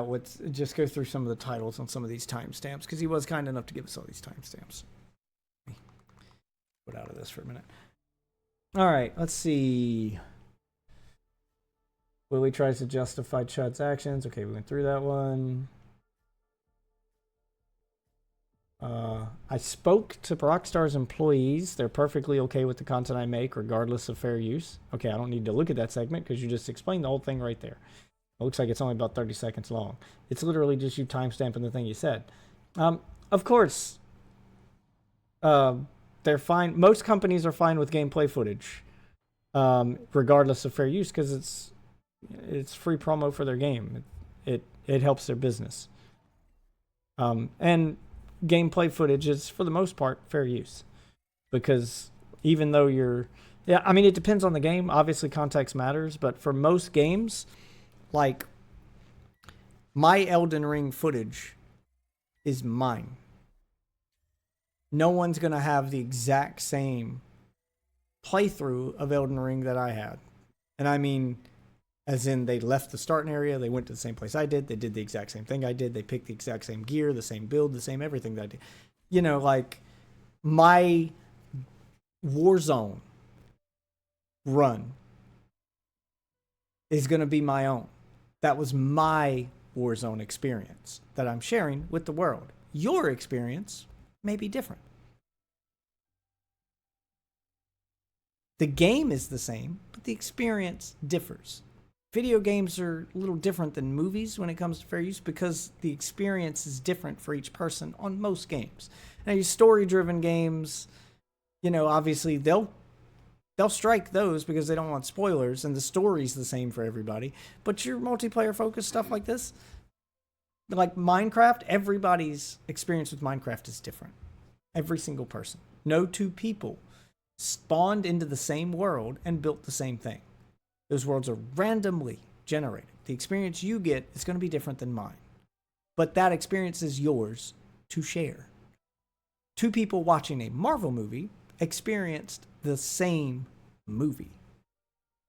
what's, just go through some of the titles on some of these timestamps because he was kind enough to give us all these timestamps. Put out of this for a minute. All right, let's see. Willie tries to justify Chud's actions. Okay, we went through that one. I spoke to Rockstar's employees. They're perfectly okay with the content I make, regardless of fair use. Okay, I don't need to look at that segment because you just explained the whole thing right there. It looks like it's only about 30 seconds long. It's literally just you timestamping the thing you said. Of course, they're fine. Most companies are fine with gameplay footage, regardless of fair use, because it's free promo for their game. It helps their business. And gameplay footage is, for the most part, fair use, because even though it depends on the game. Obviously, context matters, but for most games, like my Elden Ring footage is mine. No one's going to have the exact same playthrough of Elden Ring that I had. And I mean, as in they left the starting area, they went to the same place I did, they did the exact same thing I did, they picked the exact same gear, the same build, the same everything that I did. You know, like my Warzone run is going to be my own. That was my Warzone experience that I'm sharing with the world. Your experience may be different. The game is the same, but the experience differs. Video games are a little different than movies when it comes to fair use because the experience is different for each person on most games. Now, your story-driven games, you know, obviously they'll strike those because they don't want spoilers, and the story's the same for everybody. But your multiplayer-focused stuff like this, like Minecraft, everybody's experience with Minecraft is different. Every single person. No two people spawned into the same world and built the same thing. Those worlds are randomly generated. The experience you get is going to be different than mine. But that experience is yours to share. Two people watching a Marvel movie experienced the same movie.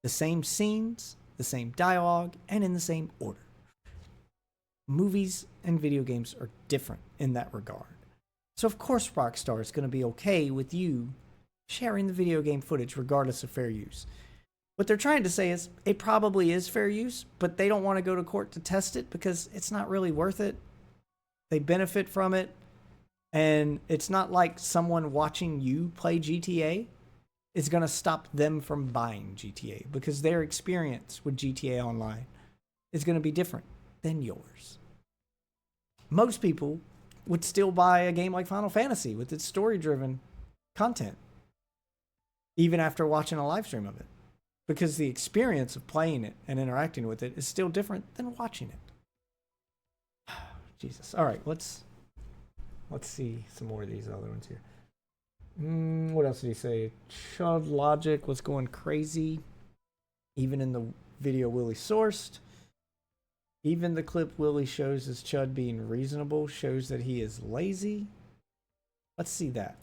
The same scenes, the same dialogue, and in the same order. Movies and video games are different in that regard. So of course Rockstar is going to be okay with you sharing the video game footage regardless of fair use. What they're trying to say is it probably is fair use, but they don't want to go to court to test it because it's not really worth it. They benefit from it, and it's not like someone watching you play GTA is going to stop them from buying GTA because their experience with GTA Online is going to be different than yours. Most people would still buy a game like Final Fantasy with its story-driven content, even after watching a live stream of it, because the experience of playing it and interacting with it is still different than watching it. Jesus. All right, let's see some more of these other ones here. What else did he say? Chud Logic was going crazy, even in the video Willie sourced. Even the clip Willie shows as Chud being reasonable shows that he is lazy. Let's see that.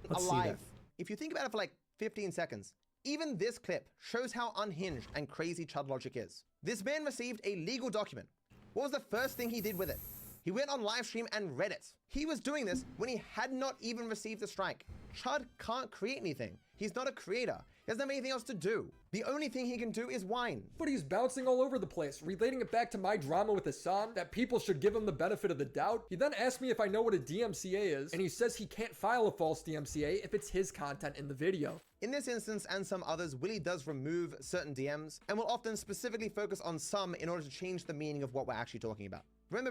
Let's see that. If you think about it for like 15 seconds, even this clip shows how unhinged and crazy Chud Logic is. This man received a legal document. What was the first thing he did with it? He went on live stream and read it. He was doing this when he had not even received a strike. Chud can't create anything. He's not a creator. He doesn't have anything else to do. The only thing he can do is whine. But he's bouncing all over the place, relating it back to my drama with Hassan, that people should give him the benefit of the doubt. He then asked me if I know what a DMCA is, and he says he can't file a false DMCA if it's his content in the video. In this instance and some others, Willie does remove certain DMs and will often specifically focus on some in order to change the meaning of what we're actually talking about. Remember?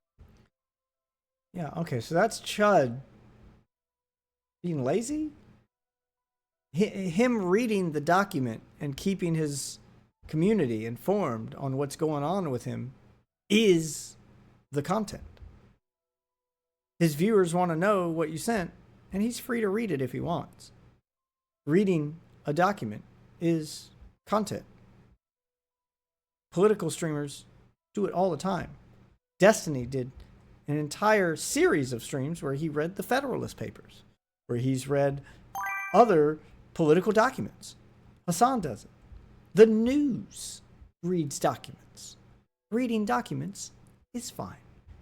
Yeah, okay, so that's Chud being lazy? Him reading the document and keeping his community informed on what's going on with him is the content. His viewers want to know what you sent, and he's free to read it if he wants. Reading a document is content. Political streamers do it all the time. Destiny did an entire series of streams where he read the Federalist Papers, where he's read other political documents. Hassan does it. The news reads documents. Reading documents is fine.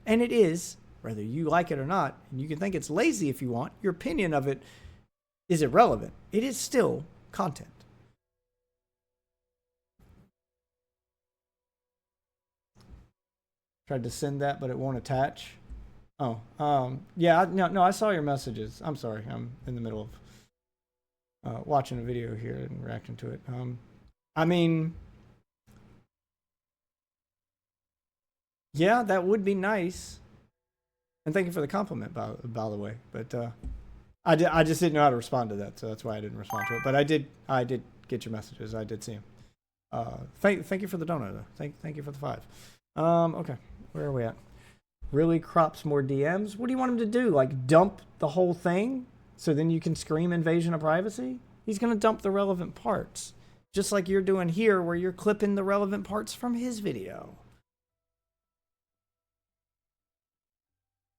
And it is, whether you like it or not, and you can think it's lazy if you want, your opinion of it is irrelevant. It is still content. Tried to send that, but it won't attach. Oh, yeah, no, I saw your messages. I'm sorry, I'm in the middle of watching a video here and reacting to it. I mean, yeah, that would be nice. And thank you for the compliment, by the way. But I just didn't know how to respond to that, so that's why I didn't respond to it. But I did get your messages. I did see them. Thank you for the donut, though. Thank you for the 5. Okay, where are we at? Really crops more DMs? What do you want him to do? Like dump the whole thing so then you can scream invasion of privacy? He's going to dump the relevant parts. Just like you're doing here where you're clipping the relevant parts from his video.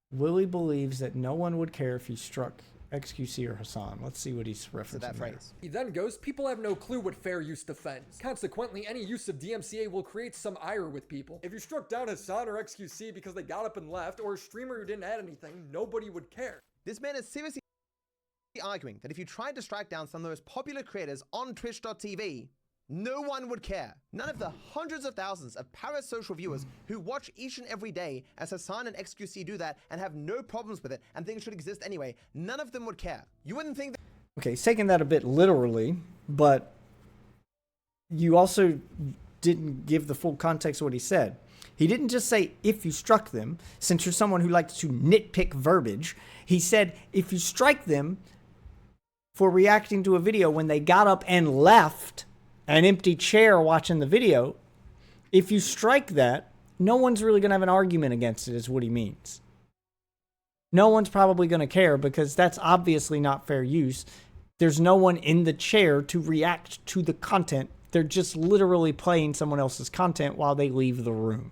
Willie believes that no one would care if he struck XQC or Hassan. Let's see what he's referencing that phrase. He then goes, people have no clue what fair use defends. Consequently, any use of DMCA will create some ire with people. If you struck down Hassan or XQC because they got up and left, or a streamer who didn't add anything, nobody would care. This man is seriously arguing that if you tried to strike down some of the most popular creators on Twitch.tv, no one would care. None of the hundreds of thousands of parasocial viewers who watch each and every day as Hassan and XQC do that and have no problems with it and things should exist anyway, none of them would care. You wouldn't think that— Okay, he's taking that a bit literally, but you also didn't give the full context of what he said. He didn't just say, if you struck them, since you're someone who likes to nitpick verbiage. He said, if you strike them for reacting to a video when they got up and left an empty chair watching the video, if you strike that, no one's really going to have an argument against it, is what he means. no one's probably going to care because that's obviously not fair use. There's no one in the chair to react to the content. They're just literally playing someone else's content while they leave the room.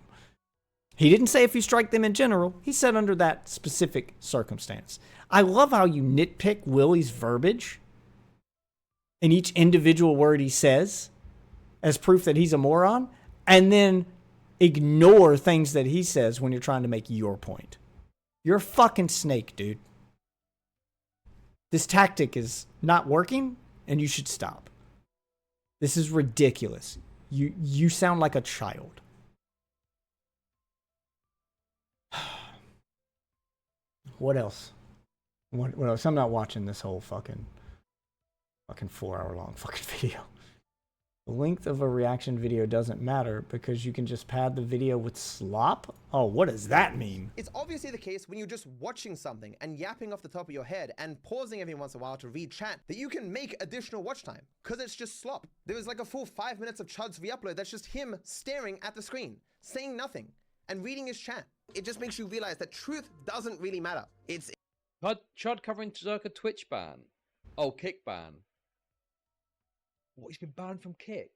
He didn't say if you strike them in general. He said under that specific circumstance. I love how you nitpick Willie's verbiage in each individual word he says as proof that he's a moron, and then ignore things that he says when you're trying to make your point. You're a fucking snake, dude. This tactic is not working, and you should stop. This is ridiculous. You sound like a child. What else? What else? I'm not watching this whole fucking 4-hour-long fucking video. The length of a reaction video doesn't matter because you can just pad the video with slop? Oh, what does that mean? It's obviously the case when you're just watching something and yapping off the top of your head and pausing every once in a while to read chat that you can make additional watch time because it's just slop. There was like a full 5 minutes of Chud's re-upload that's just him staring at the screen, saying nothing and reading his chat. It just makes you realize that truth doesn't really matter. It's Chud covering Zerka Twitch ban. Oh, Kick ban. What, he's been banned from Kick?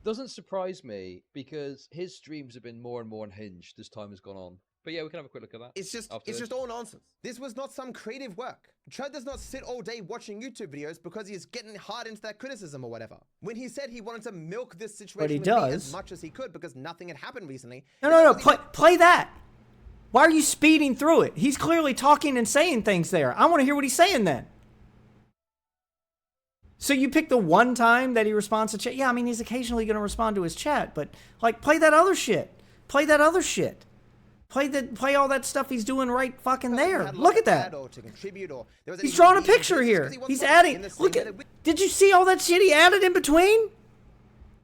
Doesn't surprise me because his streams have been more and more unhinged as time has gone on. But yeah, we can have a quick look at that. It's just all nonsense. This was not some creative work. Chud does not sit all day watching YouTube videos because he's getting hard into that criticism or whatever. When he said he wanted to milk this situation with me as much as he could because nothing had happened recently. No. Play that. Why are you speeding through it? He's clearly talking and saying things there. I want to hear what he's saying then. So you pick the one time that he responds to chat. Yeah, I mean, he's occasionally going to respond to his chat, but like, play that other shit. Play that other shit. Play all that stuff he's doing right fucking there. Look at that. He's drawing a picture here. He's adding. Look at. Did you see all that shit he added in between?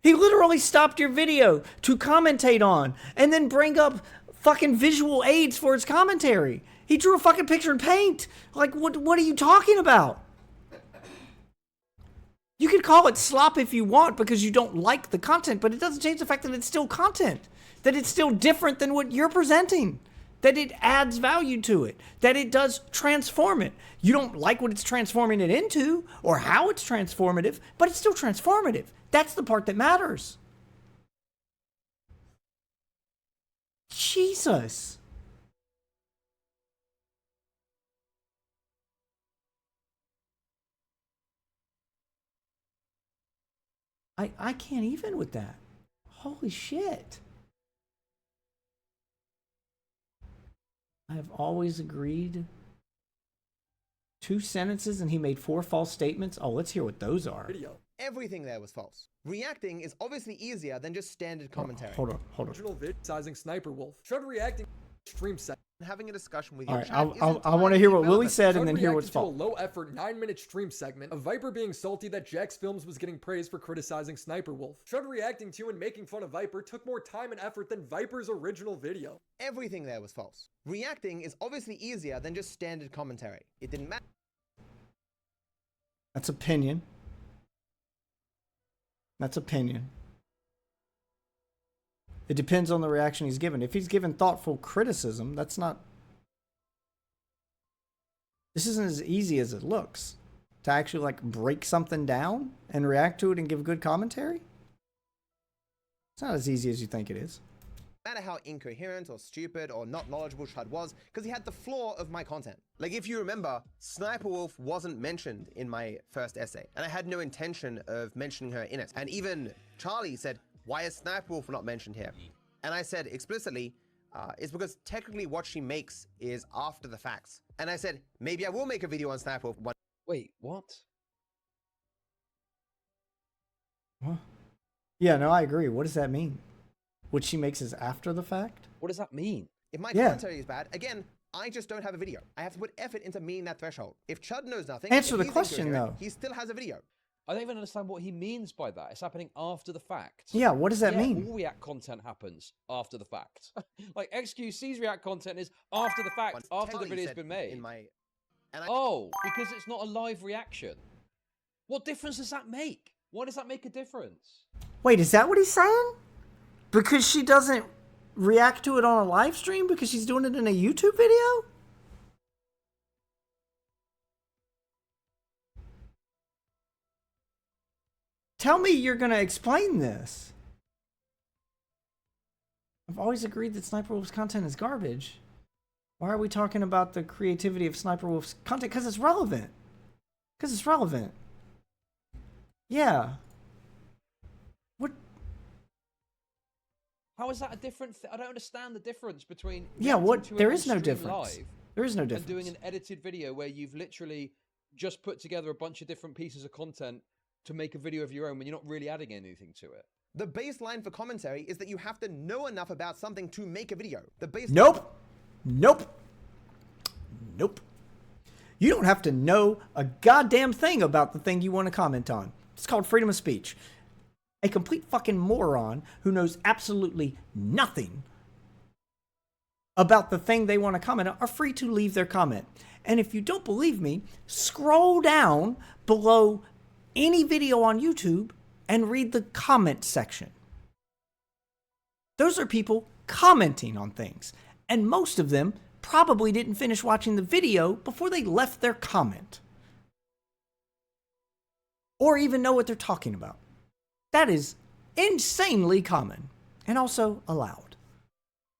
He literally stopped your video to commentate on and then bring up fucking visual aids for his commentary. He drew a fucking picture in Paint. Like, what are you talking about? You can call it slop if you want because you don't like the content, but it doesn't change the fact that it's still content, that it's still different than what you're presenting, that it adds value to it, that it does transform it. You don't like what it's transforming it into or how it's transformative, but it's still transformative. That's the part that matters. Jesus. I can't even with that. Holy shit. I have always agreed. 2 sentences and he made 4 false statements. Oh, let's hear what those are. Everything there was false. Reacting is obviously easier than just standard commentary. Hold on. Original vid sizing Sniper Wolf. Chud reacting stream set. Having a discussion with your chat. I want to hear what Willie said and then hear what's false. A low-effort 9-minute stream segment of Viper being salty that Jax Films was getting praised for criticizing Sniper Wolf. Chud reacting to and making fun of Viper took more time and effort than Viper's original video. Everything there was false. Reacting is obviously easier than just standard commentary. It didn't matter. That's opinion. That's opinion. It depends on the reaction he's given. If he's given thoughtful criticism, that's not... This isn't as easy as it looks. To actually, like, break something down and react to it and give good commentary? It's not as easy as you think it is. No matter how incoherent or stupid or not knowledgeable Chud was, because he had the flaw of my content. Like, if you remember, Sniper Wolf wasn't mentioned in my first essay, and I had no intention of mentioning her in it. And even Charlie said, why is Sniper Wolf not mentioned here? And I said explicitly, it's because technically what she makes is after the facts. And I said, maybe I will make a video on Sniper Wolf one. Wait, what? What? Yeah, no, I agree. What does that mean? What she makes is after the fact? What does that mean? If my commentary is bad, again, I just don't have a video. I have to put effort into meeting that threshold. If Chud knows nothing, answer the question though. He still has a video. I don't even understand what he means by that. It's happening after the fact. Yeah, what does that mean? All React content happens after the fact. Like XQC's React content is after the fact, after the video's been made. Because it's not a live reaction. What difference does that make? Why does that make a difference? Wait, is that what he's saying? Because she doesn't react to it on a live stream because she's doing it in a YouTube video? Tell me you're going to explain this. I've always agreed that Sniper Wolf's content is garbage. Why are we talking about the creativity of Sniper Wolf's content? Because it's relevant. Because it's relevant. Yeah. What? How is that a different I don't understand the difference between... Yeah, what? reacting to it There on is no stream difference. live There is no difference. And doing an edited video where you've literally just put together a bunch of different pieces of content to make a video of your own when you're not really adding anything to it. The baseline for commentary is that you have to know enough about something to make a video. The baseline... Nope. Nope. Nope. You don't have to know a goddamn thing about the thing you want to comment on. It's called freedom of speech. A complete fucking moron who knows absolutely nothing about the thing they want to comment on are free to leave their comment. And if you don't believe me, scroll down below any video on YouTube and read the comment section. Those are people commenting on things. And most of them probably didn't finish watching the video before they left their comment. Or even know what they're talking about. That is insanely common and also allowed.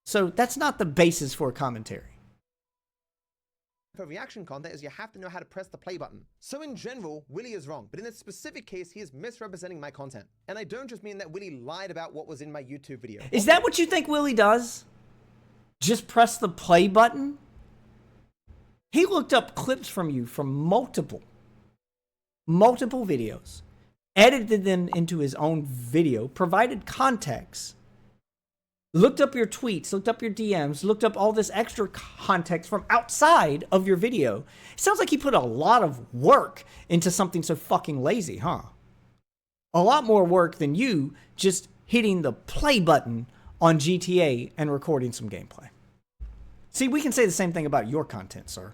So that's not the basis for commentary. For reaction content is you have to know how to press the play button. So in general, Willie is wrong, but in this specific case, he is misrepresenting my content. And I don't just mean that Willie lied about what was in my YouTube video. Is that what you think Willie does? Just press the play button? He looked up clips from you from multiple videos, edited them into his own video, provided context, looked up your tweets, looked up your DMs, looked up all this extra context from outside of your video. It sounds like he put a lot of work into something so fucking lazy, huh? A lot more work than you just hitting the play button on GTA and recording some gameplay. See, we can say the same thing about your content, sir.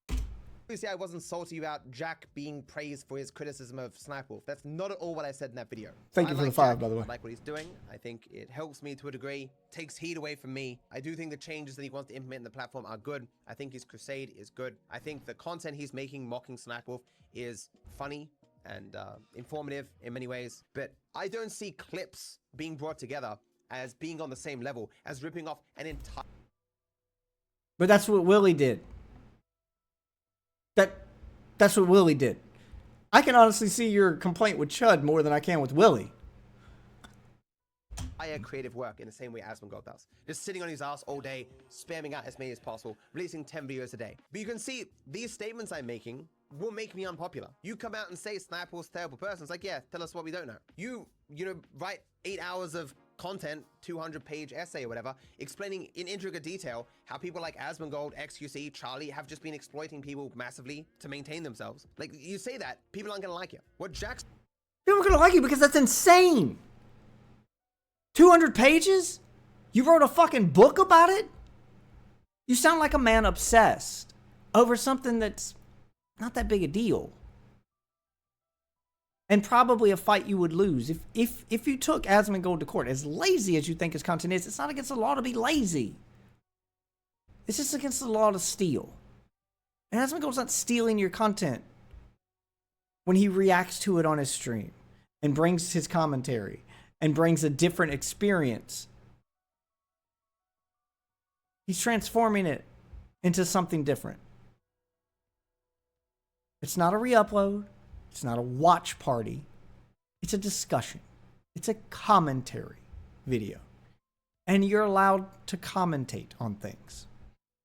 Obviously, I wasn't salty about Jack being praised for his criticism of Sniper Wolf. That's not at all what I said in that video. Thank you for the 5, by the way. I like what he's doing. I think it helps me to a degree, takes heat away from me. I do think the changes that he wants to implement in the platform are good. I think his crusade is good. I think the content he's making mocking Sniper Wolf is funny and informative in many ways. But I don't see clips being brought together as being on the same level as ripping off an entire... But that's what Willie did. That's what Willie did. I can honestly see your complaint with Chud more than I can with Willie. creative work in the same way Asmongold does. Just sitting on his ass all day, spamming out as many as possible, releasing 10 videos a day. But you can see these statements I'm making will make me unpopular. You come out and say Sniper's a terrible person. It's like, yeah, tell us what we don't know. You know, write 8 hours of content, 200-page essay or whatever, explaining in intricate detail how people like Asmongold, XQC, Charlie have just been exploiting people massively to maintain themselves. Like, you say that, people aren't gonna like you. What Jack's... People are gonna like you because that's insane. 200 pages? You wrote a fucking book about it? You sound like a man obsessed over something that's not that big a deal. And probably a fight you would lose. If you took Asmongold to court, as lazy as you think his content is, it's not against the law to be lazy. It's just against the law to steal. And Asmongold's not stealing your content when he reacts to it on his stream and brings his commentary and brings a different experience. He's transforming it into something different. It's not a re-upload. It's not a watch party. It's a discussion. It's a commentary video. And you're allowed to commentate on things.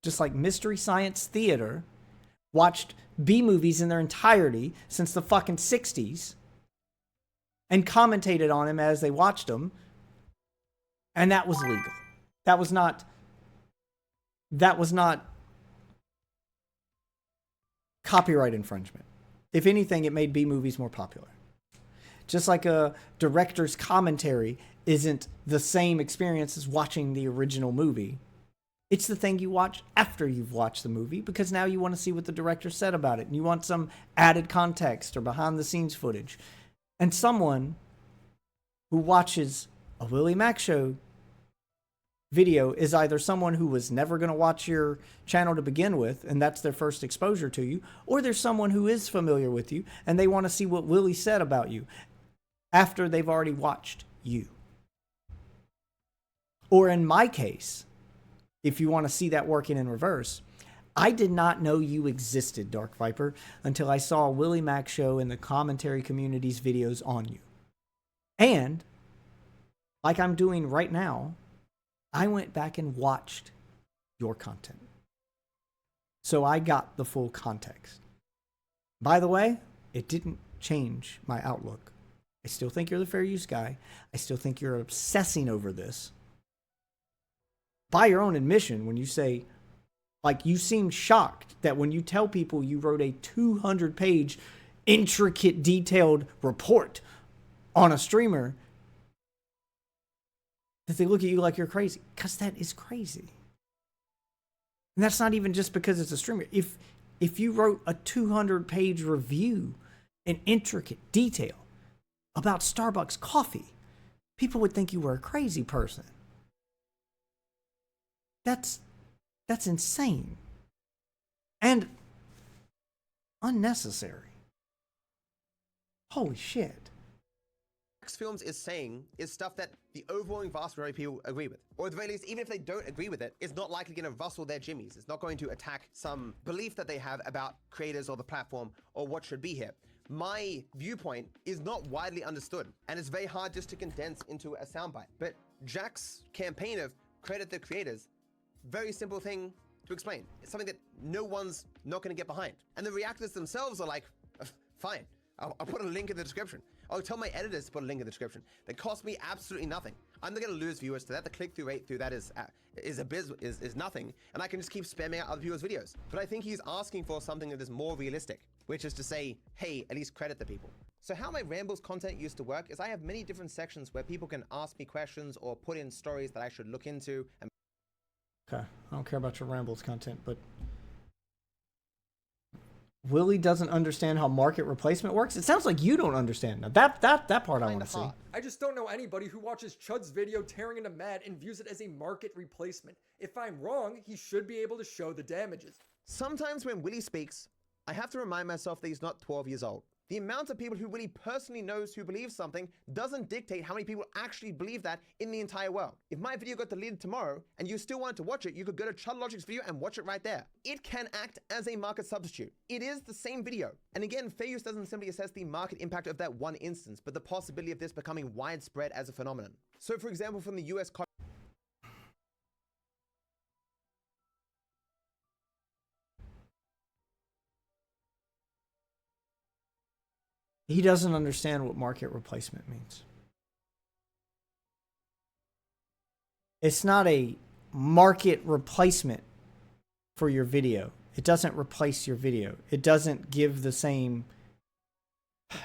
Just like Mystery Science Theater watched B-movies in their entirety since the fucking 60s and commentated on them as they watched them. And that was legal. That was not copyright infringement. If anything, it made B-movies more popular. Just like a director's commentary isn't the same experience as watching the original movie. It's the thing you watch after you've watched the movie because now you want to see what the director said about it and you want some added context or behind-the-scenes footage. And someone who watches a Willie Mack show video is either someone who was never going to watch your channel to begin with, and that's their first exposure to you, or there's someone who is familiar with you and they want to see what Willie said about you after they've already watched you. Or in my case, if you want to see that working in reverse, I did not know you existed, Dark Viper, until I saw Willie Mac Show and the commentary community's videos on you. And, like I'm doing right now, I went back and watched your content. So I got the full context. By the way, it didn't change my outlook. I still think you're the fair use guy. I still think you're obsessing over this. By your own admission, when you say, like, you seem shocked that when you tell people you wrote a 200-page, intricate, detailed report on a streamer, that they look at you like you're crazy. Because that is crazy. And that's not even just because it's a streamer. If you wrote a 200-page review in intricate detail about Starbucks coffee, people would think you were a crazy person. That's insane. And unnecessary. Holy shit. Films is saying is stuff that the overwhelming vast majority of people agree with. Or at the very least, even if they don't agree with it, it's not likely going to rustle their jimmies. It's not going to attack some belief that they have about creators or the platform or what should be here. My viewpoint is not widely understood, and it's very hard just to condense into a soundbite. But Jack's campaign of credit the creators, very simple thing to explain. It's something that no one's not going to get behind. And the reactors themselves are like, fine, I'll put a link in the description. I'll tell my editors to put a link in the description. That costs me absolutely nothing. I'm not going to lose viewers to that. The click-through rate through that is nothing, and I can just keep spamming out other people's videos. But I think he's asking for something that is more realistic, which is to say, hey, at least credit the people. So how my Rambles content used to work is I have many different sections where people can ask me questions or put in stories that I should look into. Okay, I don't care about your Rambles content, but Willie doesn't understand how market replacement works. It sounds like you don't understand. Now that part I want to see. I just don't know anybody who watches Chud's video tearing into Matt and views it as a market replacement. If I'm wrong, he should be able to show the damages. Sometimes when Willie speaks, I have to remind myself that he's not 12 years old. The amount of people who Willie personally knows who believe something doesn't dictate how many people actually believe that in the entire world. If my video got deleted tomorrow and you still wanted to watch it, you could go to Chud Logic's video and watch it right there. It can act as a market substitute. It is the same video. And again, fair use doesn't simply assess the market impact of that one instance, but the possibility of this becoming widespread as a phenomenon. So for example, from the US He doesn't understand what market replacement means. It's not a market replacement for your video. It doesn't replace your video. It doesn't give the same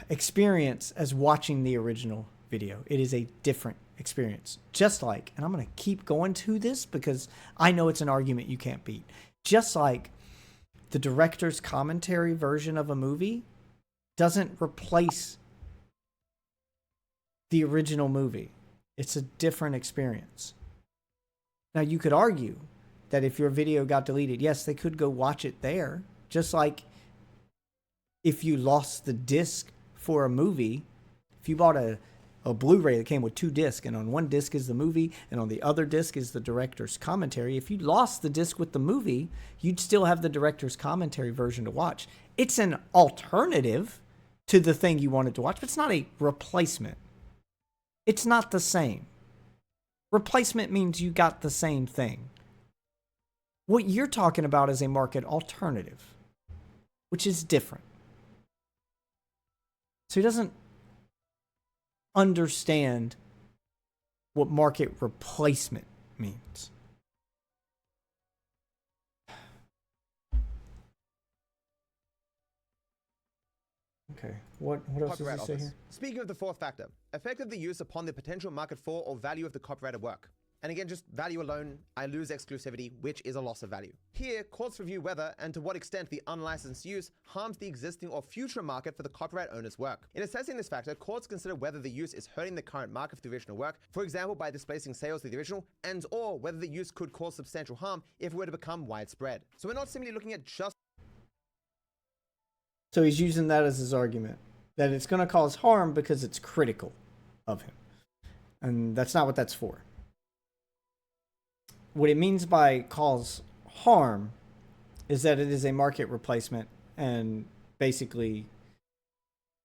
experience as watching the original video. It is a different experience. Just like, and I'm going to keep going to this because I know it's an argument you can't beat. Just like the director's commentary version of a movie doesn't replace the original movie. It's a different experience. Now, you could argue that if your video got deleted, yes, they could go watch it there. Just like if you lost the disc for a movie, if you bought a Blu-ray that came with 2 discs, and on one disc is the movie, and on the other disc is the director's commentary, if you lost the disc with the movie, you'd still have the director's commentary version to watch. It's an alternative to the thing you wanted to watch, but it's not a replacement. It's not the same. Replacement means you got the same thing. What you're talking about is a market alternative, which is different. So he doesn't understand what market replacement means. Okay, what else does he say here? Speaking of the fourth factor, effectively use upon the potential market for or value of the copyrighted work. And again, just value alone, I lose exclusivity, which is a loss of value. Here, courts review whether and to what extent the unlicensed use harms the existing or future market for the copyright owner's work. In assessing this factor, courts consider whether the use is hurting the current market for the original work, for example, by displacing sales of the original, and or whether the use could cause substantial harm if it were to become widespread. So we're not simply looking at just... So he's using that as his argument, that it's going to cause harm because it's critical of him. And that's not what that's for. What it means by cause harm is that it is a market replacement, and basically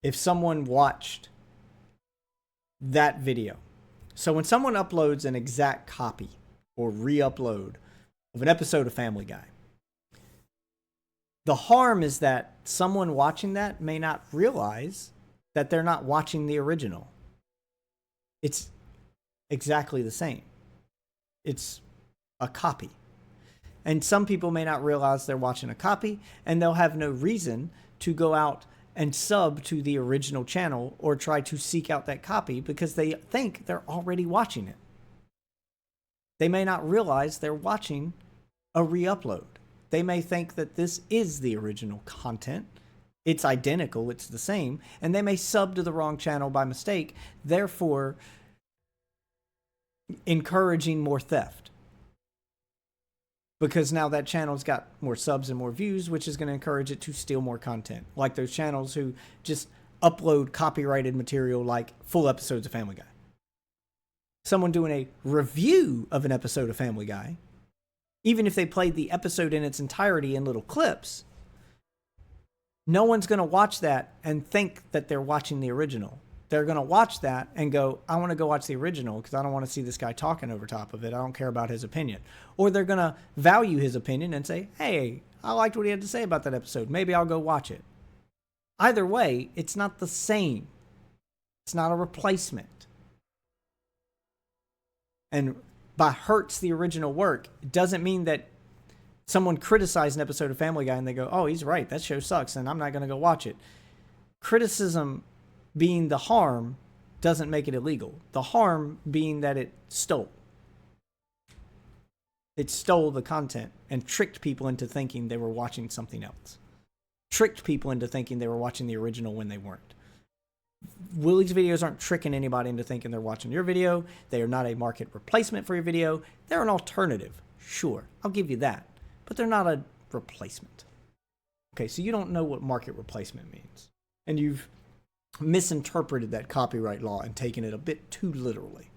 if someone watched that video, so when someone uploads an exact copy or re-upload of an episode of Family Guy, the harm is that someone watching that may not realize that they're not watching the original. It's exactly the same. It's a copy. And some people may not realize they're watching a copy, and they'll have no reason to go out and sub to the original channel or try to seek out that copy because they think they're already watching it. They may not realize they're watching a re-upload. They may think that this is the original content. It's identical, it's the same, and they may sub to the wrong channel by mistake, therefore encouraging more theft. Because now that channel's got more subs and more views, which is going to encourage it to steal more content. Like those channels who just upload copyrighted material like full episodes of Family Guy. Someone doing a review of an episode of Family Guy, even if they played the episode in its entirety in little clips, no one's going to watch that and think that they're watching the original. They're going to watch that and go, I want to go watch the original because I don't want to see this guy talking over top of it. I don't care about his opinion. Or they're going to value his opinion and say, hey, I liked what he had to say about that episode. Maybe I'll go watch it. Either way, it's not the same. It's not a replacement. And by hurts the original work, it doesn't mean that someone criticized an episode of Family Guy and they go, oh, he's right, that show sucks and I'm not going to go watch it. Criticism being the harm doesn't make it illegal. The harm being that it stole. It stole the content and tricked people into thinking they were watching something else. Tricked people into thinking they were watching the original when they weren't. Willie's videos aren't tricking anybody into thinking they're watching your video. They are not a market replacement for your video. They're an alternative. Sure, I'll give you that. But they're not a replacement. Okay, so you don't know what market replacement means. And you've misinterpreted that copyright law and taken it a bit too literally.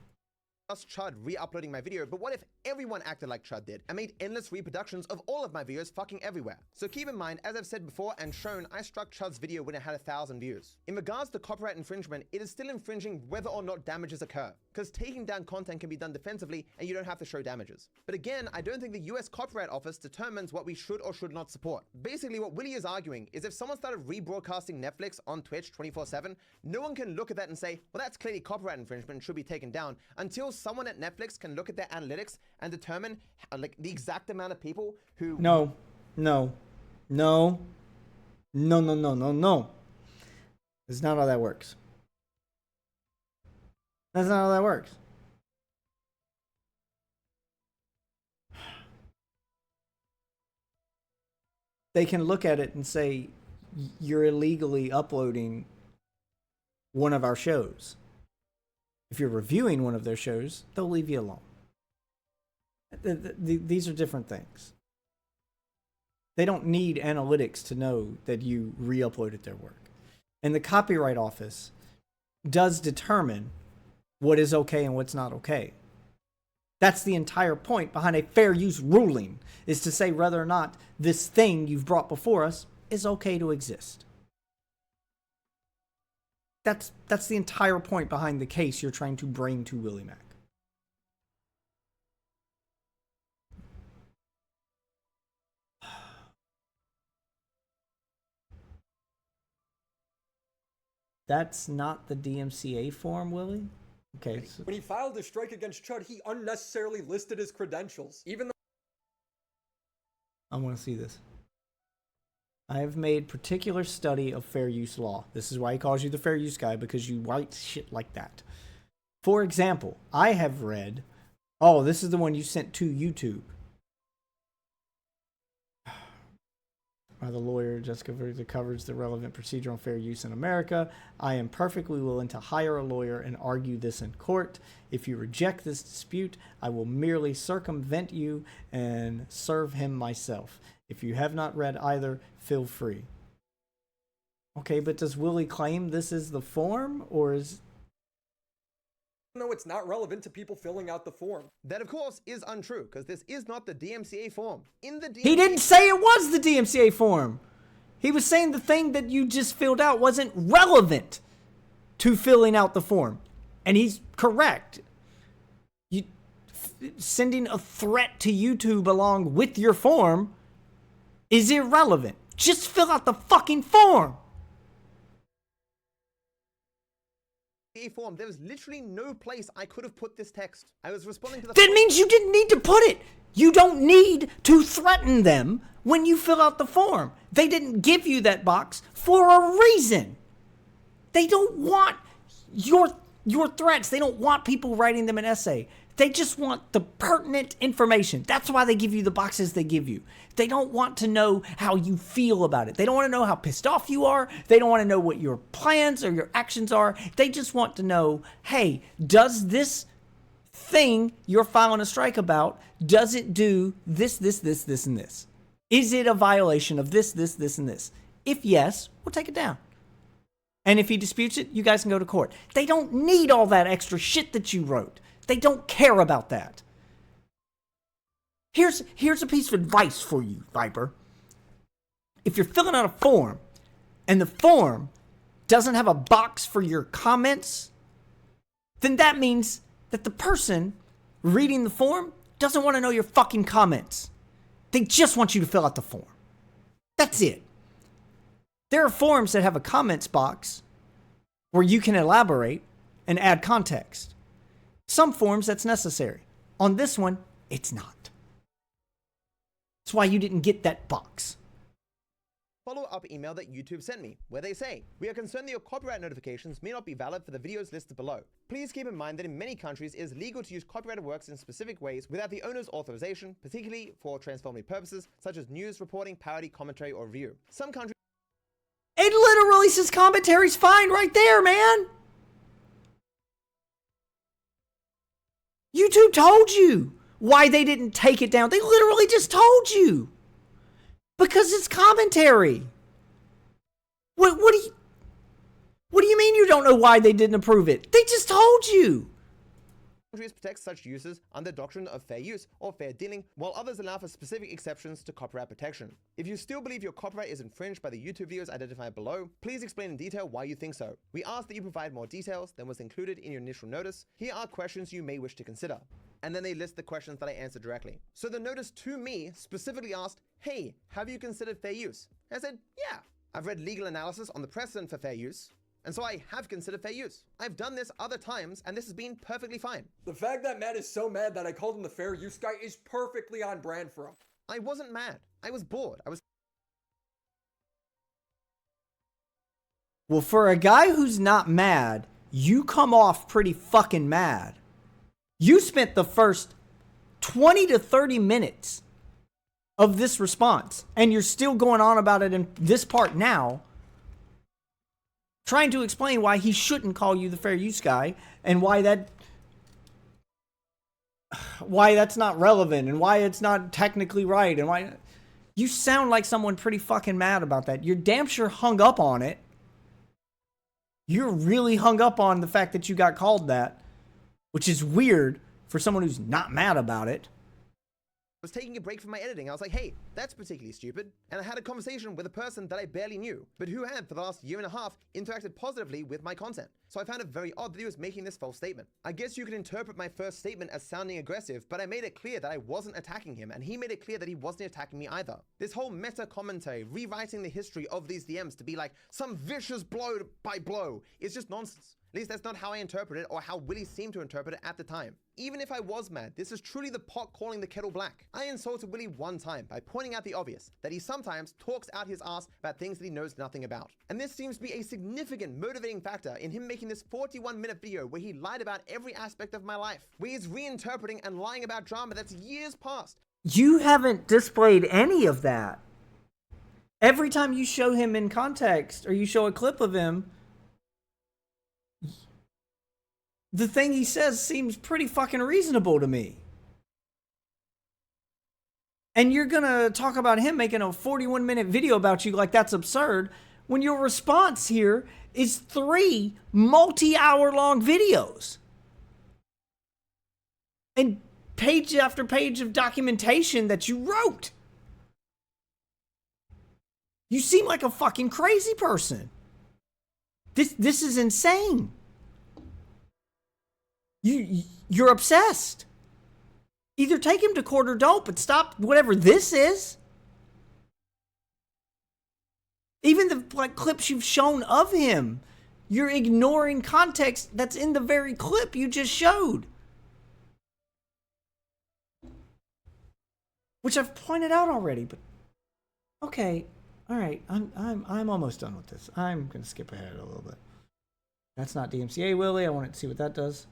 Chud re-uploading my video, but what if everyone acted like Chud did and made endless reproductions of all of my videos fucking everywhere? So keep in mind, as I've said before and shown, I struck Chud's video when it had 1,000 views. In regards to copyright infringement, it is still infringing whether or not damages occur, because taking down content can be done defensively and you don't have to show damages. But again, I don't think the US Copyright Office determines what we should or should not support. Basically, what Willie is arguing is if someone started rebroadcasting Netflix on Twitch 24/7, no one can look at that and say, well, that's clearly copyright infringement and should be taken down, until someone at Netflix can look at their analytics and determine like the exact amount of people who... No. That's not how that works. That's not how that works. They can look at it and say, you're illegally uploading one of our shows. If you're reviewing one of their shows, they'll leave you alone. These are different things. They don't need analytics to know that you re-uploaded their work. And the Copyright Office does determine what is okay and what's not okay. That's the entire point behind a fair use ruling, is to say whether or not this thing you've brought before us is okay to exist. That's the entire point behind the case you're trying to bring to Willie Mac. That's not the DMCA form, Willie? Okay. So when he filed a strike against Chud, he unnecessarily listed his credentials, even though... I want to see this. I have made particular study of fair use law. This is why he calls you the fair use guy, because you write shit like that. For example, I have read Oh, this is the one you sent to YouTube. The lawyer, Jessica Verda, covers the relevant procedure on fair use in America. I am perfectly willing to hire a lawyer and argue this in court. If you reject this dispute, I will merely circumvent you and serve him myself. If you have not read either, feel free. Okay, but does Willie claim this is the form, or is... No, it's not relevant to people filling out the form. That, of course, is untrue, because this is not the DMCA form. In the DMCA... He didn't say it was the DMCA form. He was saying the thing that you just filled out wasn't relevant to filling out the form. And he's correct. Sending a threat to YouTube along with your form is irrelevant. Just fill out the fucking form. Form, there was literally no place I could have put this text. I was responding to the... That means you didn't need to put it. You don't need to threaten them when you fill out the form. They didn't give you that box for a reason. They don't want your threats. They don't want people writing them an essay. They just want the pertinent information. That's why they give you the boxes they give you. They don't want to know how you feel about it. They don't want to know how pissed off you are. They don't want to know what your plans or your actions are. They just want to know, hey, does this thing you're filing a strike about, does it do this, this, this, this, and this? Is it a violation of this, this, this, and this? If yes, we'll take it down. And if he disputes it, you guys can go to court. They don't need all that extra shit that you wrote. They don't care about that. Here's a piece of advice for you, Viper. If you're filling out a form and the form doesn't have a box for your comments, then that means that the person reading the form doesn't want to know your fucking comments. They just want you to fill out the form. That's it. There are forms that have a comments box where you can elaborate and add context. Some forms that's necessary. On this one, it's not. That's why you didn't get that box. Follow-up email that YouTube sent me, where they say, we are concerned that your copyright notifications may not be valid for the videos listed below. Please keep in mind that in many countries it is legal to use copyrighted works in specific ways without the owner's authorization, particularly for transformative purposes, such as news reporting, parody, commentary, or review. Some countries... It literally says commentary's fine right there, man! YouTube told you why they didn't take it down. They literally just told you. Because it's commentary. What do you mean you don't know why they didn't approve it? They just told you. Countries protect such uses under doctrine of fair use or fair dealing, while others allow for specific exceptions to copyright protection. If you still believe your copyright is infringed by the YouTube videos identified below, please explain in detail why you think so. We ask that you provide more details than was included in your initial notice. Here are questions you may wish to consider. And then they list the questions that I answered directly. So the notice to me specifically asked, hey, have you considered fair use? I said, yeah. I've read legal analysis on the precedent for fair use, and so I have considered fair use. I've done this other times, and this has been perfectly fine. The fact that Matt is so mad that I called him the fair use guy is perfectly on brand for him. I wasn't mad. I was bored. Well, for a guy who's not mad, you come off pretty fucking mad. You spent the first 20 to 30 minutes of this response, and you're still going on about it in this part now, trying to explain why he shouldn't call you the fair use guy, and why that's not relevant, and why it's not technically right, and why... You sound like someone pretty fucking mad about that. You're damn sure hung up on it. You're really hung up on the fact that you got called that, which is weird for someone who's not mad about it. Was taking a break from my editing. I was like, hey, that's particularly stupid. And I had a conversation with a person that I barely knew, but who had, for the last year and a half, interacted positively with my content. So I found it very odd that he was making this false statement. I guess you could interpret my first statement as sounding aggressive, but I made it clear that I wasn't attacking him, and he made it clear that he wasn't attacking me either. This whole meta commentary, rewriting the history of these DMs to be like some vicious blow by blow, is just nonsense. At least that's not how I interpret it or how Willie seemed to interpret it at the time. Even if I was mad, this is truly the pot calling the kettle black. I insulted Willie one time by pointing out the obvious, that he sometimes talks out his ass about things that he knows nothing about. And this seems to be a significant motivating factor in him making this 41-minute video where he lied about every aspect of my life, where he's reinterpreting and lying about drama that's years past. You haven't displayed any of that. Every time you show him in context or you show a clip of him, the thing he says seems pretty fucking reasonable to me. And you're gonna talk about him making a 41-minute video about you like that's absurd, when your response here is 3 multi-hour-long videos. And page after page of documentation that you wrote. You seem like a fucking crazy person. This is insane. You're obsessed. Either take him to court or don't, but stop whatever this is. Even the clips you've shown of him, you're ignoring context that's in the very clip you just showed. Which I've pointed out already, but okay, all right, I'm almost done with this. I'm gonna skip ahead a little bit. That's not DMCA, Willie. I wanted to see what that does.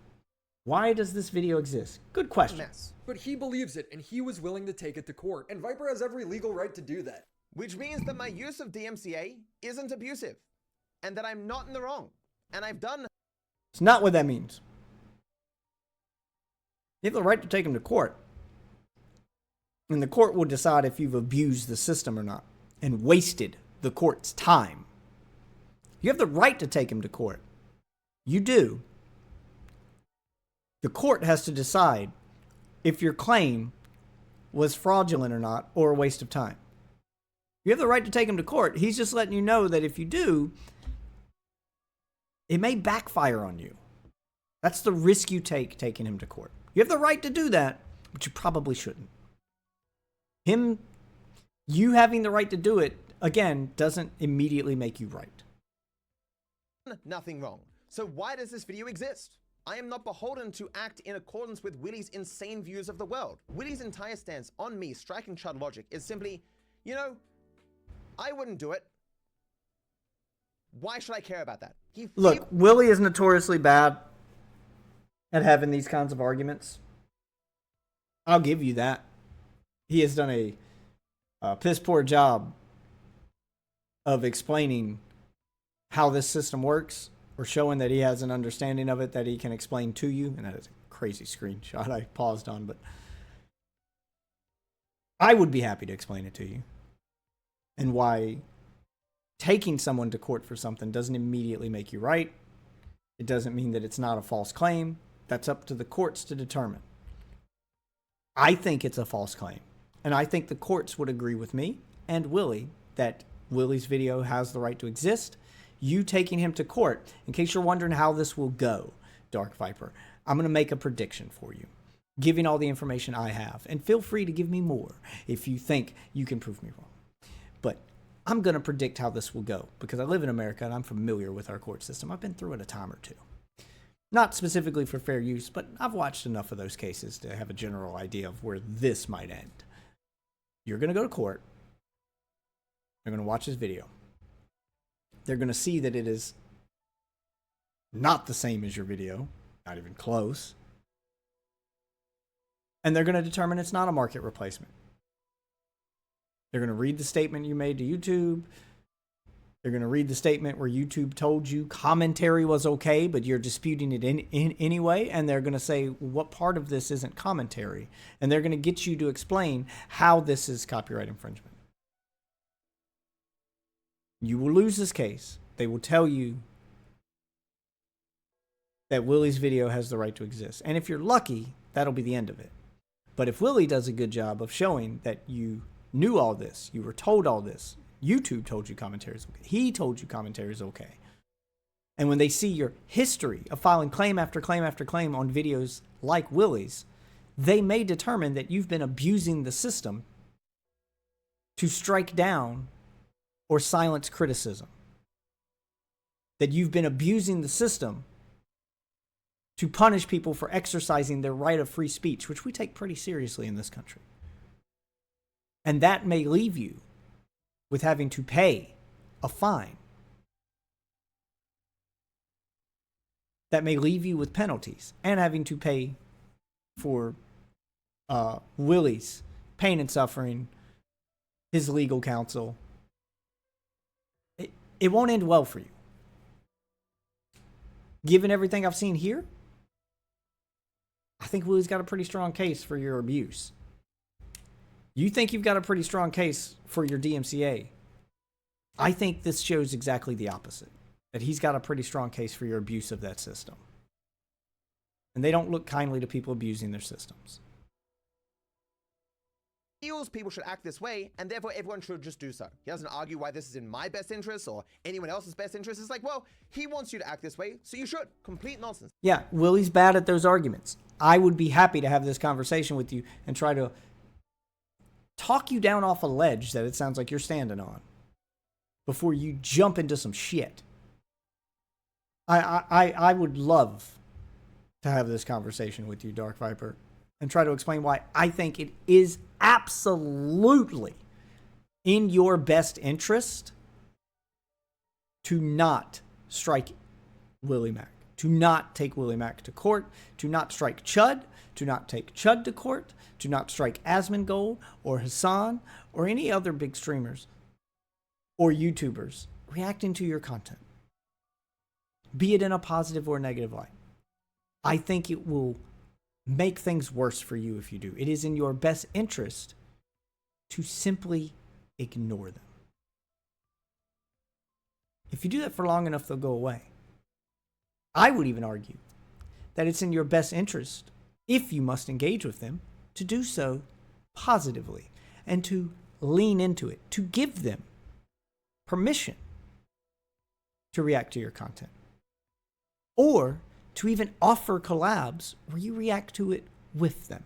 Why does this video exist? Good question. Mess. But he believes it, and he was willing to take it to court, and Viper has every legal right to do that. Which means that my use of DMCA isn't abusive, and that I'm not in the wrong, and I've done... It's not what that means. You have the right to take him to court, and the court will decide if you've abused the system or not, and wasted the court's time. You have the right to take him to court. You do. The court has to decide if your claim was fraudulent or not, or a waste of time. You have the right to take him to court. He's just letting you know that if you do, it may backfire on you. That's the risk you take taking him to court. You have the right to do that, but you probably shouldn't. You having the right to do it, again, doesn't immediately make you right. Nothing wrong. So why does this video exist? I am not beholden to act in accordance with Willie's insane views of the world. Willie's entire stance on me striking Chud logic is simply, you know, I wouldn't do it. Why should I care about that? Look, Willie is notoriously bad at having these kinds of arguments. I'll give you that. He has done a piss poor job of explaining how this system works, or showing that he has an understanding of it that he can explain to you. And that is a crazy screenshot I paused on, but I would be happy to explain it to you. And why taking someone to court for something doesn't immediately make you right. It doesn't mean that it's not a false claim. That's up to the courts to determine. I think it's a false claim. And I think the courts would agree with me and Willie that Willie's video has the right to exist. You taking him to court, in case you're wondering how this will go, Dark Viper, I'm going to make a prediction for you, giving all the information I have. And feel free to give me more if you think you can prove me wrong. But I'm going to predict how this will go, because I live in America and I'm familiar with our court system. I've been through it a time or two. Not specifically for fair use, but I've watched enough of those cases to have a general idea of where this might end. You're going to go to court. They're going to watch this video. They're going to see that it is not the same as your video, not even close. And they're going to determine it's not a market replacement. They're going to read the statement you made to YouTube. They're going to read the statement where YouTube told you commentary was okay, but you're disputing it in anyway. And they're going to say, what part of this isn't commentary? And they're going to get you to explain how this is copyright infringement. You will lose this case. They will tell you that Willie's video has the right to exist. And if you're lucky, that'll be the end of it. But if Willie does a good job of showing that you knew all this, you were told all this, YouTube told you commentary is okay, he told you commentary is okay, and when they see your history of filing claim after claim after claim on videos like Willie's, they may determine that you've been abusing the system to strike down or silence criticism. That you've been abusing the system to punish people for exercising their right of free speech, which we take pretty seriously in this country. And that may leave you with having to pay a fine. That may leave you with penalties and having to pay for Willie's pain and suffering, his legal counsel. It won't end well for you. Given everything I've seen here, I think Willie's got a pretty strong case for your abuse. You think you've got a pretty strong case for your DMCA. I think this shows exactly the opposite. That he's got a pretty strong case for your abuse of that system. And they don't look kindly to people abusing their systems. Feels people should act this way, and therefore everyone should just do so. He doesn't argue why this is in my best interest or anyone else's best interest. It's like, well, he wants you to act this way, so you should. Complete nonsense. Yeah, Willie's bad at those arguments. I would be happy to have this conversation with you and try to talk you down off a ledge that it sounds like you're standing on before you jump into some shit. I would love to have this conversation with you, Dark Viper, and try to explain why I think it is absolutely in your best interest to not strike Willie Mack, to not take Willie Mack to court, to not strike Chud, to not take Chud to court, to not strike Asmongold or Hassan or any other big streamers or YouTubers reacting to your content, be it in a positive or negative light. I think it will make things worse for you if you do. It is in your best interest to simply ignore them. If you do that for long enough, they'll go away. I would even argue that it's in your best interest, if you must engage with them, to do so positively and to lean into it, to give them permission to react to your content. Or to even offer collabs where you react to it with them.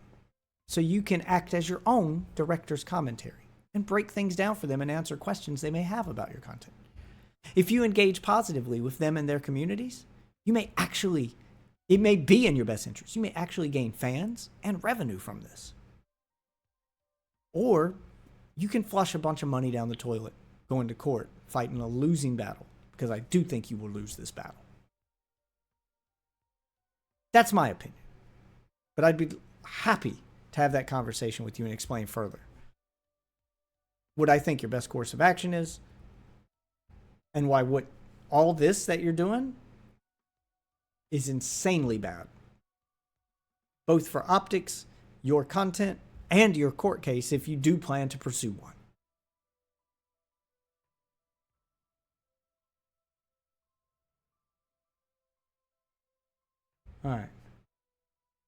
So you can act as your own director's commentary and break things down for them and answer questions they may have about your content. If you engage positively with them and their communities, you may actually, it may be in your best interest. You may actually gain fans and revenue from this. Or you can flush a bunch of money down the toilet, going to court, fighting a losing battle, because I do think you will lose this battle. That's my opinion. But I'd be happy to have that conversation with you and explain further what I think your best course of action is and why what all this that you're doing is insanely bad. Both for optics, your content, and your court case if you do plan to pursue one. All right.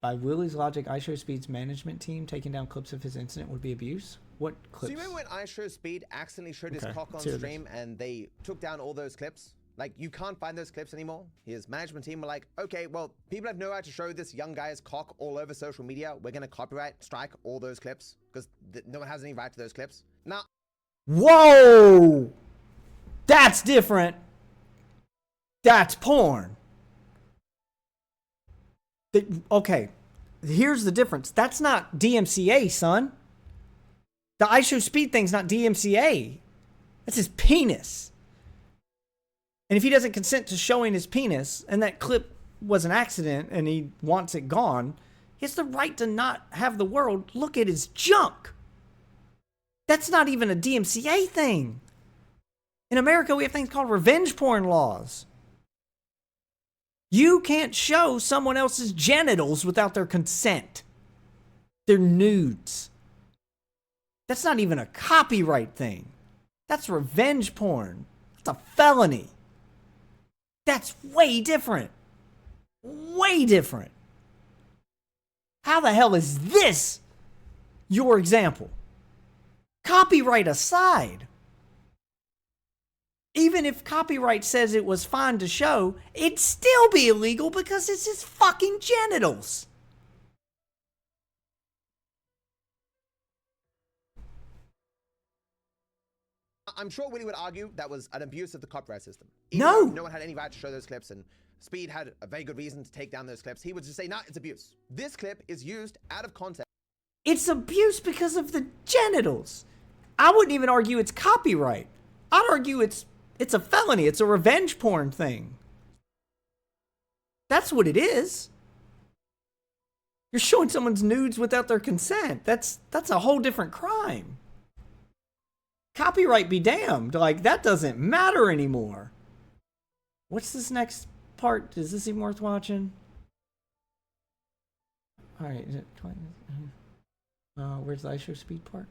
By Willie's logic, iShowSpeed's management team taking down clips of his incident would be abuse? What clips? So you remember when iShowSpeed accidentally showed his cock on serious. stream and they took down all those clips? Like, you can't find those clips anymore. His management team were like, okay, well, people have no right to show this young guy's cock all over social media. We're going to copyright strike all those clips because no one has any right to those clips. Now, whoa! That's different. That's porn. Okay, here's the difference. That's not DMCA, son. The iShowSpeed thing's not DMCA. That's his penis. And if he doesn't consent to showing his penis, and that clip was an accident, and he wants it gone, he has the right to not have the world look at his junk. That's not even a DMCA thing. In America, we have things called revenge porn laws. You can't show someone else's genitals without their consent. They're nudes. That's not even a copyright thing. That's revenge porn. That's a felony. That's way different. Way different. How the hell is this your example? Copyright aside, even if copyright says it was fine to show, it'd still be illegal because it's his fucking genitals. I'm sure Willie would argue that was an abuse of the copyright system. Even No! though no one had any right to show those clips, and Speed had a very good reason to take down those clips. He would just say, nah, it's abuse. This clip is used out of context. It's abuse because of the genitals. I wouldn't even argue it's copyright. I'd argue it's a felony. It's a revenge porn thing. That's what it is. You're showing someone's nudes without their consent. That's a whole different crime. Copyright be damned. Like, that doesn't matter anymore. What's this next part? Is this even worth watching? All right. Is it, where's the I Show Speed part?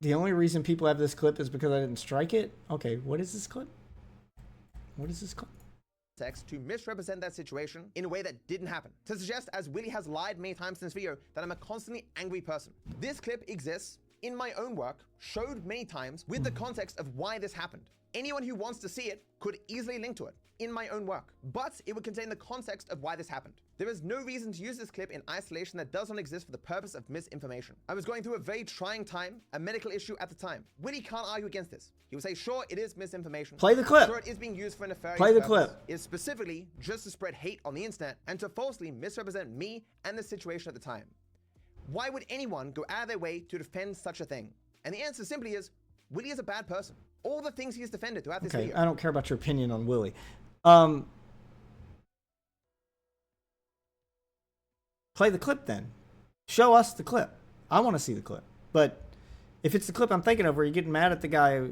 The only reason people have this clip is because I didn't strike it? Okay, what is this clip? What is this clip? To misrepresent that situation in a way that didn't happen. To suggest, as Willie has lied many times in this video, that I'm a constantly angry person. This clip exists in my own work, showed many times with the context of why this happened. Anyone who wants to see it could easily link to it in my own work, but it would contain the context of why this happened. There is no reason to use this clip in isolation that does not exist for the purpose of misinformation. I was going through a very trying time, a medical issue at the time. Willie can't argue against this. He would say, sure, it is misinformation. Play the clip. Sure, it is being used for a nefarious Play the purpose. clip. It is specifically just to spread hate on the internet and to falsely misrepresent me and the situation at the time. Why would anyone go out of their way to defend such a thing? And the answer simply is, Willie is a bad person. All the things he has defended throughout this video. I don't care about your opinion on Willie. Play the clip then. Show us the clip. I want to see the clip. But if it's the clip I'm thinking of where you're getting mad at the guy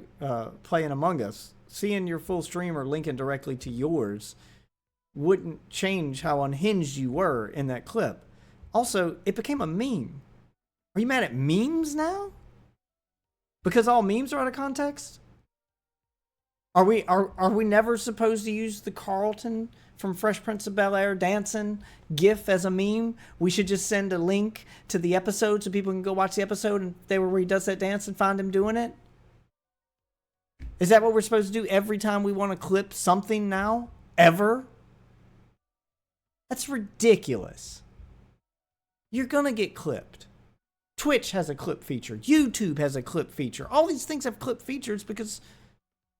playing Among Us, seeing your full stream or linking directly to yours wouldn't change how unhinged you were in that clip. Also, it became a meme. Are you mad at memes now? Because all memes are out of context? Are we never supposed to use the Carlton from Fresh Prince of Bel-Air dancing GIF as a meme? We should just send a link to the episode so people can go watch the episode and they where he does that dance and find him doing it? Is that what we're supposed to do every time we want to clip something now? Ever? That's ridiculous. You're gonna get clipped. Twitch has a clip feature. YouTube has a clip feature. All these things have clip features because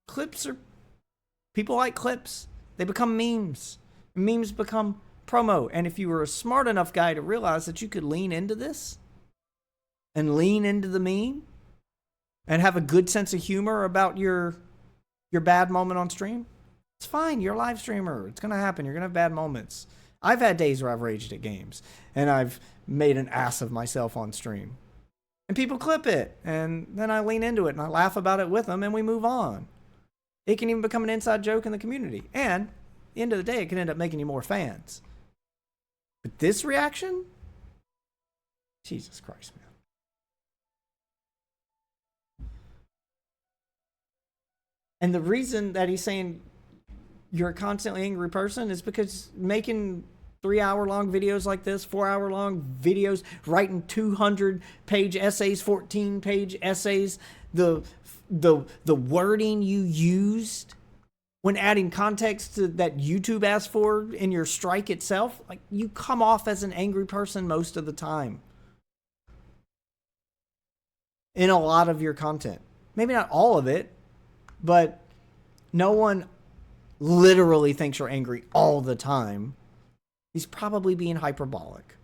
clips are... People like clips. They become memes. Memes become promo. And if you were a smart enough guy to realize that you could lean into this and lean into the meme and have a good sense of humor about your bad moment on stream, it's fine. You're a live streamer. It's going to happen. You're going to have bad moments. I've had days where I've raged at games and I've made an ass of myself on stream. And people clip it. And then I lean into it and I laugh about it with them and we move on. It can even become an inside joke in the community. And at the end of the day, it can end up making you more fans. But this reaction? Jesus Christ, man. And the reason that he's saying you're a constantly angry person is because making 3-hour-long videos like this, 4-hour-long videos, writing 200-page essays, 14-page essays, the wording you used when adding context to, that YouTube asked for in your strike itself, like, you come off as an angry person most of the time in a lot of your content. Maybe not all of it, but no one literally thinks you're angry all the time. He's probably being hyperbolic.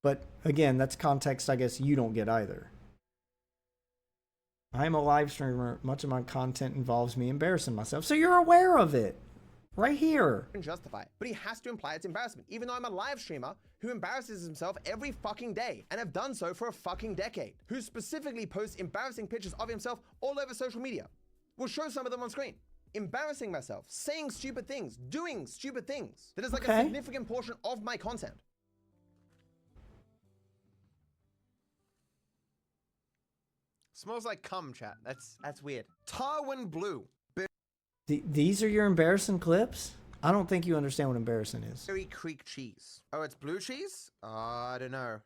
But again, that's context I guess you don't get either. I'm a live streamer. Much of my content involves me embarrassing myself. So you're aware of it. Right here. Justify it. But he has to imply it's embarrassment. Even though I'm a live streamer who embarrasses himself every fucking day and have done so for a fucking decade. Who specifically posts embarrassing pictures of himself all over social media. We'll show some of them on screen. Embarrassing myself, saying stupid things, doing stupid things. That is like a significant portion of my content. Smells like cum, chat. That's weird. Tarwin Blue. These are your embarrassing clips? I don't think you understand what embarrassing is. Berry Creek cheese. Oh, it's blue cheese? I don't know.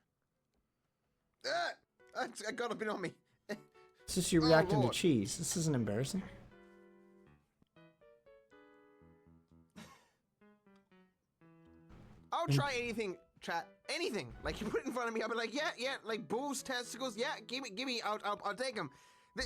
It got a bit on me. It's just you reacting to cheese. This isn't embarrassing. I'll try anything chat, anything. Like, you put it in front of me, I'll be like, yeah, like boobs, testicles, yeah, give me, I'll take them.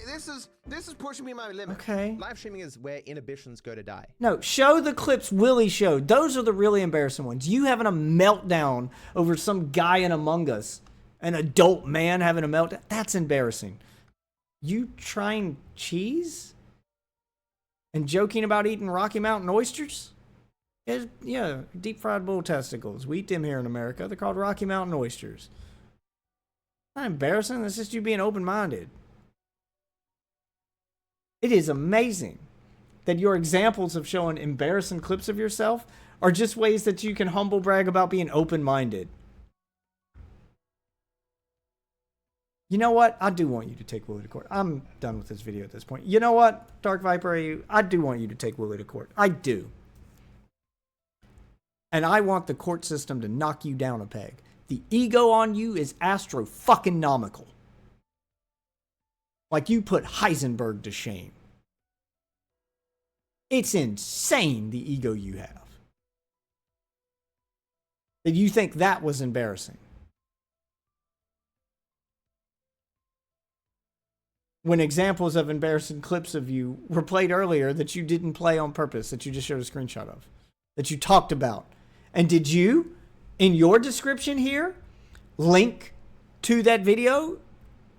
This is pushing me my limit. Okay. Live streaming is where inhibitions go to die. No, show the clips Willie showed. Those are the really embarrassing ones. You having a meltdown over some guy in Among Us, an adult man having a meltdown, that's embarrassing. You trying cheese and joking about eating Rocky Mountain oysters? Yeah, deep fried bull testicles. We eat them here in America. They're called Rocky Mountain oysters. Not embarrassing. That's just you being open-minded. It is amazing that your examples of showing embarrassing clips of yourself are just ways that you can humble brag about being open-minded. You know what? I do want you to take Willie to court. I'm done with this video at this point. You know what, DarkViperAU? I do want you to take Willie to court. I do. And I want the court system to knock you down a peg. The ego on you is astro-fucking-nomical. Like you put Heisenberg to shame. It's insane, the ego you have. That you think that was embarrassing. When examples of embarrassing clips of you were played earlier that you didn't play on purpose, that you just showed a screenshot of, that you talked about. And did you, in your description here, link to that video?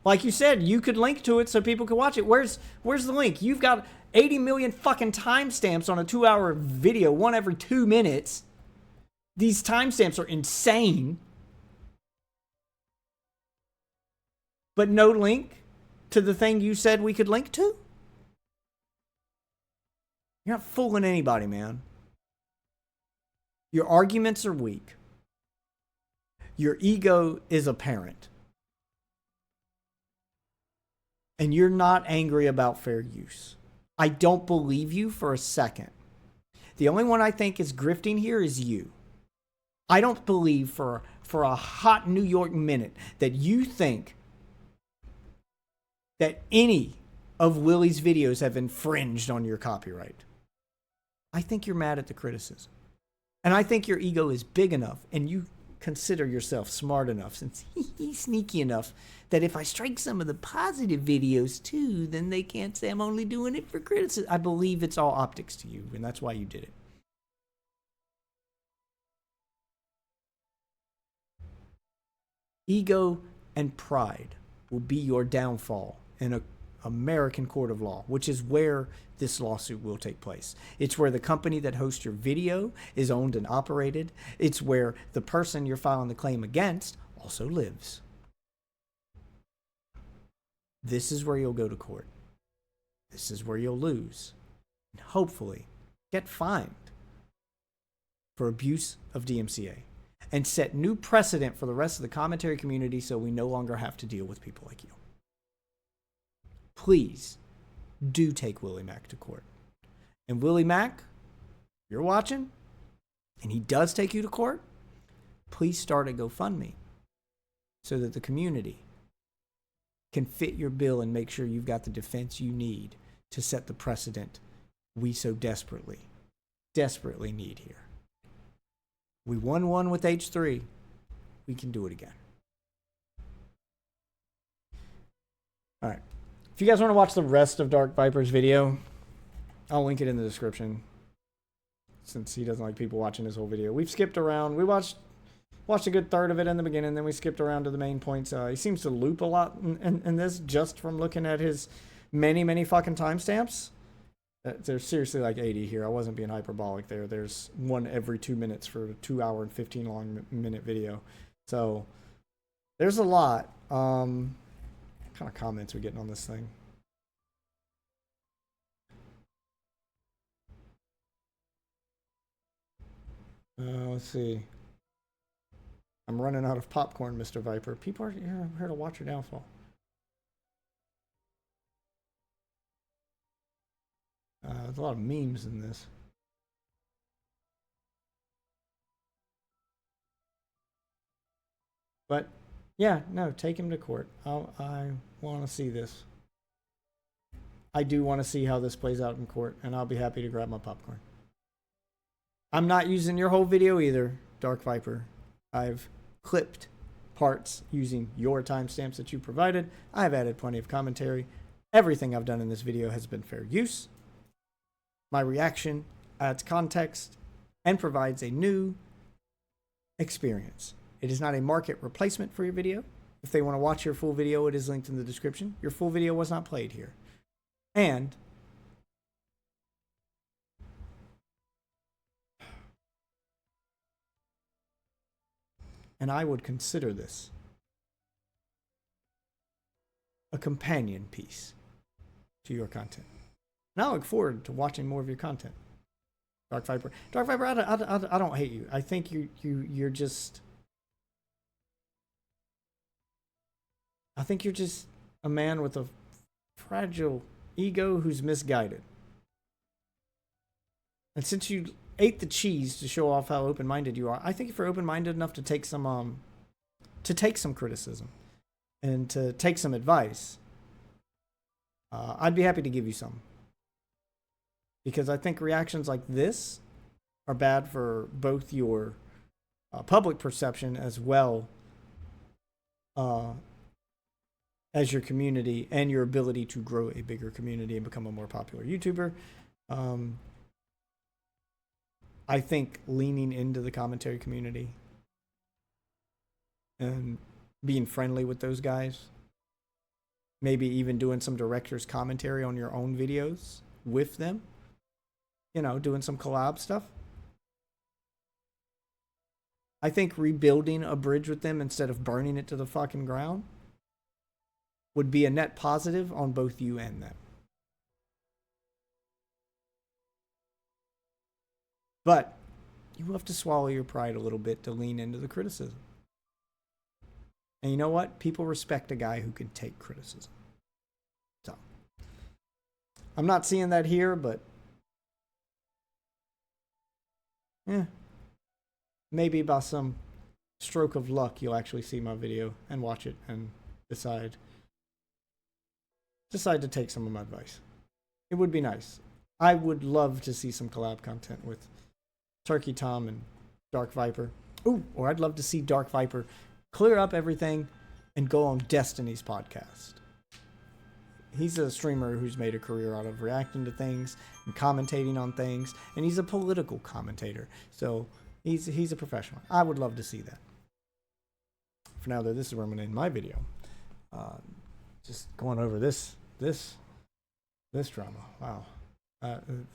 Like you said, you could link to it so people could watch it. Where's the link? You've got 80 million fucking timestamps on a 2-hour video, one every 2 minutes. These timestamps are insane. But no link to the thing you said we could link to? You're not fooling anybody, man. Your arguments are weak. Your ego is apparent. And you're not angry about fair use. I don't believe you for a second. The only one I think is grifting here is you. I don't believe for a hot New York minute that you think that any of Willie's videos have infringed on your copyright. I think you're mad at the criticism. And I think your ego is big enough and you consider yourself smart enough, since he's sneaky enough, that if I strike some of the positive videos too, then they can't say I'm only doing it for criticism. I believe it's all optics to you, and that's why you did it. Ego and pride will be your downfall in an American court of law, which is where this lawsuit will take place. It's where the company that hosts your video is owned and operated. It's where the person you're filing the claim against also lives. This is where you'll go to court. This is where you'll lose. And hopefully get fined for abuse of DMCA and set new precedent for the rest of the commentary community so we no longer have to deal with people like you. Please do take Willie Mack to court. And Willie Mack, if you're watching, and he does take you to court, please start a GoFundMe so that the community can fit your bill and make sure you've got the defense you need to set the precedent we so desperately need here. We won one with H3. We can do it again. All right. If you guys want to watch the rest of Dark Viper's video, I'll link it in the description, since he doesn't like people watching his whole video. We've skipped around. We watched a good third of it in the beginning, then we skipped around to the main points. He seems to loop a lot in this, just from looking at his many fucking timestamps. There's seriously like 80 here. I wasn't being hyperbolic there. There's one every 2 minutes for a 2 hour and 15 minute video. So there's a lot. What kind of comments are we getting on this thing? Let's see. I'm running out of popcorn, Mr. Viper. People are here to watch your downfall. There's a lot of memes in this. But yeah, no, take him to court. I want to see this. I do want to see how this plays out in court, and I'll be happy to grab my popcorn. I'm not using your whole video either, Dark Viper. I've clipped parts using your timestamps that you provided. I've added plenty of commentary. Everything I've done in this video has been fair use. My reaction adds context and provides a new experience. It is not a market replacement for your video. If they want to watch your full video, it is linked in the description. Your full video was not played here. And I would consider this a companion piece to your content. And I look forward to watching more of your content. Dark Viper, I don't hate you. I think you're just. I think you're just a man with a fragile ego who's misguided. And since you ate the cheese to show off how open-minded you are, I think if you're open-minded enough to take some criticism and to take some advice, I'd be happy to give you some. Because I think reactions like this are bad for both your public perception as well as your community and your ability to grow a bigger community and become a more popular YouTuber. I think leaning into the commentary community and being friendly with those guys, maybe even doing some director's commentary on your own videos with them, you know, doing some collab stuff. I think rebuilding a bridge with them instead of burning it to the fucking ground would be a net positive on both you and them. But you have to swallow your pride a little bit to lean into the criticism. And you know what? People respect a guy who can take criticism. So, I'm not seeing that here, but maybe by some stroke of luck, you'll actually see my video and watch it and decide to take some of my advice. It would be nice. I would love to see some collab content with Turkey Tom and Dark Viper. Ooh, or I'd love to see Dark Viper clear up everything and go on Destiny's podcast. He's a streamer who's made a career out of reacting to things and commentating on things, and he's a political commentator. So he's a professional. I would love to see that. For now, though, this is where I'm going to end my video. Just going over this drama. Wow.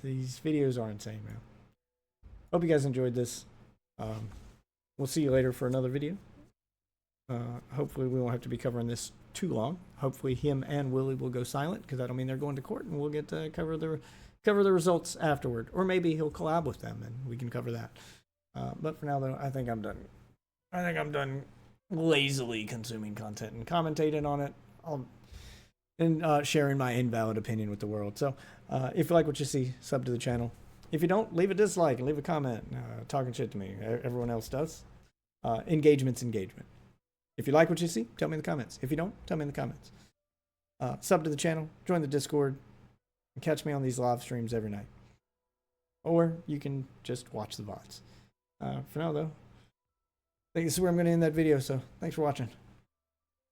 These videos are insane, man. Hope you guys enjoyed this. We'll see you later for another video. Hopefully we won't have to be covering this too long. Hopefully him and Willie will go silent, because that'll mean they're going to court, and we'll get to cover the results afterward. Or maybe he'll collab with them and we can cover that. But for now, though, I think I'm done lazily consuming content and commentating on it. And sharing my invalid opinion with the world. So if you like what you see, sub to the channel. If you don't, leave a dislike and leave a comment talking shit to me. Everyone else does. Engagement's engagement. If you like what you see, tell me in the comments. If you don't, tell me in the comments. Sub to the channel, join the Discord, and catch me on these live streams every night. Or you can just watch the VODs. For now, though, I think this is where I'm going to end that video, so thanks for watching.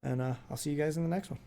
And I'll see you guys in the next one.